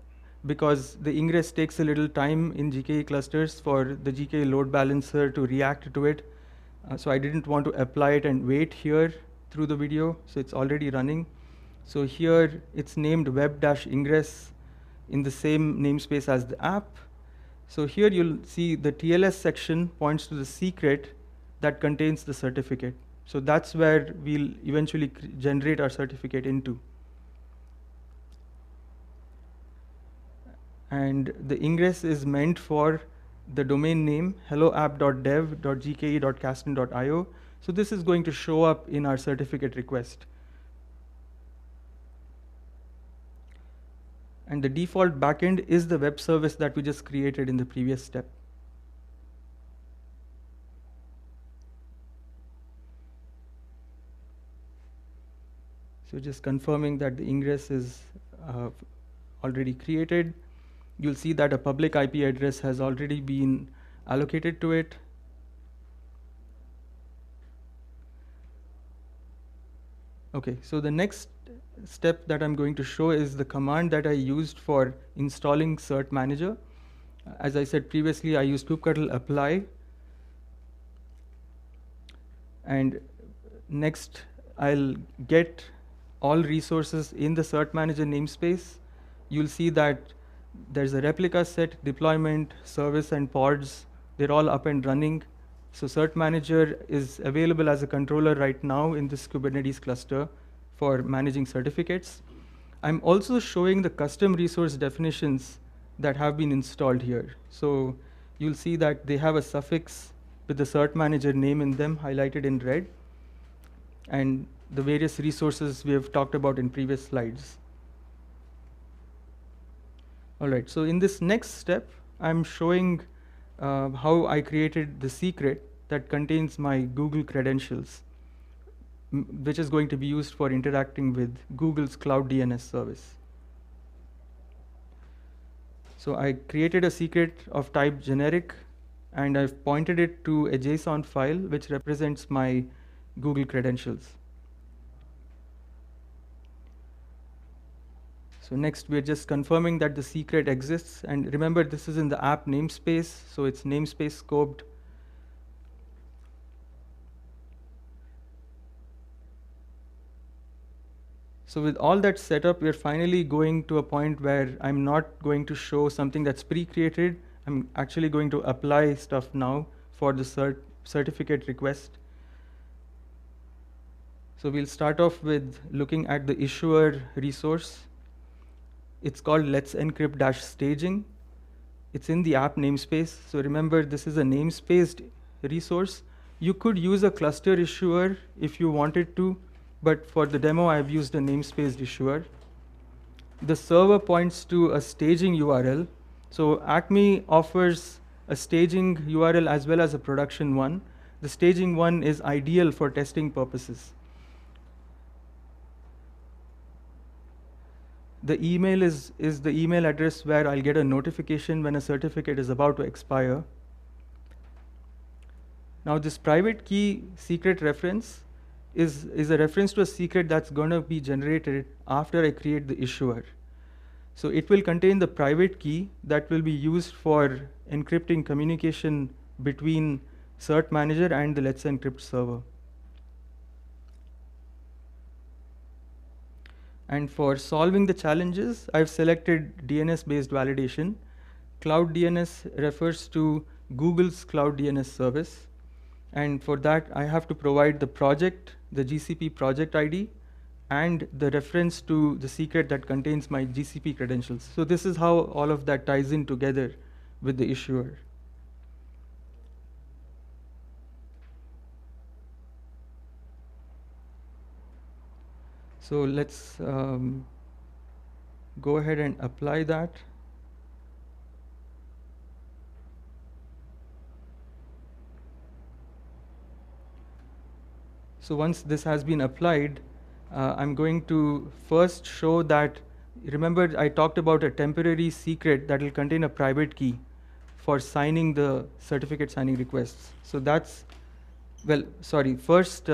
Speaker 4: because the ingress takes a little time in GKE clusters for the GKE load balancer to react to it. So I didn't want to apply it and wait here through the video, so it's already running. So here it's named web-ingress in the same namespace as the app. So here you'll see the TLS section points to the secret that contains the certificate. So that's where we'll eventually generate our certificate into. And the ingress is meant for the domain name helloapp.dev.gke.kasten.io. So this is going to show up in our certificate request. And the default backend is the web service that we just created in the previous step. So just confirming that the ingress is already created. You'll see that a public IP address has already been allocated to it. Okay, so the next step that I'm going to show is the command that I used for installing Cert-manager. As I said previously, I used kubectl apply. And next, I'll get all resources in the Cert-manager namespace. You'll see that there's a replica set, deployment, service, and pods. They're all up and running. So Cert-manager is available as a controller right now in this Kubernetes cluster for managing certificates. I'm also showing the custom resource definitions that have been installed here. So you'll see that they have a suffix with the Cert-manager name in them, highlighted in red, and the various resources we have talked about in previous slides. All right, so in this next step, I'm showing how I created the secret that contains my Google credentials, which is going to be used for interacting with Google's Cloud DNS service. So I created a secret of type generic, and I've pointed it to a JSON file which represents my Google credentials. So next, we're just confirming that the secret exists. And remember, this is in the app namespace, so it's namespace scoped. So with all that set up, we're finally going to a point where I'm not going to show something that's pre-created. I'm actually going to apply stuff now for the certificate request. So we'll start off with looking at the issuer resource. It's called Let's Encrypt -staging. It's in the app namespace. So remember, this is a namespaced resource. You could use a cluster issuer if you wanted to, but for the demo, I've used a namespaced issuer. The server points to a staging URL. So Acme offers a staging URL as well as a production one. The staging one is ideal for testing purposes. The email is the email address where I'll get a notification when a certificate is about to expire. Now this private key secret reference is a reference to a secret that's going to be generated after I create the issuer. So it will contain the private key that will be used for encrypting communication between Cert-manager and the Let's Encrypt server. And for solving the challenges, I've selected DNS-based validation. Cloud DNS refers to Google's Cloud DNS service. And for that, I have to provide the project, the GCP project ID, and the reference to the secret that contains my GCP credentials. So this is how all of that ties in together with the issuer. So let's go ahead and apply that. So once this has been applied, I'm going to first show that, remember I talked about a temporary secret that will contain a private key for signing the certificate signing requests. So that's, well, sorry, first,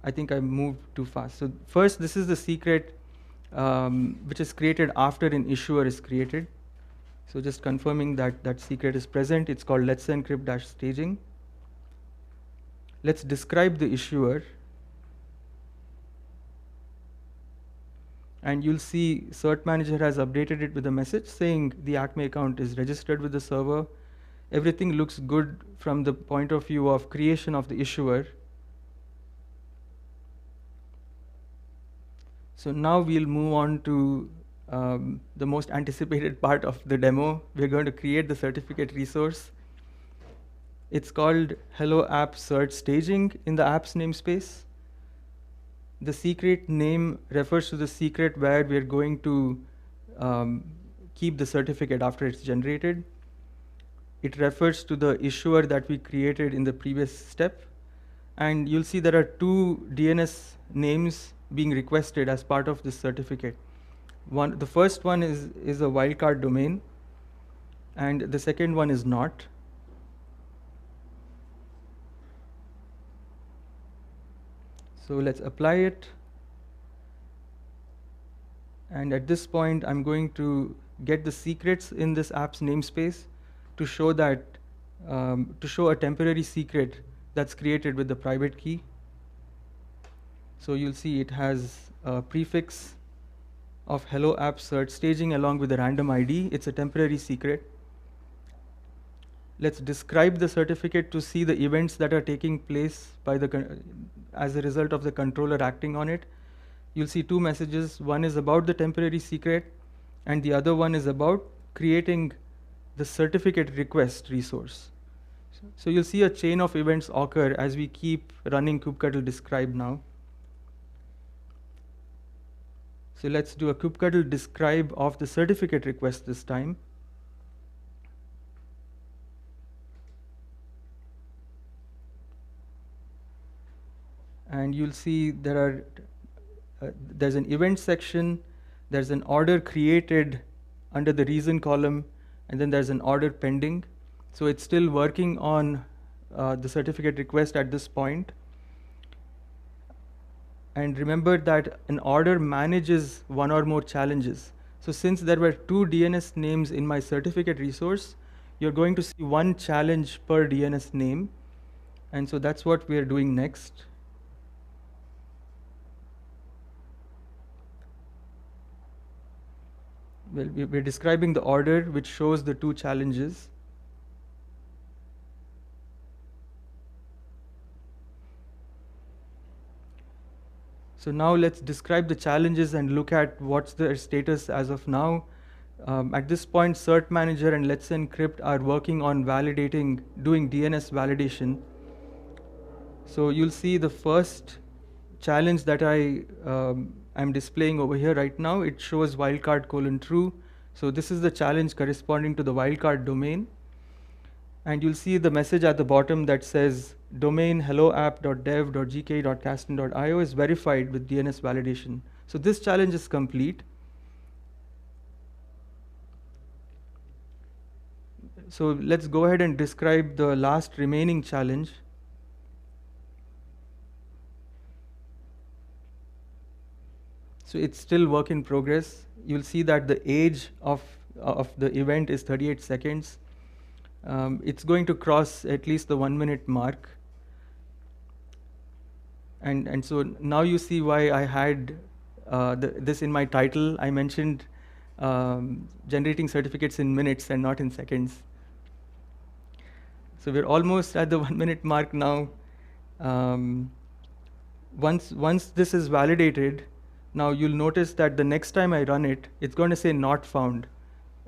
Speaker 4: I think I moved too fast. So first, this is the secret which is created after an issuer is created. So just confirming that that secret is present. It's called let's encrypt dash staging. Let's describe the issuer. And you'll see Cert-manager has updated it with a message saying the Acme account is registered with the server. Everything looks good from the point of view of creation of the issuer. So now we'll move on to the most anticipated part of the demo. We're going to create the certificate resource. It's called Hello App Cert Staging in the apps namespace. The secret name refers to the secret where we're going to keep the certificate after it's generated. It refers to the issuer that we created in the previous step. And you'll see there are two DNS names being requested as part of this certificate. The first one is a wildcard domain, and the second one is not. So let's apply it. And at this point, I'm going to get the secrets in this app's namespace to show that to show a temporary secret that's created with the private key. So you'll see it has a prefix of hello app cert staging along with a random ID. It's a temporary secret. Let's describe the certificate to see the events that are taking place by as a result of the controller acting on it. You'll see two messages. One is about the temporary secret, and the other one is about creating the certificate request resource. So you'll see a chain of events occur as we keep running kubectl describe now. So let's do a kubectl describe of the certificate request this time. And you'll see there's an event section, there's an order created under the reason column, and then there's an order pending. So it's still working on the certificate request at this point. And remember that an order manages one or more challenges. So since there were two DNS names in my certificate resource, you're going to see one challenge per DNS name. And so that's what we're doing next. Well, we're describing the order which shows the two challenges. So now let's describe the challenges and look at what's their status as of now. At this point, Cert-manager and Let's Encrypt are working on doing DNS validation. So you'll see the first challenge that I'm displaying over here right now. It shows wildcard : true. So this is the challenge corresponding to the wildcard domain. And you'll see the message at the bottom that says domain helloapp.dev.gk.caston.io is verified with DNS validation. So this challenge is complete. So let's go ahead and describe the last remaining challenge. So it's still work in progress. You'll see that the age of the event is 38 seconds. It's going to cross at least the 1 minute mark. And so now you see why I had this in my title. I mentioned generating certificates in minutes and not in seconds. So we're almost at the 1 minute mark now. Once this is validated, now you'll notice that the next time I run it, it's going to say not found.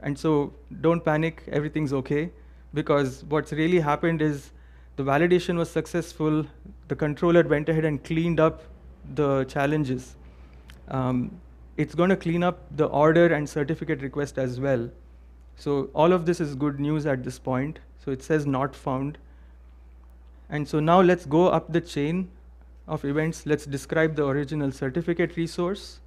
Speaker 4: And so don't panic, everything's okay, because what's really happened is the validation was successful, the controller went ahead and cleaned up the challenges. It's going to clean up the order and certificate request as well. So all of this is good news at this point. So it says not found. And so now let's go up the chain of events. Let's describe the original certificate resource.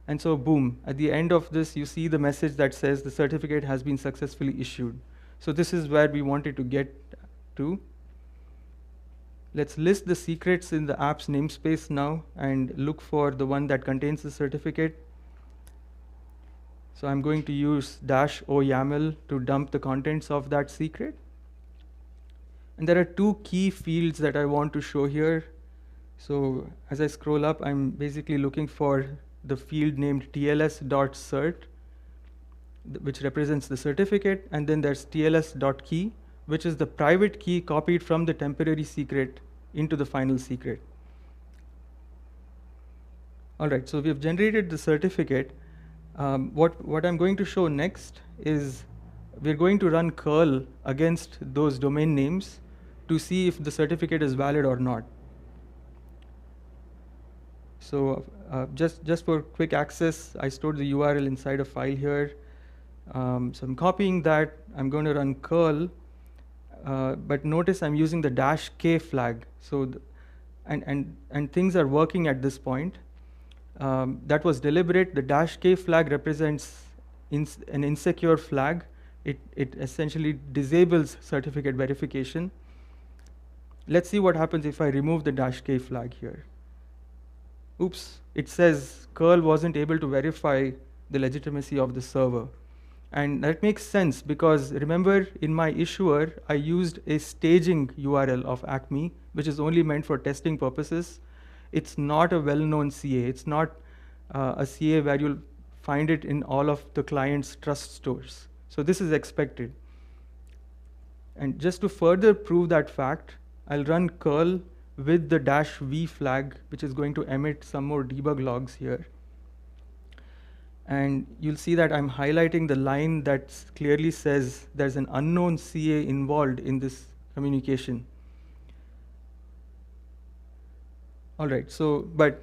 Speaker 4: And so boom, at the end of this, you see the message that says the certificate has been successfully issued. So this is where we wanted to get to. let's list the secrets in the app's namespace now and look for the one that contains the certificate. So I'm going to use -o YAML to dump the contents of that secret. And there are two key fields that I want to show here. So as I scroll up, I'm basically looking for the field named tls.cert, which represents the certificate, and then there's tls.key, which is the private key copied from the temporary secret into the final secret. All right, so we've generated the certificate. What I'm going to show next is we're going to run curl against those domain names to see if the certificate is valid or not. So just for quick access, I stored the URL inside a file here. So I'm copying that. I'm going to run curl. But notice I'm using the -k flag. So and things are working at this point. That was deliberate. The -k flag represents an insecure flag. It essentially disables certificate verification. Let's see what happens if I remove the -k flag here. Oops, it says curl wasn't able to verify the legitimacy of the server. And that makes sense because remember in my issuer, I used a staging URL of Acme, which is only meant for testing purposes. It's not a well-known CA. It's not a CA where you'll find it in all of the client's trust stores. So this is expected. And just to further prove that fact, I'll run curl with the -v flag, which is going to emit some more debug logs here. And you'll see that I'm highlighting the line that clearly says there's an unknown CA involved in this communication. All right, so, but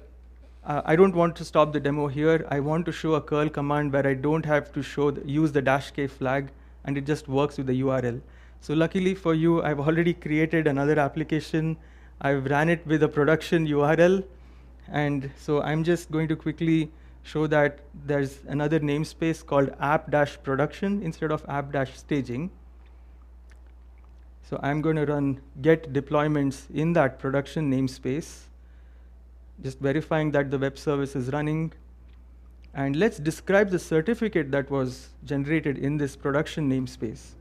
Speaker 4: I don't want to stop the demo here. I want to show a curl command where I don't have to use the -k flag, and it just works with the URL. So luckily for you, I've already created another application. I've ran it with a production URL. And so I'm just going to quickly show that there's another namespace called app-production instead of app-staging. So I'm going to run get deployments in that production namespace, just verifying that the web service is running. And let's describe the certificate that was generated in this production namespace.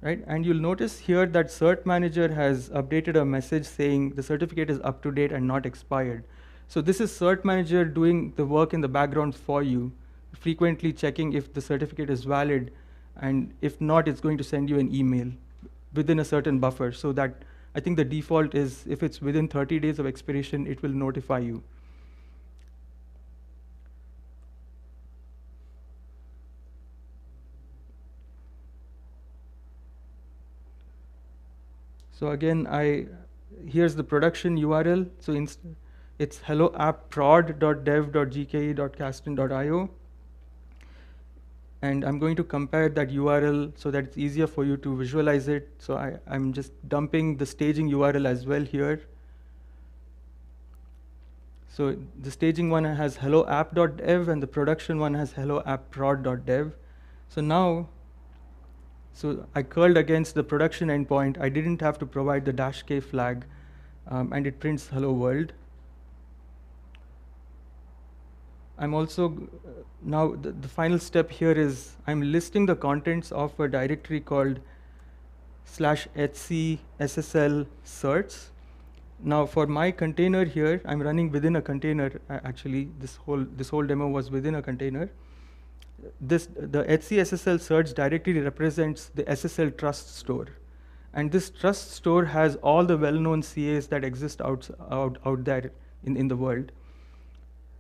Speaker 4: Right? And you'll notice here that Cert-manager has updated a message saying the certificate is up to date and not expired. So this is Cert-manager doing the work in the background for you, frequently checking if the certificate is valid, and if not, it's going to send you an email within a certain buffer. So that I think the default is if it's within 30 days of expiration, it will notify you. So again, here's the production URL. So it's hello app prod.dev.gke.caston.io. And I'm going to compare that URL so that it's easier for you to visualize it. So I'm just dumping the staging URL as well here. So the staging one has hello app.dev and the production one has hello app prod.dev. So now, so I curled against the production endpoint. I didn't have to provide the -k flag, and it prints hello world. I'm also, now the final step here is I'm listing the contents of a directory called /etc ssl certs. Now for my container here, I'm running within a container. Actually, this whole demo was within a container. The etc ssl certs directory represents the SSL trust store. And this trust store has all the well-known CAs that exist out there in the world.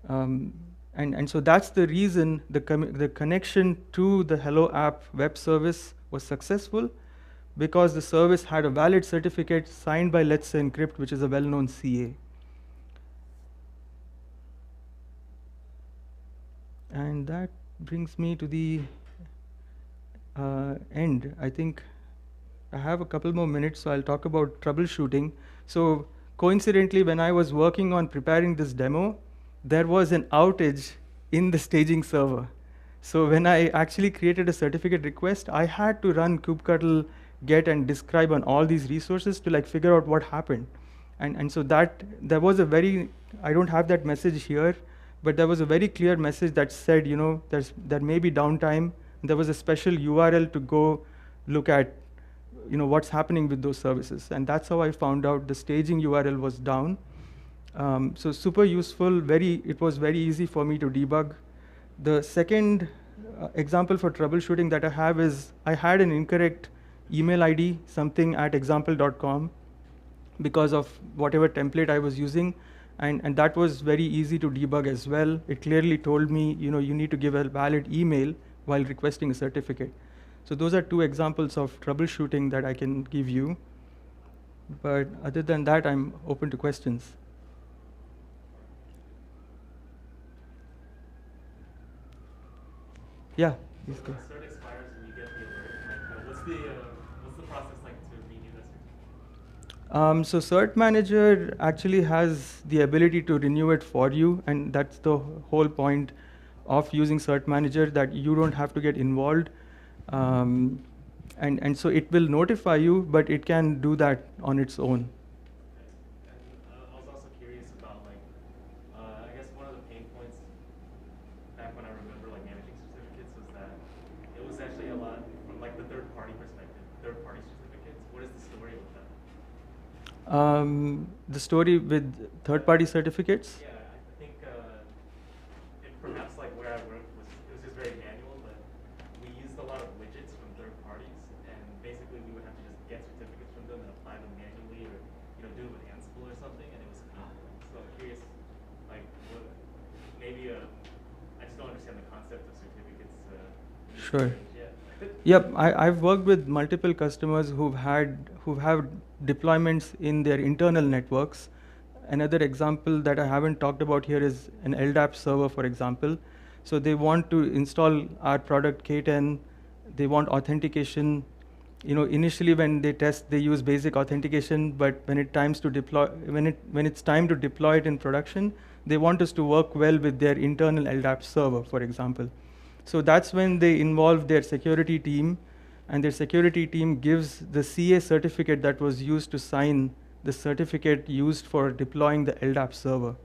Speaker 4: And so that's the reason the connection to the Hello app web service was successful, because the service had a valid certificate signed by Let's Encrypt, which is a well-known CA. And that brings me to the end. I think I have a couple more minutes, so I'll talk about troubleshooting. So coincidentally, when I was working on preparing this demo, there was an outage in the staging server. So when I actually created a certificate request, I had to run kubectl get and describe on all these resources to like figure out what happened. And so there was a very, I don't have that message here, but there was a very clear message that said, you know, there may be downtime. There was a special URL to go look at, you know, what's happening with those services. And that's how I found out the staging URL was down. So super useful, it was very easy for me to debug. The second example for troubleshooting that I have is I had an incorrect email ID, something at example.com, because of whatever template I was using. And that was very easy to debug as well. It clearly told me, you know, you need to give a valid email while requesting a certificate. So those are two examples of troubleshooting that I can give you. But other than that, I'm open to questions. Yeah, please go.
Speaker 21: Cert expires and you get the alert. What's the process like to renew that certificate?
Speaker 4: So Cert-manager actually has the ability to renew it for you, and that's the whole point of using Cert-manager, that you don't have to get involved. And so it will notify you, but it can do that on its own.
Speaker 21: I was also curious about, like, I guess one of the pain points back when I remember like managing certificates was that it was actually a lot from like the third-party perspective, third-party certificates. What is the story with that?
Speaker 4: The story with third-party certificates?
Speaker 21: Yeah, I think perhaps like where I worked it was just very manual, but we used a lot of widgets from third parties, and basically we would have to just get certificates from them and apply them manually, or do it with Ansible or something, and it was painful. So I'm curious, like, maybe I just don't understand the concept of certificates.
Speaker 4: Sure. Yep, I've worked with multiple customers who have deployments in their internal networks. Another example that I haven't talked about here is an LDAP server, for example. So they want to install our product K10. They want authentication. Initially when they test, they use basic authentication, but when it's time to deploy it in production, they want us to work well with their internal LDAP server, for example. So that's when they involve their security team, and their security team gives the CA certificate that was used to sign the certificate used for deploying the LDAP server.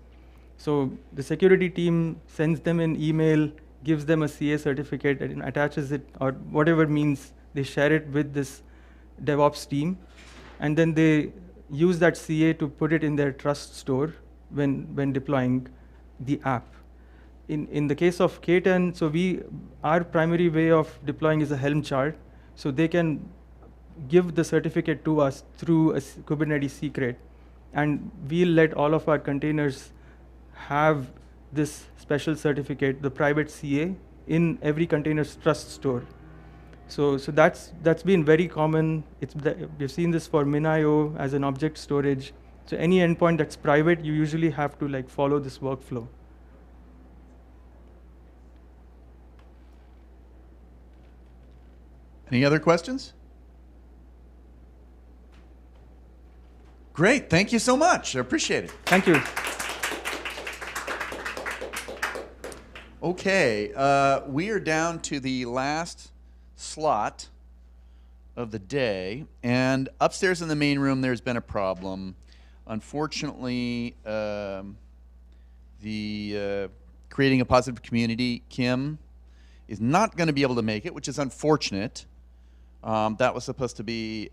Speaker 4: So the security team sends them an email, gives them a CA certificate, and attaches it, or whatever means they share it with this DevOps team, and then they use that CA to put it in their trust store when deploying the app. In the case of K10, so our primary way of deploying is a Helm chart. So they can give the certificate to us through a Kubernetes secret, and we'll let all of our containers have this special certificate, the private CA, in every container's trust store. So that's been very common. We've seen this for MinIO as an object storage. So any endpoint that's private, you usually have to follow this workflow.
Speaker 3: Any other questions? Great, thank you so much. I appreciate it.
Speaker 4: Thank you.
Speaker 3: Okay, we are down to the last slot of the day, and upstairs in the main room there's been a problem. Unfortunately, the Creating a Positive Community, Kim, is not going to be able to make it, which is unfortunate. That was supposed to be